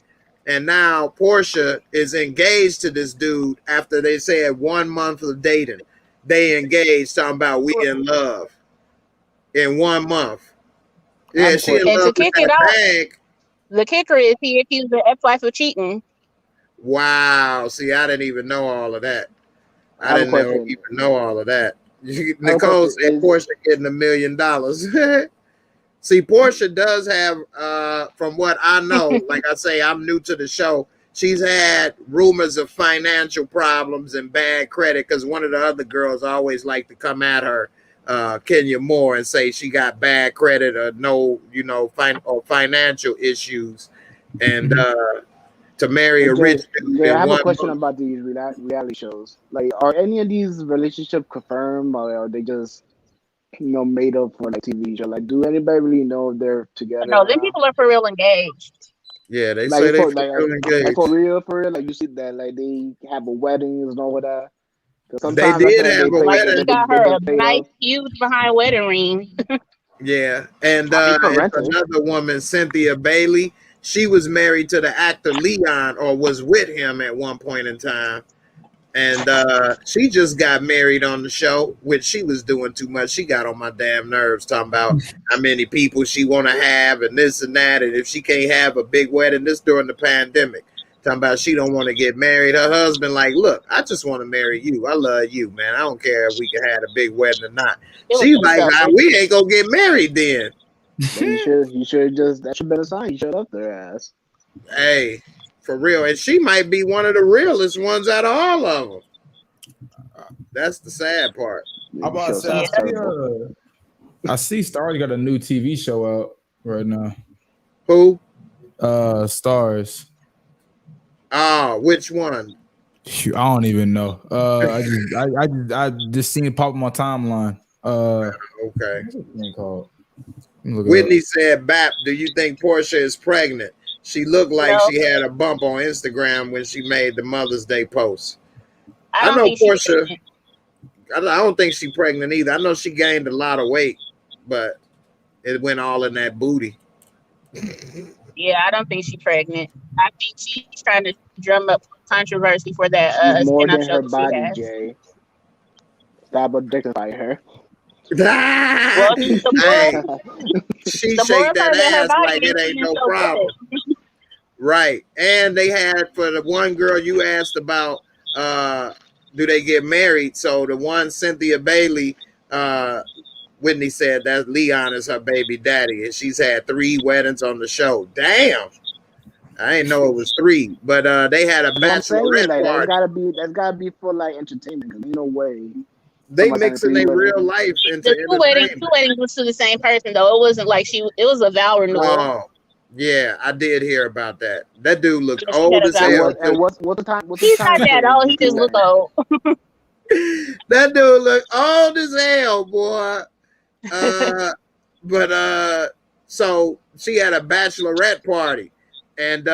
And now Portia is engaged to this dude after they said 1 month of dating. They engaged, talking about we in love in 1 month. Yeah, she in And love to with kick it that off, bag. the kicker is he accused the ex-wife of cheating. Wow. See, I didn't even know all of that. I have a didn't question. even know all of that. Nicole said Portia getting $1 million. See, Portia does have, from what I know, like I say, I'm new to the show. She's had rumors of financial problems and bad credit because one of the other girls always like to come at her, Kenya Moore, and say she got bad credit or no, financial issues, and to marry a rich dude. I have a question about these reality shows. Like, are any of these relationships confirmed, or are they just made up for like TV show? Like, do anybody really know if they're together? No, them people are for real engaged. Yeah, they like, say they for, feel like, engaged. like for real. Like you see that, like they have a wedding and all that. They did have a Like wedding. he got her a nice, huge behind wedding ring. Yeah, and it's another woman, Cynthia Bailey. She was married to the actor Leon, or was with him at one point in time. And she just got married on the show, which she was doing too much. She got on my damn nerves talking about how many people she want to have and this and that. And if she can't have a big wedding, this during the pandemic. Talking about she don't want to get married. Her husband like, look, I just want to marry you. I love you, man. I don't care if we can have a big wedding or not. She's like, we ain't going to get married then. You should just, that should have been a sign. You showed up their ass. Hey. For real, and she might be one of the realest ones out of all of them. That's the sad part. How about I see Stars got a new TV show out right now. Who? Stars. Which one? I don't even know. I just seen it pop on my timeline. Okay. What's the thing called? Whitney said, "Bap, do you think Portia is pregnant? She looked like she had a bump on Instagram when she made the Mother's Day post." I know Portia. I don't think she's pregnant either. I know she gained a lot of weight, but it went all in that booty. Yeah, I don't think she's pregnant. I think she's trying to drum up controversy for that. She's more than her body, Jay. Stop objectifying her. Well, she shake that ass like it ain't no problem. Right. And they had, for the one girl you asked about, do they get married? So the one, Cynthia Bailey, Whitney said that Leon is her baby daddy, and she's had 3 weddings on the show. Damn. I didn't know it was 3, but they had a bachelorette party. That's gotta be for like entertainment. There's no way. They mixing their real life into the two weddings was to the same person though. It wasn't like it was a vow renewal. Oh, yeah, I did hear about that. That dude looked old as hell. And what's the time? He's not that old. He just look old. That dude looked old as hell, boy. So she had a bachelorette party, and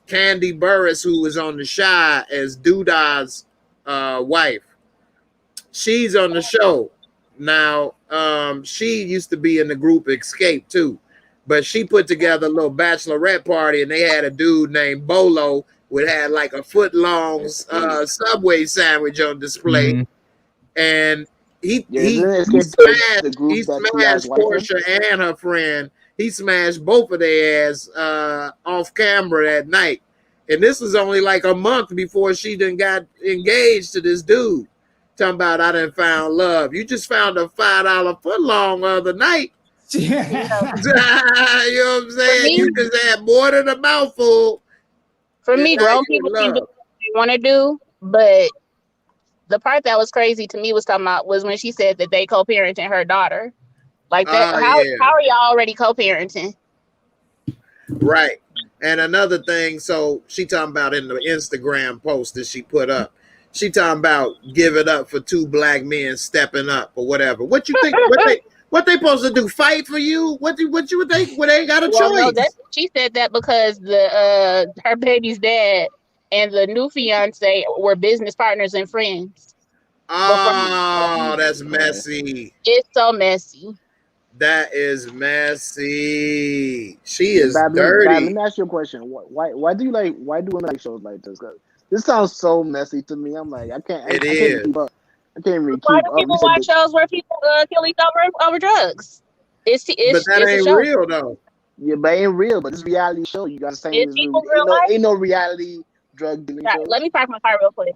Candy Burris, who was on the Shy as Doodah's wife, she's on the show now. She used to be in the group Escape too, but she put together a little bachelorette party, and they had a dude named Bolo who had like a foot-long Subway sandwich on display, and he smashed Portia and her friend. He smashed both of their ass off camera that night, and this was only like a month before she done got engaged to this dude. Talking about I done found love. You just found a $5 footlong the other night. Yeah. You know what I'm saying? You just had more than a mouthful. For me, grown people can do what they want to do, but the part that was crazy to me was when she said that they co-parenting her daughter. Like that, how are y'all already co-parenting? Right. And another thing, so she talking about in the Instagram post that she put up, she talking about give it up for 2 black men stepping up or whatever. What you think? what they supposed to do? Fight for you? What you would think? Well, they ain't got a choice. No, she said that because her baby's dad and the new fiance were business partners and friends. Oh, that's messy. It's so messy. That is messy. She is dirty. Let me ask you a question. Why do women like shows like this? This sounds so messy to me. I'm like, I can't keep up. I can't really keep up. Why do people watch shows where people kill each other over drugs? But that ain't real though. Yeah, but it ain't real. But this reality show, you gotta say ain't no reality drug dealing show. Let me park my car real quick.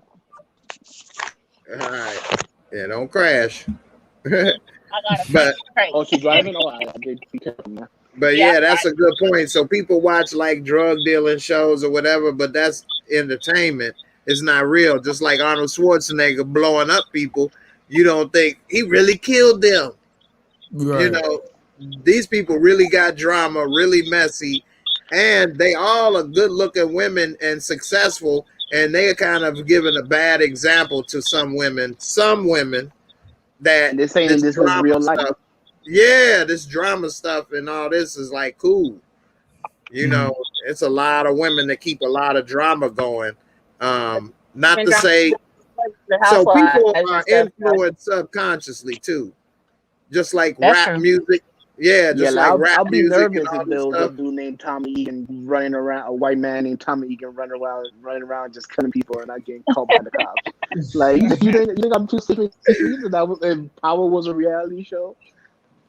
All right. Yeah, don't crash. She's driving. Oh, I did be careful now. But yeah, that's a good point. So people watch like drug dealing shows or whatever, but that's entertainment. It's not real. Just like Arnold Schwarzenegger blowing up people, you don't think he really killed them. Right. You know, these people really got drama, really messy, and they all are good-looking women and successful, and they are kind of giving a bad example to some women. That they're saying this is real life. Stuff, yeah, this drama stuff and all this is like cool. You know, it's a lot of women that keep a lot of drama going. Not to say, so people are influenced subconsciously too. Just like rap music Yeah, just like, like rap I'll be music and nervous all if this there was a stuff. dude named Tommy Egan running around, a white man named Tommy Egan running around just killing people and not getting caught by the cops. Like, you think I'm too serious if Power was a reality show?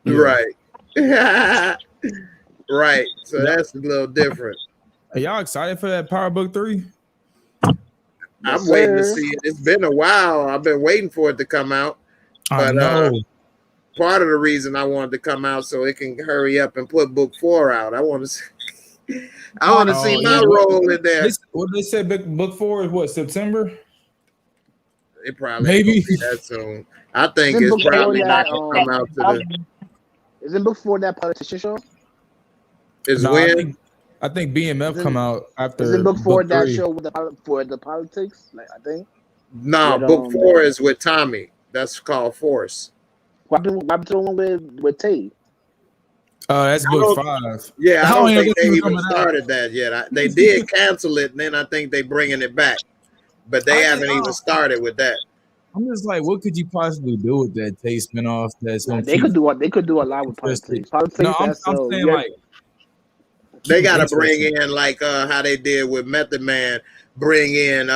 Right. Right. So that's a little different. Are y'all excited for that Power Book 3? I'm waiting to see it. It's been a while. I've been waiting for it to come out. I know. Part of the reason I wanted to come out so it can hurry up and put book 4 out. I want to see, see my role in there. What they said, book 4 is what, September? It probably ain't gonna be that soon. I think it's probably not gonna come out to the. Isn't before that politician show? Is when? I think BMF come out after. Isn't book 4 that 3. show with for the politics? Like, I think. No, book 4 is with Tommy. That's called Force. What happened to the one with Tay? That's book 5. Yeah, I don't think they even started that yet. They did cancel it, and then I think they bringing it back, but they haven't even started with that. I'm just like, what could you possibly do with that Tay spinoff? That's they could do a lot with politics. No, I'm saying like they got to bring in like how they did with Method Man, bring in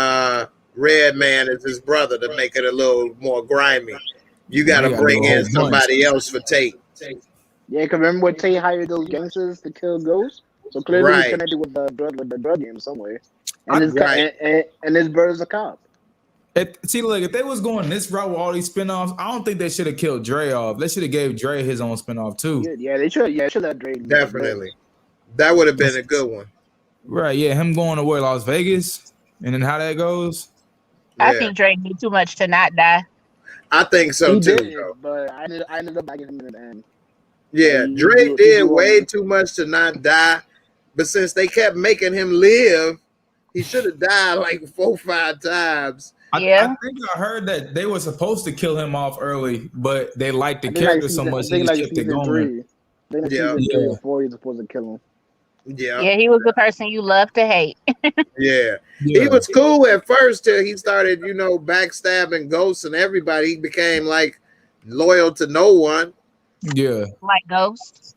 Red Man as his brother to make it a little more grimy. You got to bring in somebody else for Tate. Yeah, because remember when Tate hired those gangsters to kill Ghost? So clearly he's connected with the drug game somewhere. And his brother's a cop. See, look, if they was going this route with all these spinoffs, I don't think they should have killed Dre off. They should have gave Dre his own spinoff too. Yeah, they should. Yeah, should have Dre. Definitely, that would have been a good one. Right? Yeah, him going to Las Vegas, and then how that goes. I think Dre did too much to not die. I think so too. But I ended up liking him in the end. Yeah, Dre did way too much to not die, but since they kept making him live, he should have died like 4 or 5 times. I think I heard that they were supposed to kill him off early, but they liked the character so much they just kept it going. Yeah, 4 you're supposed to kill him. Yeah, he was the person you love to hate. Yeah, he was cool at first till he started, backstabbing Ghosts and everybody. He became like loyal to no one. Yeah, like Ghost.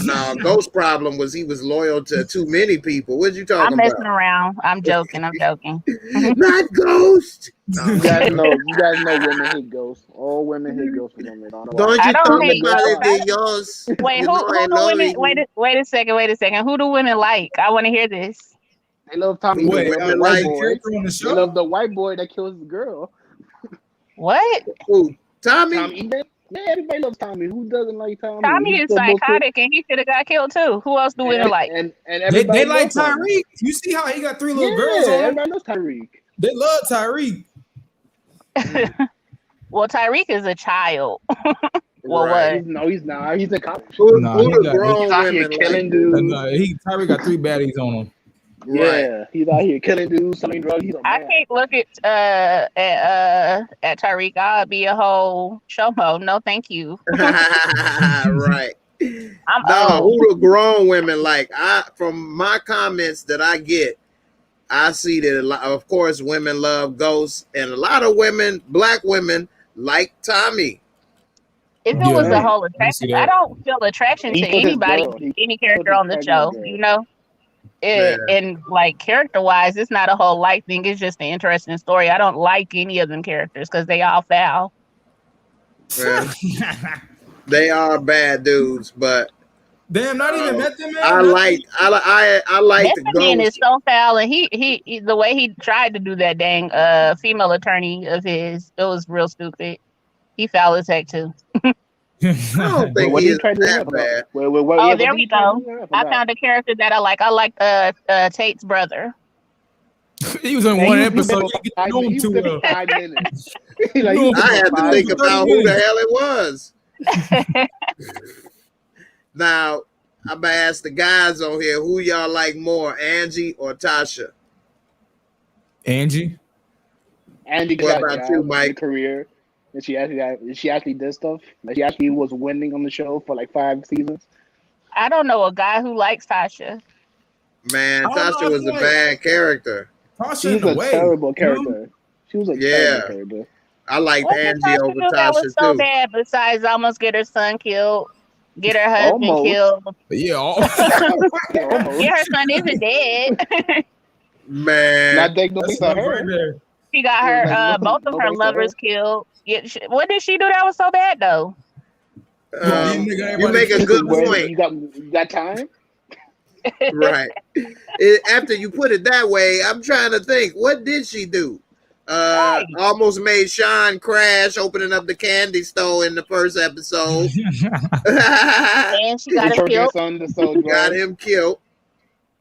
No, Ghost problem was he was loyal to too many people. What you talking about? I'm messing around. I'm joking. Not Ghost. No. You guys know women hate Ghosts. All women hate Ghosts. Don't you talk about it? Yours. Wait, who do women? Wait a second. Who do women like? I want to hear this. They love Tommy. Wait, the white boy. They love the white boy that kills the girl. What? Who? Tommy? Yeah, everybody loves Tommy. Who doesn't like Tommy? Tommy is psychotic, and he should have got killed too. Who else do women like? And they like Tyreek. You see how he got 3 little girls on him? Everybody loves Tyreek. They love Tyreek. Well, Tyreek is a child. Well, what? No, he's not. He's a cop. Who the grown women killing dudes? Tyreek got 3 baddies on him. Yeah, he's out here killing dudes, selling drugs. I can't look at Tyreek. I'll be a whole showmo. No, thank you. Right. Who the grown women like? From my comments that I get, I see that of course women love Ghosts, and a lot of women, black women, like Tommy. If it was the whole attraction, I don't feel attraction to anybody, any character on the show. And like character wise, it's not a whole like thing. It's just an interesting story. I don't like any of them characters because they all foul. Yeah. They are bad dudes, but damn, not even Method Man. I like Method Man is so foul, and he the way he tried to do that dang female attorney of his, it was real stupid. He foul as heck too. I don't think he is that bad. Oh, there we go. I found a character that I like. I like Tate's brother. He was in one episode. He was in 5 minutes. I had to think about who the hell it was. Now, I'm gonna ask the guys on here, who y'all like more, Angie or Tasha? Angie. What about you, Mike? Career. And she actually did stuff. Like she actually was winning on the show for like 5 seasons. I don't know a guy who likes Tasha. Man, Tasha was a bad character. She's a terrible character. She was a terrible character. I liked Angie over Tasha that was so too. bad. Besides, almost get her son killed. Get her husband Almost. killed. Yeah, Almost. Yeah, her son isn't dead. Man, Not take no that's piece of enough right her. there. She got It was her like, both of no her piece of her. lovers killed. Yeah, what did she do that was so bad though? you make a good point. You got time? Right. After you put it that way, I'm trying to think, what did she do? Almost made Sean crash opening up the candy store in the first episode. And she got him killed. Got him killed.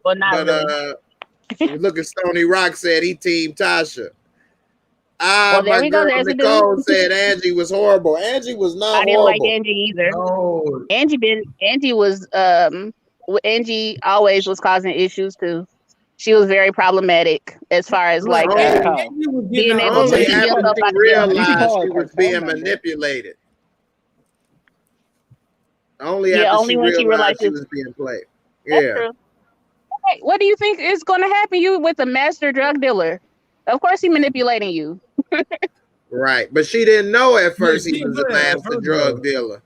Well, not really. Look at Stony Rock said he teamed Tasha. Well, there we go. There's Nicole said Angie was horrible. Angie was not I didn't horrible. like Angie either. No. Angie always was causing issues too. She was very problematic as far as like being able to only keep after yourself she out realized she was being manipulated. Only after when she realized she was being played. Yeah. Hey, what do you think is going to happen you with a master drug dealer? Of course he's manipulating you. Right. But she didn't know at first he was a master drug dealer.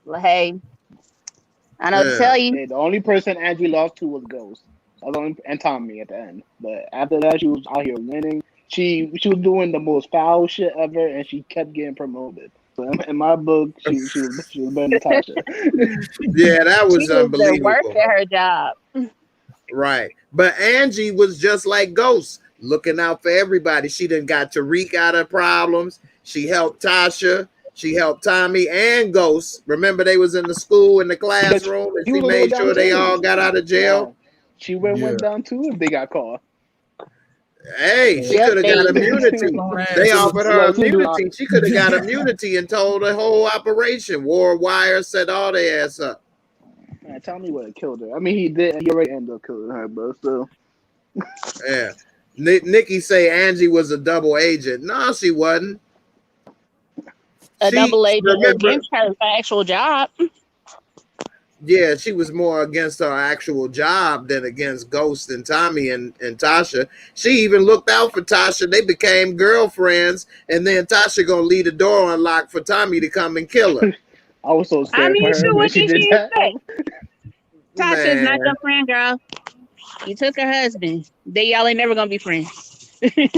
Well, hey, I know to tell you. Yeah, the only person Angie lost to was Ghost. And Tommy at the end. But after that, she was out here winning. She was doing the most foul shit ever, and she kept getting promoted. So in my book, she was better than Tasha. Yeah, that was unbelievable. She was the worst at her job. Right. But Angie was just like Ghost, looking out for everybody. She done got Tariq out of problems. She helped Tasha. She helped Tommy and Ghost. Remember, they was in the school, in the classroom, and she made sure they all got out of jail. She went down too if they got caught. Hey, she could have got immunity. They offered her immunity. She could have got immunity and told the whole operation. Wore wire, set all their ass up. Man, Tommy would have killed her. I mean, he did. He already ended up killing her, but still. Yeah. Nikki say Angie was a double agent. No, she wasn't. A double agent against her actual job. Yeah, she was more against her actual job than against Ghost and Tommy and Tasha. She even looked out for Tasha. They became girlfriends, and then Tasha gonna leave the door unlocked for Tommy to come and kill her. I was so scared. I mean, for her when she did that. Tasha is not your friend, girl. You took her husband. Y'all ain't never gonna be friends. Right.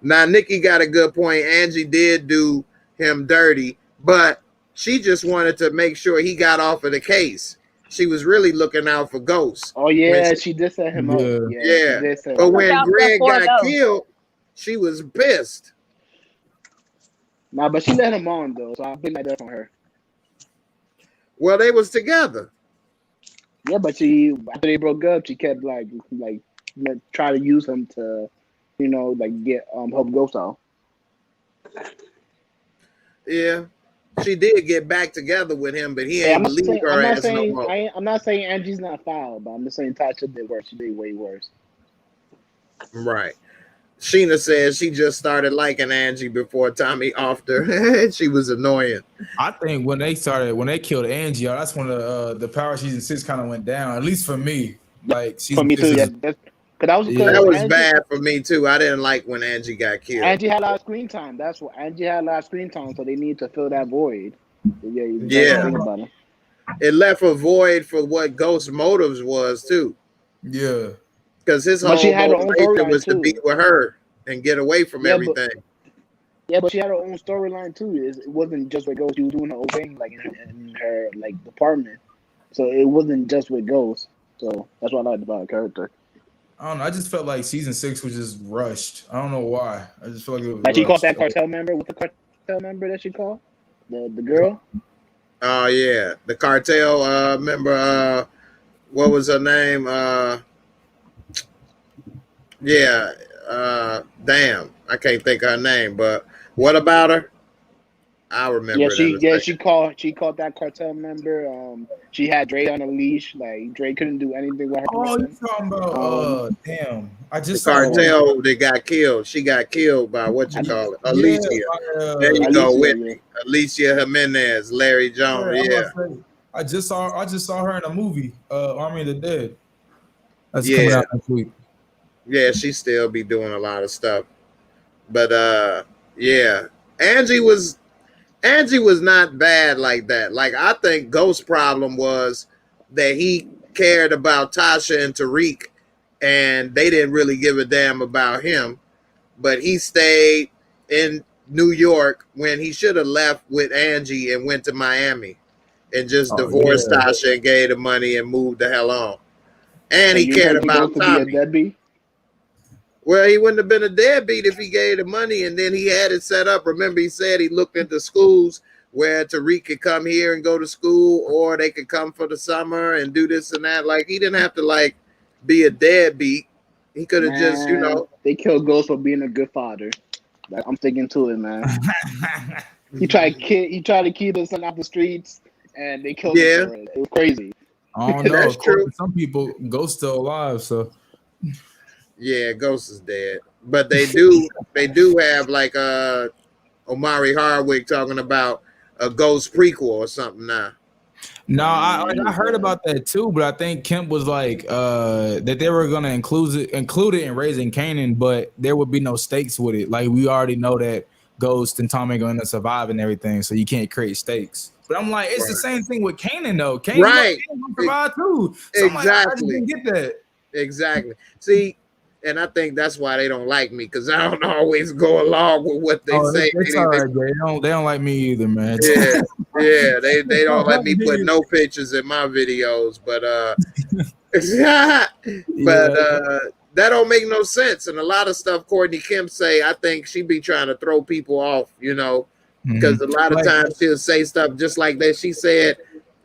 Now, Nikki got a good point. Angie did do him dirty, but she just wanted to make sure he got off of the case. She was really looking out for Ghost. Oh yeah, she did set him up. Yeah. But when Greg got killed, she was pissed. Nah, but she let him on though, so I think that from her. Well, they was together. Yeah, but after they broke up, she kept like try to use him to, get help Ghost out. Yeah. She did get back together with him, but he ain't believe her ass no more. I'm not saying Angie's not foul, but I'm just saying Tasha did worse. She did way worse. Right. Sheena says she just started liking Angie before Tommy offed her. She was annoying. I think when they killed Angie, that's when the Power Season 6 kind of went down. At least for me. Like for me too. That was bad for me too. I didn't like when Angie got killed. Angie had a lot of screen time. That's what Angie had a lot of screen time, so they need to fill that void. Yeah. It left a void for what Ghost's motives was too. Yeah. Because his whole motivation was to be with her and get away from everything. But she had her own storyline too. It wasn't just with Ghost. She was doing her own thing, like in her like department. So it wasn't just with Ghost. So that's what I liked about her character. I don't know. I just felt like season 6 was just rushed. I don't know why. I just feel like it was like she called that cartel member. What's the cartel member that she called? The girl? Oh yeah. The cartel member, what was her name? Damn. I can't think of her name, but what about her? I remember. She called that cartel member. She had Dre on a leash. Like Dre couldn't do anything with her. Oh, you talking about? Damn! I just the cartel that got killed. She got killed by what you call it, Alicia. There you go, Whitney. Alicia Jimenez, Larry Jones. Yeah. I just saw her in a movie, Army of the Dead. That's coming out next week. Yeah, she still be doing a lot of stuff, but yeah, Angie was Angie was not bad like that. Like, I think Ghost's problem was that he cared about Tasha and Tariq, and they didn't really give a damn about him. But he stayed in New York when he should have left with Angie and went to Miami and just divorced Tasha and gave the money and moved the hell on. And So he cared about to be a Tommy. deadbeat? Well, he wouldn't have been a deadbeat if he gave the money, and then he had it set up. Remember, he said he looked into schools where Tariq could come here and go to school, or they could come for the summer and do this and that. Like, he didn't have to like be a deadbeat. He could have just, you know. They killed Ghost for being a good father. Like, I'm sticking to it, man. He tried to keep his son off the streets, and they killed him for it. It was crazy. I don't know. That's true. Some people, Ghost still alive, so. Yeah, Ghost is dead, but they do have like Omari Hardwick talking about a Ghost prequel or something now. No, I heard about that too, but I think Kemp was like that they were gonna include it in Raising Kanan, but there would be no stakes with it. Like, we already know that Ghost and Tommy are gonna survive and everything, so you can't create stakes. But I'm like, it's the same thing with Kanan though. Kanan gonna survive too. So exactly. Like, I didn't get that. Exactly. See. And I think that's why they don't like me, because I don't always go along with what they say. It's all right, they don't like me either, man. Yeah, they don't let me put no pictures in my videos, but that don't make no sense. And a lot of stuff Courtney Kemp say, I think she be trying to throw people off, you know, because a lot of times she'll say stuff just like that. She said,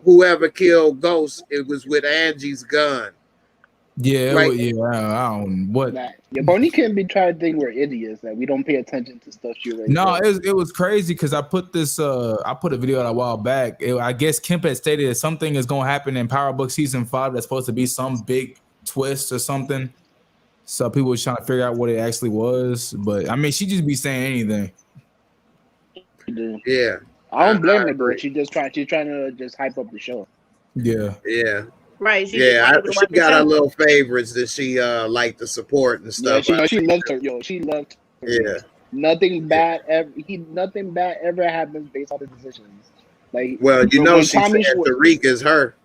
whoever killed Ghost, it was with Angie's gun. Yeah, like, I don't what. Yeah, Bonnie can't be trying to think we're idiots that we don't pay attention to stuff she already. No, it was crazy because I put a video out a while back. I guess Kemp had stated that something is going to happen in Power Book season 5 that's supposed to be some big twist or something. So people were trying to figure out what it actually was, but I mean, she just be saying anything. Yeah, I don't blame her, bro. She's trying to just hype up the show. Yeah. Right. She got her little favorites that she like to support and stuff. Yeah, she loved her. Yo, she loved her. Yeah. Nothing bad ever happens based on the decisions. Like, well, you know, she said Tariq is her.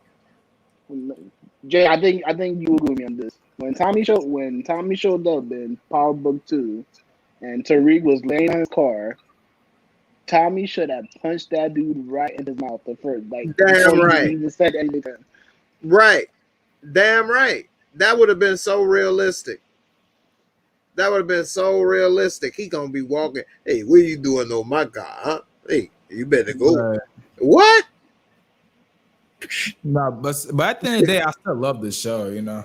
Jay, I think you agree with me on this. When Tommy showed up in Power Book 2 and Tariq was laying in his car, Tommy should have punched that dude right in his mouth the first. Like, damn right. He even said anything. Right. Damn right. That would have been so realistic. He gonna be walking. Hey, what are you doing on my car? Huh? Hey, you better go. What? No, but at the end of the day, I still love this show, you know.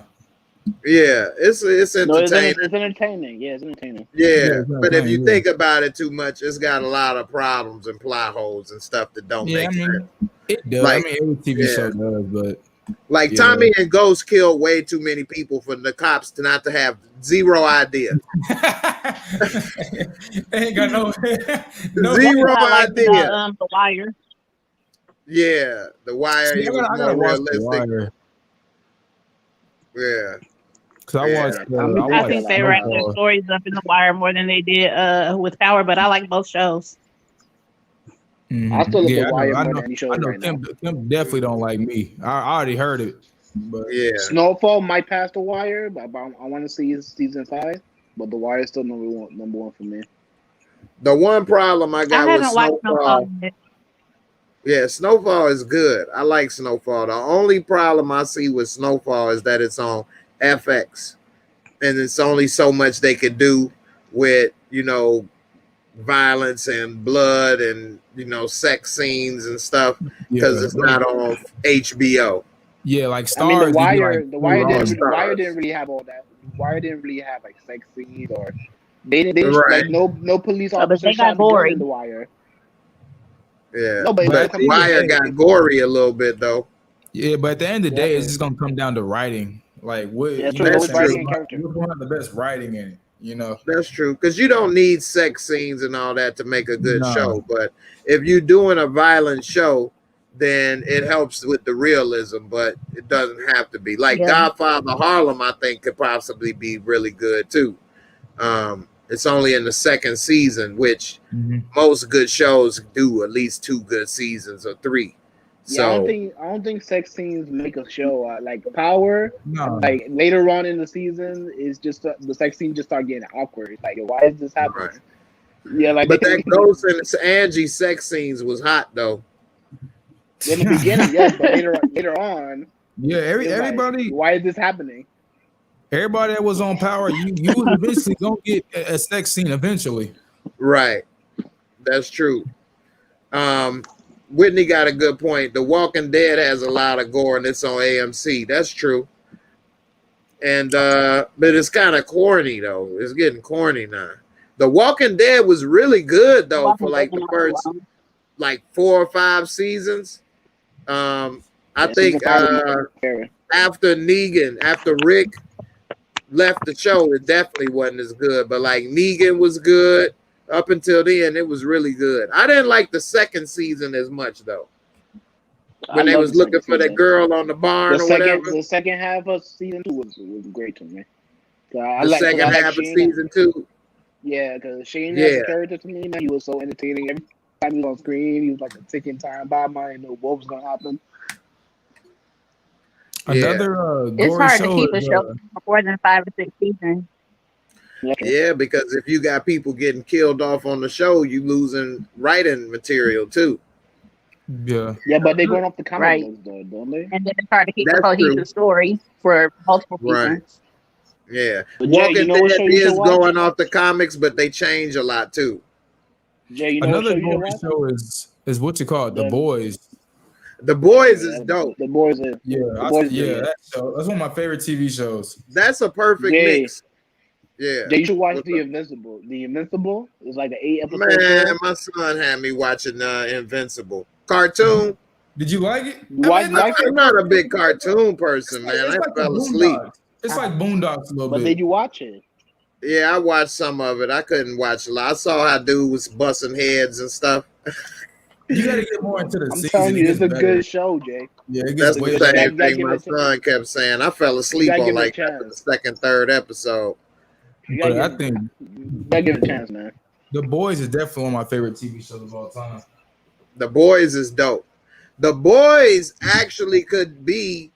Yeah, it's entertaining. No, it's entertaining. Yeah, it's entertaining. Yeah, but if you think about it too much, it's got a lot of problems and plot holes and stuff that don't make sense. It does. Like, I mean, every TV show does, but like Tommy and Ghost killed way too many people for the cops to not to have zero idea. Ain't got no zero idea. The Wire. Yeah, The Wire. It was more realistic. Yeah. I think they write their stories up in The Wire more than they did with Power, but I like both shows. Mm-hmm. I still look at Wire more than any show right now. Kemp definitely don't like me. I already heard it. But yeah. Snowfall might pass The Wire, but I want to see season 5. But The Wire is still number one for me. The one problem I got with Snowfall. Yeah, Snowfall is good. I like Snowfall. The only problem I see with Snowfall is that it's on FX, and it's only so much they could do with, you know, violence and blood and, you know, sex scenes and stuff, because it's not on HBO. Yeah, like Stars. I mean, The Wire didn't really have all that. The Wire didn't really have like sex scenes, or they didn't like no police officers. But they got gory. In The Wire. Yeah, no, but The Wire got gory a little bit though. Yeah, but at the end of the day, it's just gonna come down to writing. Like, what? That's true. We're gonna have the best writing in it. You know, that's true, because you don't need sex scenes and all that to make a good show. But if you're doing a violent show, then it helps with the realism, but it doesn't have to be. Like Godfather of Harlem, I think could possibly be really good too. It's only in the second season, which most good shows do at least 2 good seasons or 3. Yeah, So I don't think sex scenes make a show. Like Power, No. like later on in the season, is just the sex scene just start getting awkward. Like, why is this happening? right. Yeah, like But that Ghost and Angie sex scenes was hot though. in the beginning, yes, but later on, Yeah, everybody. Like, why is this happening? Everybody that was on Power, you was eventually gonna get a sex scene eventually. Right. That's true. Whitney got a good point. The Walking Dead has a lot of gore and it's on AMC. That's true. And but it's kind of corny though. It's getting corny now. The Walking Dead was really good though for like the first like 4 or 5 seasons. I think after Rick left the show, it definitely wasn't as good. But like Negan was good up until then. It was really good. I didn't like the second season as much though. When they was looking for that girl on the barn or whatever. The second half of season 2 was great to me. The second half of season 2. Yeah, because Shane as a character to me, man, he was so entertaining. Every time he was on screen, he was like a ticking time bomb. I didn't know what was gonna happen. Another it's hard to keep a show for more than 5 or 6 seasons. Yeah, because if you got people getting killed off on the show, you losing writing material too. Yeah. Yeah, but they're going off the comic books though, don't they? And then it's hard to keep a cohesive story for multiple seasons. Right. Yeah. But Jay, Walking Dead is going off the comics, but they change a lot too. Jay, you know another gory show is what you call it, The Boys. The Boys is dope. The Boys is that show. That's one of my favorite TV shows. That's a perfect mix. Yeah. You should watch The Invincible. The Invincible is like an 8-episode Man, show. my son had me watching Invincible cartoon. Did you like it? I'm not a big cartoon person, man. I fell asleep. It's like Boondocks a little bit. But did you watch it? Yeah, I watched some of it. I couldn't watch a lot. I saw how dude was busting heads and stuff. You gotta get more into the season. I'm telling you, it's a good show, Jay. Yeah, it that's gets the same thing my son kept saying. I fell asleep on like the second, third episode. But I think you gotta give it a chance, man. The Boys is definitely one of my favorite TV shows of all time. The Boys is dope. The Boys actually could be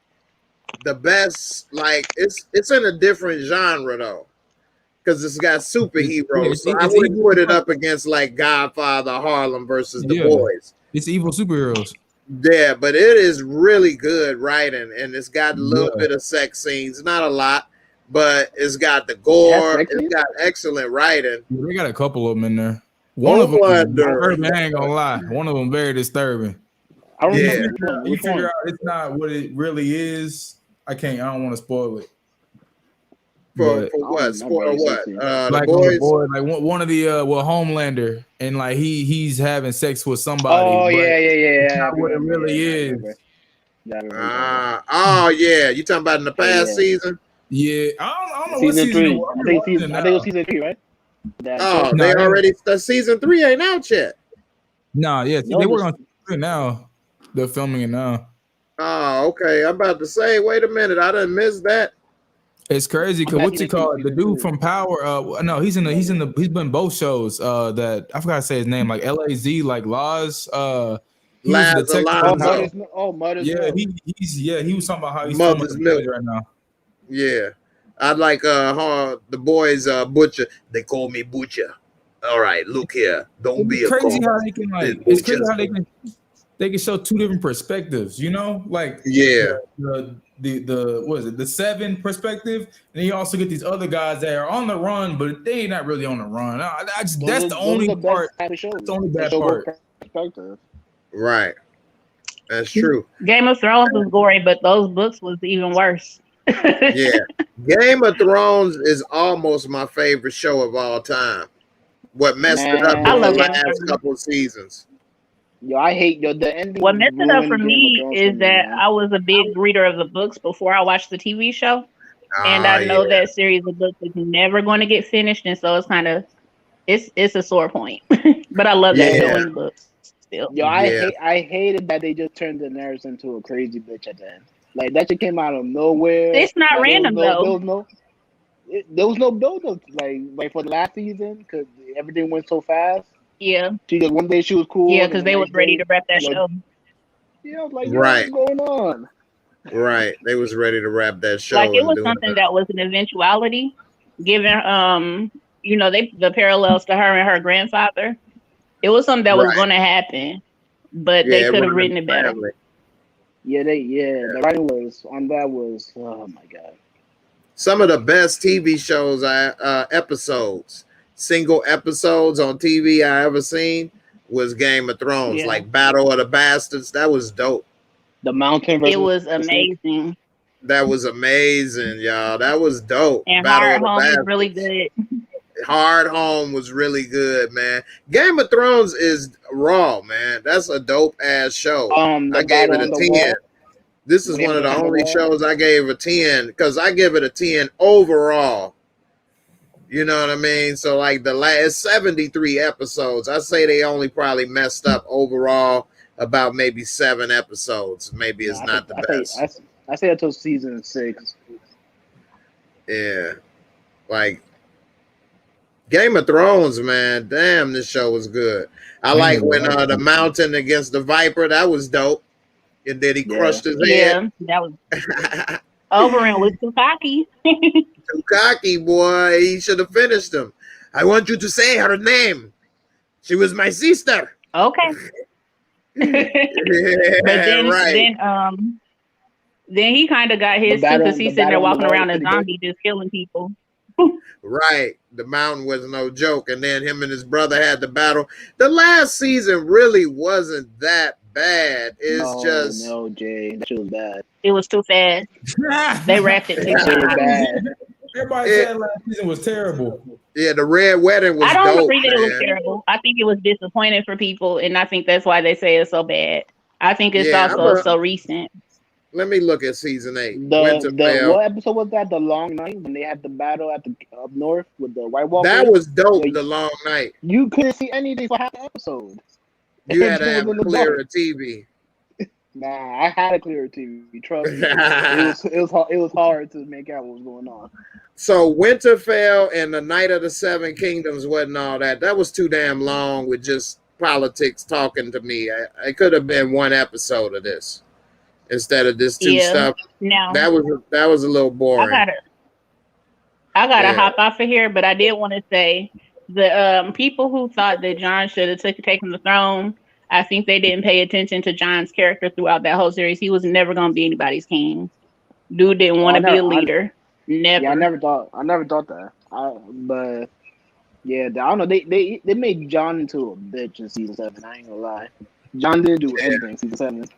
the best. Like it's in a different genre though, because it's got superheroes. So I wouldn't put it up against like Godfather of Harlem versus The Boys. It's evil superheroes. Yeah, but it is really good writing, and it's got a little bit of sex scenes, not a lot, but it's got the gore. It's got excellent writing. Yeah, they got a couple of them in there. One of them, I ain't gonna lie, one of them very disturbing. I don't you figure out it's not what it really is. I don't want to spoil it. For what? Spoil what? Like The Boys? Like one of the Homelander, and like he's having sex with somebody. Oh yeah. Not what it really is. You talking about in the past season? Yeah, I don't know season what 3. I think it was season 3, right? They already season 3 ain't out yet. They work on season 3 now. They're filming it now. Oh, okay. I'm about to say, wait a minute, I didn't miss that. It's crazy because what's he called? The dude from Power. No, he's been both shows. That I forgot to say his name, like LAZ, like Laz. He was the he was talking about how he's Mother's Milk right now. Yeah, I like The Boys. Butcher. They call me Butcher. All right, look here. Don't be crazy how they can It's crazy how they can show 2 different perspectives. You know, like the what is it? The 7 perspective, and you also get these other guys that are on the run, but they ain't not really on the run. That's the only part. That's the only bad part. Right. That's true. Game of Thrones was gory, but those books was even worse. Yeah. Game of Thrones is almost my favorite show of all time. What messed it up in the last couple of seasons. Yo, I hate the ending. What messed it up for me is that I was a big reader of the books before I watched the TV show. And I know that series of books is never going to get finished. And so it's kind of, it's a sore point. But I love that show in books still. Yo, I hated that they just turned Daenerys into a crazy bitch at the end. Like, that shit came out of nowhere. It's not random, though. there was no build up like for the last season because everything went so fast. Yeah. She just one day she was cool. Yeah, because they was ready to wrap that like, show. Yeah, I was like, Right. what's going on? Right. They was ready to wrap that show. Like it was something that was an eventuality, given the parallels to her and her grandfather. It was something that was going to happen, but they could have written it better. The writing was on that was, oh my god. Some of the best TV shows episodes, single episodes on TV I ever seen was Game of Thrones, like Battle of the Bastards. That was dope. The Mountain. It was amazing. That was amazing, y'all. That was dope. And Hard Home was really good. Hard Home was really good, man. Game of Thrones is raw, man. That's a dope ass show. I gave it a 10. This is one of the only shows I gave a 10 because I give it a 10 overall. You know what I mean? So like the last 73 episodes, I say they only probably messed up overall about maybe 7 episodes. Maybe it's not the best. I say until season 6. Yeah. Like Game of Thrones, man. Damn, this show was good. I like when the Mountain against the Viper, that was dope. And then he crushed his head. Yeah, that was Oberyn was too cocky. Too cocky, boy. He should have finished him. I want you to say her name. She was my sister. Okay. But then he kind of got his too because he's sitting there walking around a zombie just killing people. Right. The Mountain was no joke. And then him and his brother had the battle. The last season really wasn't that bad. No, Jay. That shit was bad. It was too fast. They wrapped it too fast. Everybody said last season was terrible. Yeah, the Red Wedding was I don't dope, agree that it was terrible. I think it was disappointing for people, and I think that's why they say it's so bad. I think it's also so recent. Let me look at season 8. What episode was that? The Long Night when they had the battle at the up north with the White Walkers. That was dope. The Long Night. You couldn't see anything for half the episode. You had to have a clearer TV. Nah, I had a clearer TV. Trust me. it was hard to make out what was going on. So Winterfell and the Night of the Seven Kingdoms wasn't all that. That was too damn long with just politics talking to me. It could have been one episode of this instead of this two stuff. No, that was a little boring. I gotta hop off of here, but I did want to say the people who thought that Jon should have taken the throne, I think they didn't pay attention to Jon's character throughout that whole series. He was never gonna be anybody's king. Dude didn't want to be a leader. Never. Yeah, I never thought that. But yeah, I don't know. They made Jon into a bitch in season 7. I ain't gonna lie. Jon didn't do anything in season 7.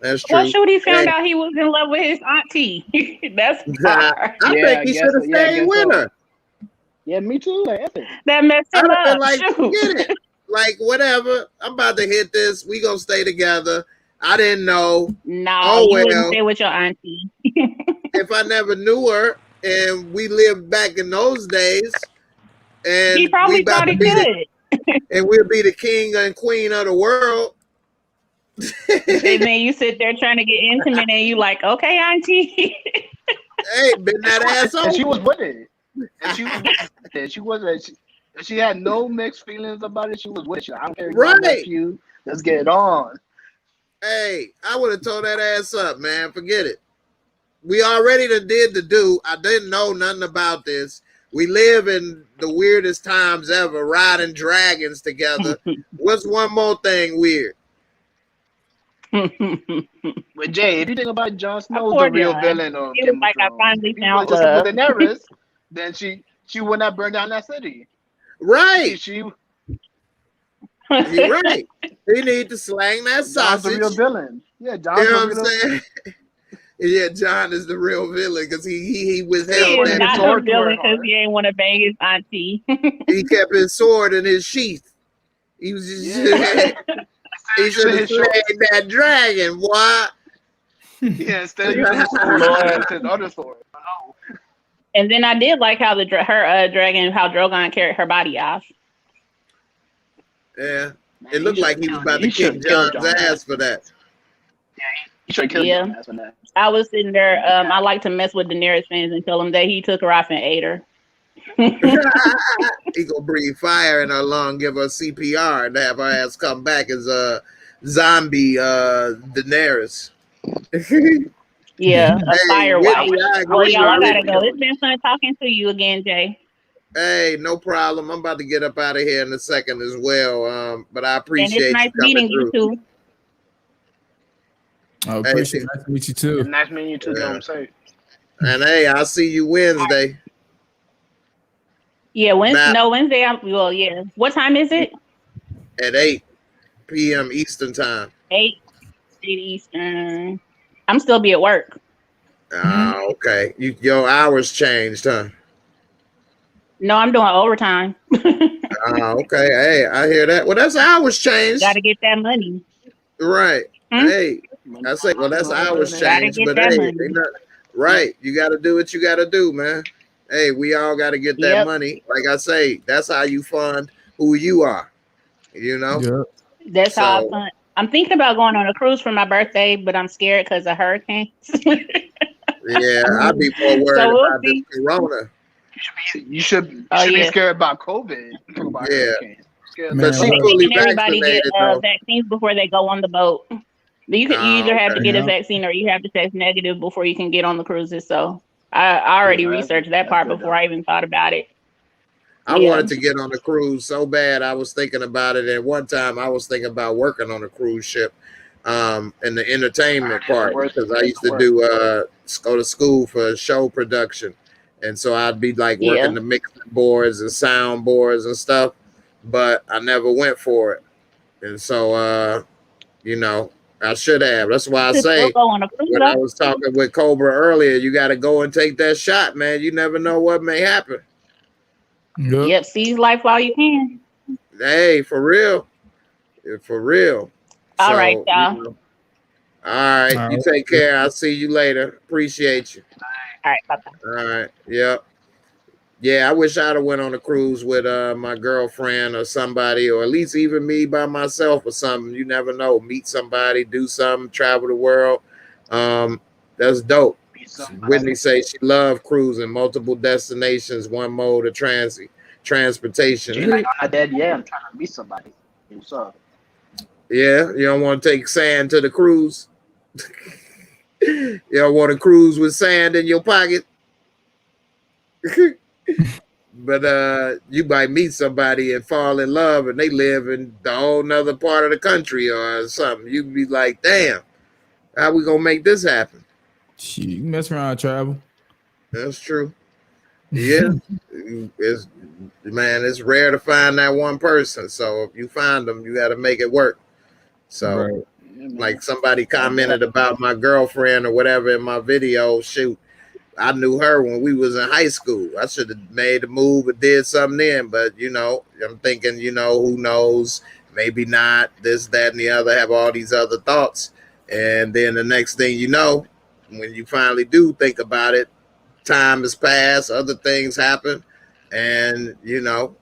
That's true. Well, shoot, he found out he was in love with his auntie. That's I think he should have stayed with her. Yeah, me too. That messed him up. Been like, forget it. Like, whatever. I'm about to hit this. We gonna stay together. I didn't know. No, you wouldn't stay with your auntie. If I never knew her and we lived back in those days, and he probably thought he could. And we'll be the king and queen of the world. And then you sit there trying to get intimate and you like, okay, auntie. Hey, been that ass on. And she was with it. And she had no mixed feelings about it. She was with you. I don't care about you. Let's get it on. Hey, I would have told that ass up, man. Forget it. We already did the do. I didn't know nothing about this. We live in the weirdest times ever, riding dragons together. What's one more thing weird? But Jay, if you think about Jon Snow, the real villain of Game of like Thrones, I finally found with Daenerys, then she would not burn down that city. Right. You're right. He need to slang that sausage. Jon's the real villain. Yeah, Jon's you know what I'm saying? Yeah, Jon is the real villain because he withheld that not sword. Not the villain because he ain't want to bang his auntie. He kept his sword in his sheath. He was just he should have slayed that dragon. What? Yeah, instead of using his other sword. And then I did like how her dragon, how Drogon carried her body off. Yeah, it looked like he was about to kick Jon's ass for that. Yeah. I was sitting there. I like to mess with Daenerys fans and tell them that he took her off and ate her. He gonna breathe fire in her lung, give her CPR, and have her ass come back as a zombie Daenerys. Yeah, a fire wife. Well, y'all, I gotta go. Really. It's been fun talking to you again, Jay. Hey, no problem. I'm about to get up out of here in a second as well. But I appreciate and it's nice you coming meeting through. you too. I appreciate it. Nice to meet you too. Nice meeting you too. Yeah. I'm saying. And hey, I'll see you Wednesday. Yeah, Wednesday. No, Wednesday. Well, yeah. What time is it? At 8 p.m. Eastern time. 8 Eastern. I'm still be at work. Oh, okay. Your hours changed, huh? No, I'm doing overtime. Oh, okay. Hey, I hear that. Well, that's hours changed. Got to get that money. Right. Hey, I say, well, that's hours changed, but hey, right. You got to do what you got to do, man. Hey, we all got to get that money. Like I say, that's how you fund who you are. You know? Yep. That's how I fund. I'm thinking about going on a cruise for my birthday, but I'm scared because of hurricanes. Yeah, I'd be more worried about this corona. You should be scared about COVID. But she fully everybody get vaccinated, vaccines before they go on the boat. You either have to get a vaccine or you have to test negative before you can get on the cruises. So I already researched that part before I even thought about it. I wanted to get on a cruise so bad. I was thinking about it. And one time I was thinking about working on a cruise ship in the entertainment part, because I used to do go to school for show production. And so I'd be like working the mixing boards and sound boards and stuff, but I never went for it. And so, you know, I should have. That's why I say when I was talking with Cobra earlier, you got to go and take that shot, man. You never know what may happen. Yep, seize life while you can. Hey, for real. For real. All right, y'all. You know, all right. You take care. I'll see you later. Appreciate you. All right. Bye-bye. All right. Yep. Yeah, I wish I'd have went on a cruise with my girlfriend or somebody, or at least even me by myself or something. You never know. Meet somebody, do something, travel the world. That's dope. Whitney says she loved cruising, multiple destinations, one mode of transportation. Like my dad, I'm trying to meet somebody. What's up? Yeah, you don't want to take sand to the cruise. You don't want to cruise with sand in your pocket. But you might meet somebody and fall in love, and they live in the whole nother part of the country or something. You'd be like, damn, how we gonna make this happen? You can mess around and travel. That's true. Yeah. It's rare to find that one person. So if you find them, you got to make it work. So like somebody commented about my girlfriend or whatever in my video, shoot, I knew her when we was in high school. I should have made a move or did something then, but you know, I'm thinking, you know, who knows, maybe not, this, that, and the other, have all these other thoughts. And then the next thing you know, when you finally do think about it, time has passed, other things happen, and you know,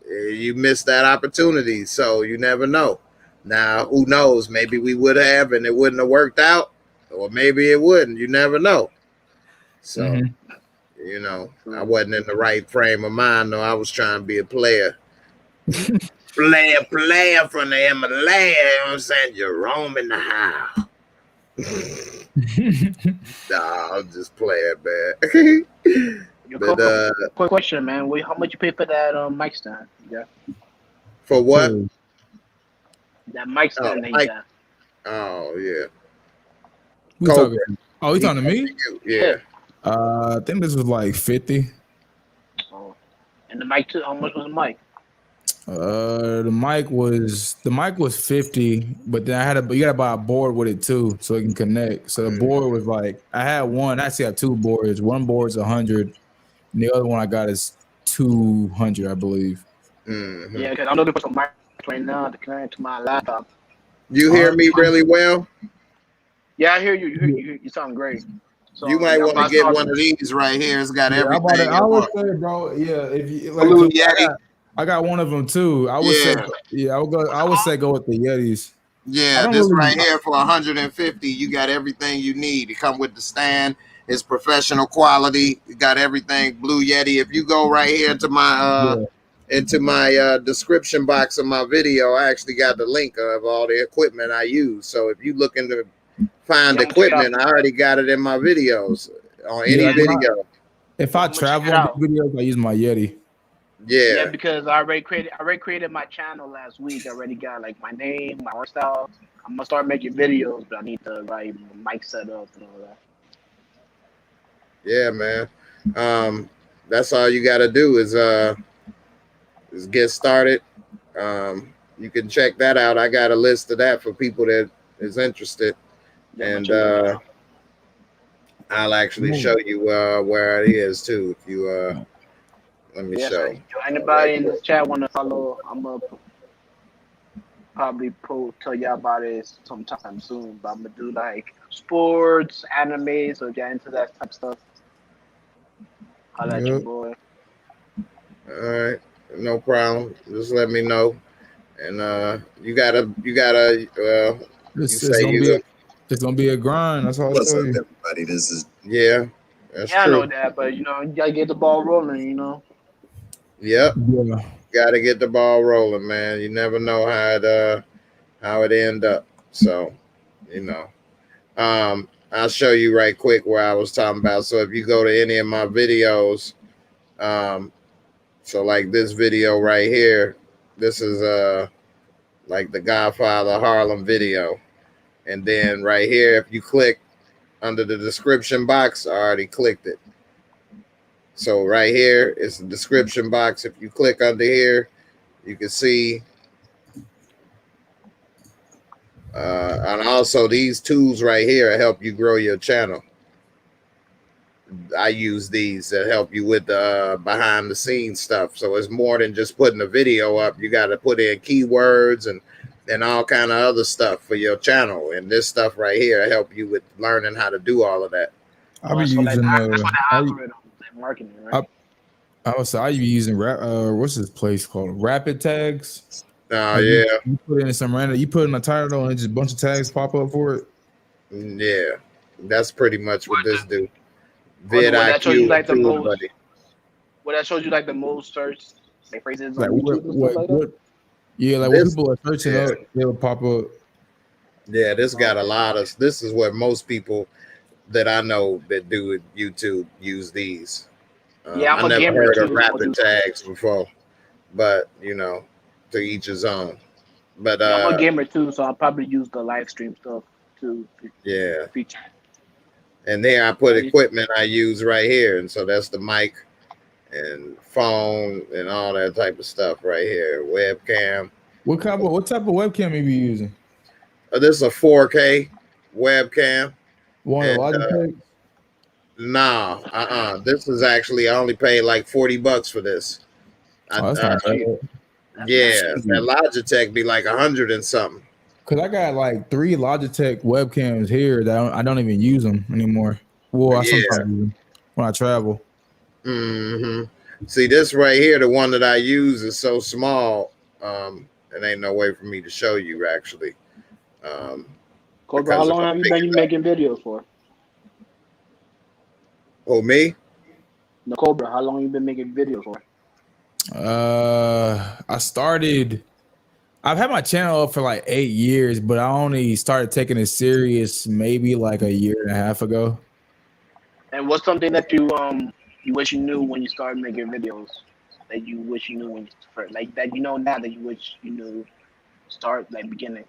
you miss that opportunity. So you never know. Now, who knows? Maybe we would have and it wouldn't have worked out, or maybe it wouldn't. You never know. So, you know, I wasn't in the right frame of mind, though. I was trying to be a player. player from the Himalaya. You know what I'm saying? Jerome in the house. Nah, I'm just playing, man. But, quick question, man. How much you pay for that mic stand? Yeah. For what? That mic stand. Oh yeah. You talking to me? Yeah. I think this was like 50. Oh. And the mic too. How much was the mic? The mic was 50, but then you gotta buy a board with it too, so it can connect. So the board was like, I actually have two boards. One board's 100, and the other one I got is 200, I believe. Mm-hmm. Yeah, because I'm looking for some mic right now to connect to my laptop. You hear me really well? Yeah, I hear you. You sound great. So, you might want to get one of these right here. It's got everything. I would say, bro. Yeah, if you like, I got one of them too. I would say, I would say go with the Yetis. Yeah, don't this really. right here for 150, you got everything you need. It come with the stand. It's professional quality. You got everything. Blue Yeti. If you go right here into my description box of my video, I actually got the link of all the equipment I use. So if you looking to find equipment, I already got it in my videos on any like video. If I travel and do videos, I use my Yeti. Yeah, because I already created my channel last week. I already got like my name, my art style. I'm gonna start making videos, but I need the right mic set up and all that. Yeah, man. That's all you got to do is get started. You can check that out. I got a list of that for people that is interested, and I'll actually show you where it is too. If you let me show. So anybody in this chat want to follow? I'm gonna probably tell y'all about it sometime soon. But I'm gonna do like sports, anime, so get into that type of stuff. Holla at your boy. All right, no problem. Just let me know. And you gotta. It's gonna be a grind. That's all. What's up, everybody? This is that's true. I know true. that, but you gotta get the ball rolling. Yep. Yeah. Gotta get the ball rolling, man. You never know how it end up. So, I'll show you right quick where I was talking about. So if you go to any of my videos, so like this video right here, this is like the Godfather of Harlem video. And then right here, if you click under the description box, I already clicked it. So right here is the description box. If you click under here, you can see. And also these tools right here help you grow your channel. I use these that help you with the behind the scenes stuff. So it's more than just putting a video up. You got to put in keywords and all kind of other stuff for your channel. And this stuff right here help you with learning how to do all of that. I'll be using marketing, right? I be using what's this place called? Rapid tags. Oh yeah. You put in some random. You put in a title and just a bunch of tags pop up for it. Yeah, that's pretty much what this do. Vid that shows you like the most. What that shows you like the most search like phrases like on YouTube and stuff like that. Yeah, like when people are searching up, they'll pop up. Yeah, this got a lot of. This is what most people that I know that do with YouTube use these. Yeah, I never heard of rapid tags before, but to each his own. But I'm a gamer too, so I'll probably use the live stream stuff to feature. And there I put equipment I use right here, and so that's the mic and phone and all that type of stuff right here. Webcam. What type of webcam you be using? This is a 4K webcam. Logitech? Nah, This is actually I only paid like $40 for this. That's not bad. Yeah, that Logitech be like 100 and something. Cause I got like 3 Logitech webcams here that I don't even use them anymore. Well, I sometimes use them when I travel. See, this right here, the one that I use is so small. It ain't no way for me to show you actually. Cobra, how long have you been making videos for? Oh, me? No, Cobra, how long have you been making videos for? I've had my channel up for like 8 years, but I only started taking it serious maybe like a year and a half ago. And what's something that you wish you knew when you started making videos? That you wish you knew when you first, like that now that you wish you knew beginning?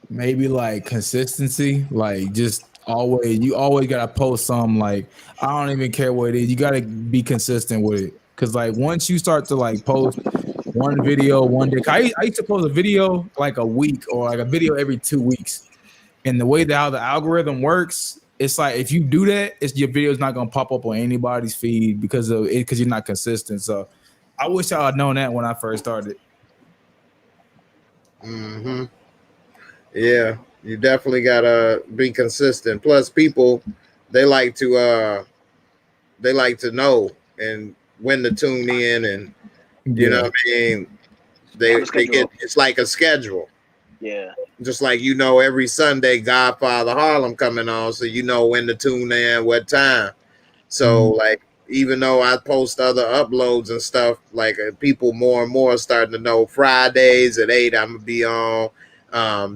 Maybe like consistency, like just you always gotta post some. Like I don't even care what it is, you gotta be consistent with it. Cause like once you start to like post one video one day, I used to post a video like a week or like a video every 2 weeks. And the way that how the algorithm works, it's like if you do that, your video is not gonna pop up on anybody's feed because of it, because you're not consistent. So I wish I had known that when I first started. Yeah, you definitely gotta be consistent. Plus, people they like to know and when to tune in, and you know what I mean. They get it's like a schedule. Yeah. Just like, you know, every Sunday, Godfather Harlem coming on, so you know when to tune in, what time. So, like, even though I post other uploads and stuff, like people more and more starting to know Fridays at 8, I'm gonna be on.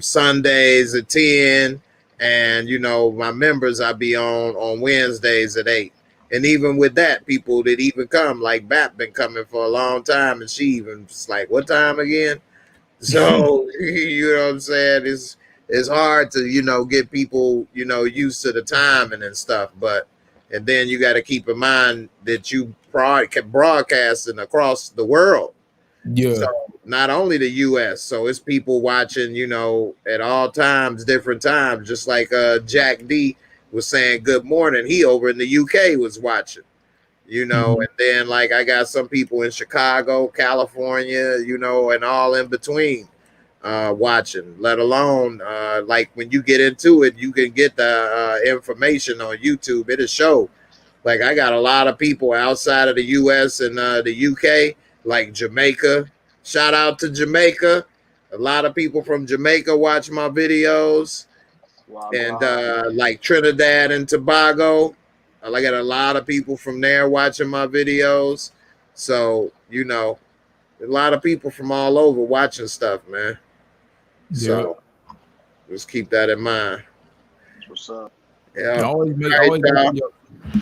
Sundays at 10, and you know, my members I be on Wednesdays at 8. And even with that, people that even come, like Bap been coming for a long time, and she even was like, what time again? So you know what I'm saying? It's hard to, you know, get people, you know, used to the timing and stuff. But and then you got to keep in mind that you broadcasting across the world. Yeah. So not only the US, so it's people watching, you know, at all times, different times, just like Jack D was saying good morning. He over in the UK was watching. You know, and then like I got some people in Chicago, California, you know, and all in between watching, let alone like when you get into it, you can get the information on YouTube. It'll show. Like I got a lot of people outside of the US and the UK, like Jamaica. Shout out to Jamaica. A lot of people from Jamaica watch my videos. Wow, And wow. like Trinidad and Tobago. I got a lot of people from there watching my videos. So, you know, a lot of people from all over watching stuff, man. So just keep that in mind. What's up? Yeah. Always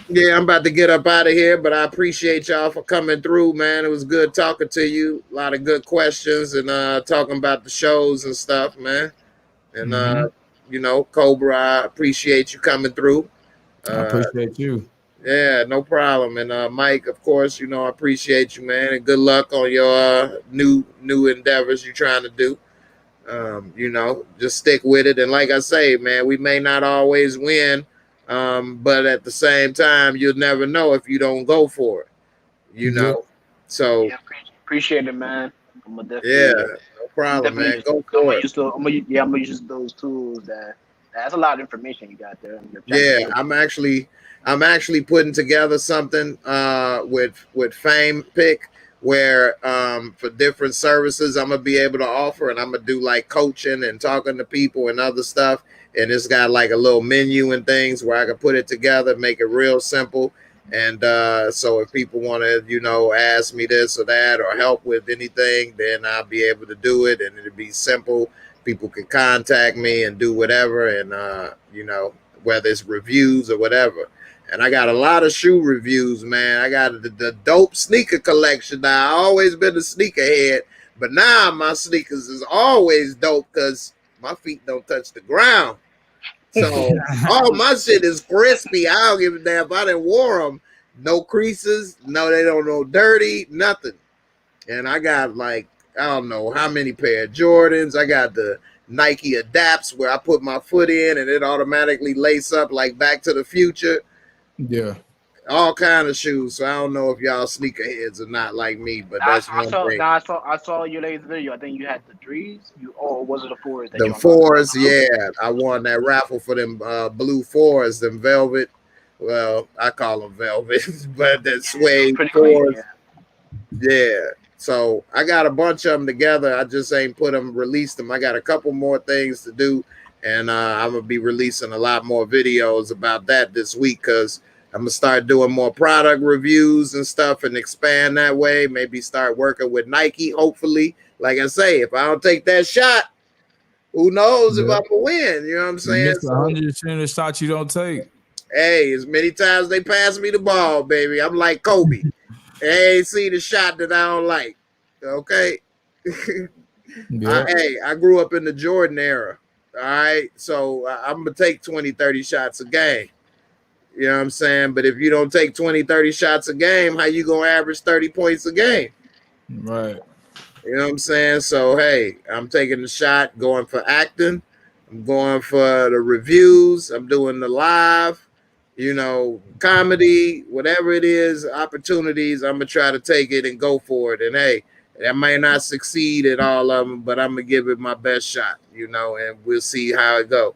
Yeah, I'm about to get up out of here, but I appreciate y'all for coming through, man. It was good talking to you. A lot of good questions and talking about the shows and stuff, man. And you know, Cobra, I appreciate you coming through. I appreciate you. Yeah, no problem. And Mike, of course, you know, I appreciate you, man. And good luck on your new endeavors you're trying to do. You know, just stick with it. And like I say, man, we may not always win, but at the same time, you'll never know if you don't go for it. You know, so yeah, appreciate it, man. I'm gonna definitely, no problem, man. Go for it. I'm gonna use those tools. That's a lot of information you got there. Yeah, I'm actually putting together something with Fame Pick where for different services I'm gonna be able to offer, and I'm gonna do like coaching and talking to people and other stuff. And it's got like a little menu and things where I can put it together, make it real simple. And so if people want to, you know, ask me this or that or help with anything, then I'll be able to do it, and it'll be simple. People can contact me and do whatever, and you know, whether it's reviews or whatever. And I got a lot of shoe reviews, man. I got the dope sneaker collection now. I always been a sneakerhead, but now my sneakers is always dope because my feet don't touch the ground. So all my shit is crispy. I don't give a damn if I didn't wore them. No creases, no, they don't know dirty, nothing. And I got like, I don't know how many pair of Jordans. I got the Nike Adapts where I put my foot in and it automatically lace up like Back to the Future. Yeah. All kind of shoes. So I don't know if y'all sneakerheads are not like me, but that's one thing. I saw your latest video. I think you had the threes. Or was it the fours? The fours, yeah. I won that raffle for them blue fours, them velvet. Well, I call them velvet, but that suede fours. Yeah. So I got a bunch of them together. I just ain't released them. I got a couple more things to do, and I'm gonna be releasing a lot more videos about that this week because I'm gonna start doing more product reviews and stuff and expand that way. Maybe start working with Nike. Hopefully, like I say, if I don't take that shot, who knows if I'm gonna win? You know what I'm saying? You miss 100% of the shots you don't take. Hey, as many times they pass me the ball, baby, I'm like Kobe. I ain't see the shot that I don't like. Okay. I grew up in the Jordan era. All right. So I'm going to take 20, 30 shots a game. You know what I'm saying? But if you don't take 20, 30 shots a game, how you going to average 30 points a game? Right. You know what I'm saying? So, hey, I'm taking the shot, going for acting. I'm going for the reviews. I'm doing the live. You know, comedy, whatever it is, opportunities, I'm going to try to take it and go for it. And hey, I may not succeed at all of them, but I'm going to give it my best shot, you know, and we'll see how it goes.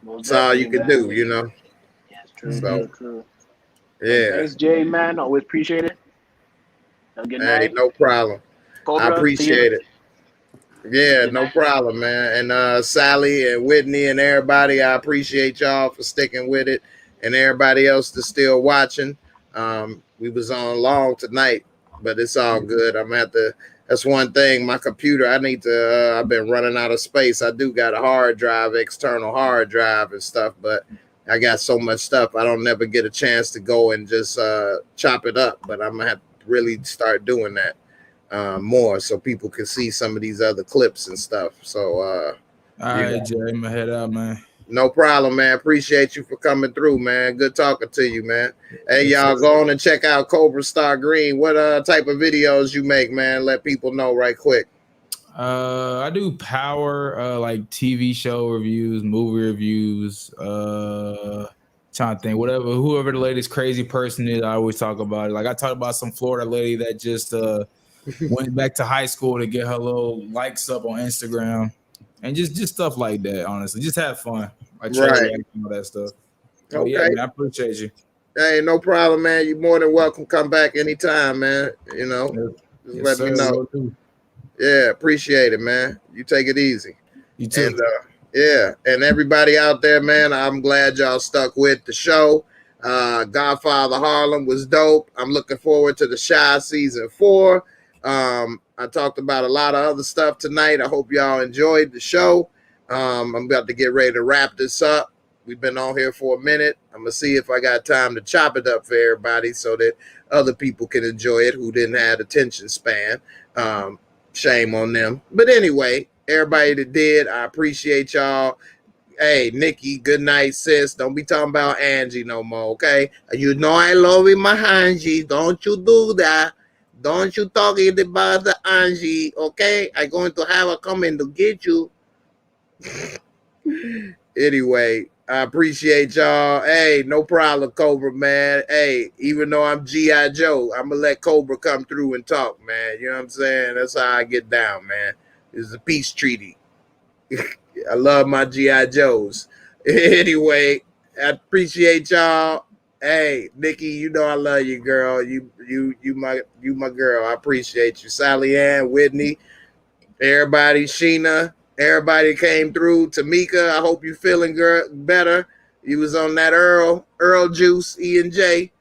That's all you can do, you know. Yes, true. Yeah. Thanks, Jay, man. Always appreciate it. Have a good night. No problem. Cobra, I appreciate it. Yeah, no problem, man. And Sally and Whitney and everybody, I appreciate y'all for sticking with it, and everybody else that's still watching. We was on long tonight, but it's all good. I'm at the. That's one thing. My computer, I need to. I've been running out of space. I do got a hard drive, external hard drive and stuff, but I got so much stuff. I don't never get a chance to go and just chop it up. But I'm gonna have to really start doing that. More so people can see some of these other clips and stuff. So all right, Jay, I'm gonna head out, man. No problem, man. Appreciate you for coming through, man. Good talking to you, man. Hey, y'all, go on and check out Cobra Star Green. What type of videos you make, man? Let people know right quick. I do power like TV show reviews, movie reviews, trying to think, whoever the latest crazy person is, I always talk about it. Like I talked about some Florida lady that just went back to high school to get her little likes up on Instagram, and just stuff like that. Honestly, just have fun. I try all that stuff. Okay, yeah, man, I appreciate you. Hey, no problem, man. You're more than welcome. Come back anytime, man. You know, just let me know. Yeah, appreciate it, man. You take it easy. You too. And yeah, and everybody out there, man, I'm glad y'all stuck with the show. Godfather Harlem was dope. I'm looking forward to the Shy season 4. I talked about a lot of other stuff tonight. I hope y'all enjoyed the show. I'm about to get ready to wrap this up. We've been on here for a minute. I'm going to see if I got time to chop it up for everybody so that other people can enjoy it who didn't have attention span. Shame on them. But anyway, everybody that did, I appreciate y'all. Hey, Nikki, good night, sis. Don't be talking about Angie no more, okay? You know I love you, my Angie. Don't you do that. Don't you talk about the Angie, okay? I'm going to have her come in to get you. Anyway, I appreciate y'all. Hey, no problem, Cobra, man. Hey, even though I'm G.I. Joe, I'm going to let Cobra come through and talk, man. You know what I'm saying? That's how I get down, man. It's a peace treaty. I love my G.I. Joes. Anyway, I appreciate y'all. Hey, Nikki, you know I love you, girl. You my girl. I appreciate you. Sally Ann, Whitney, everybody, Sheena, everybody came through. Tamika, I hope you feeling better. You was on that Earl juice, E&J.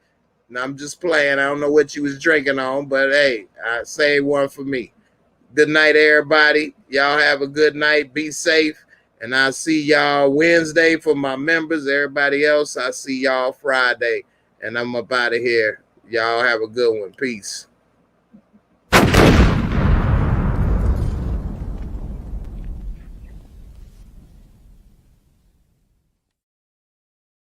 And I'm just playing. I don't know what you was drinking on, but hey, I saved one for me. Good night, everybody. Y'all have a good night. Be safe. And I'll see y'all Wednesday for my members. Everybody else, I'll see y'all Friday. And I'm up out of here. Y'all have a good one. Peace.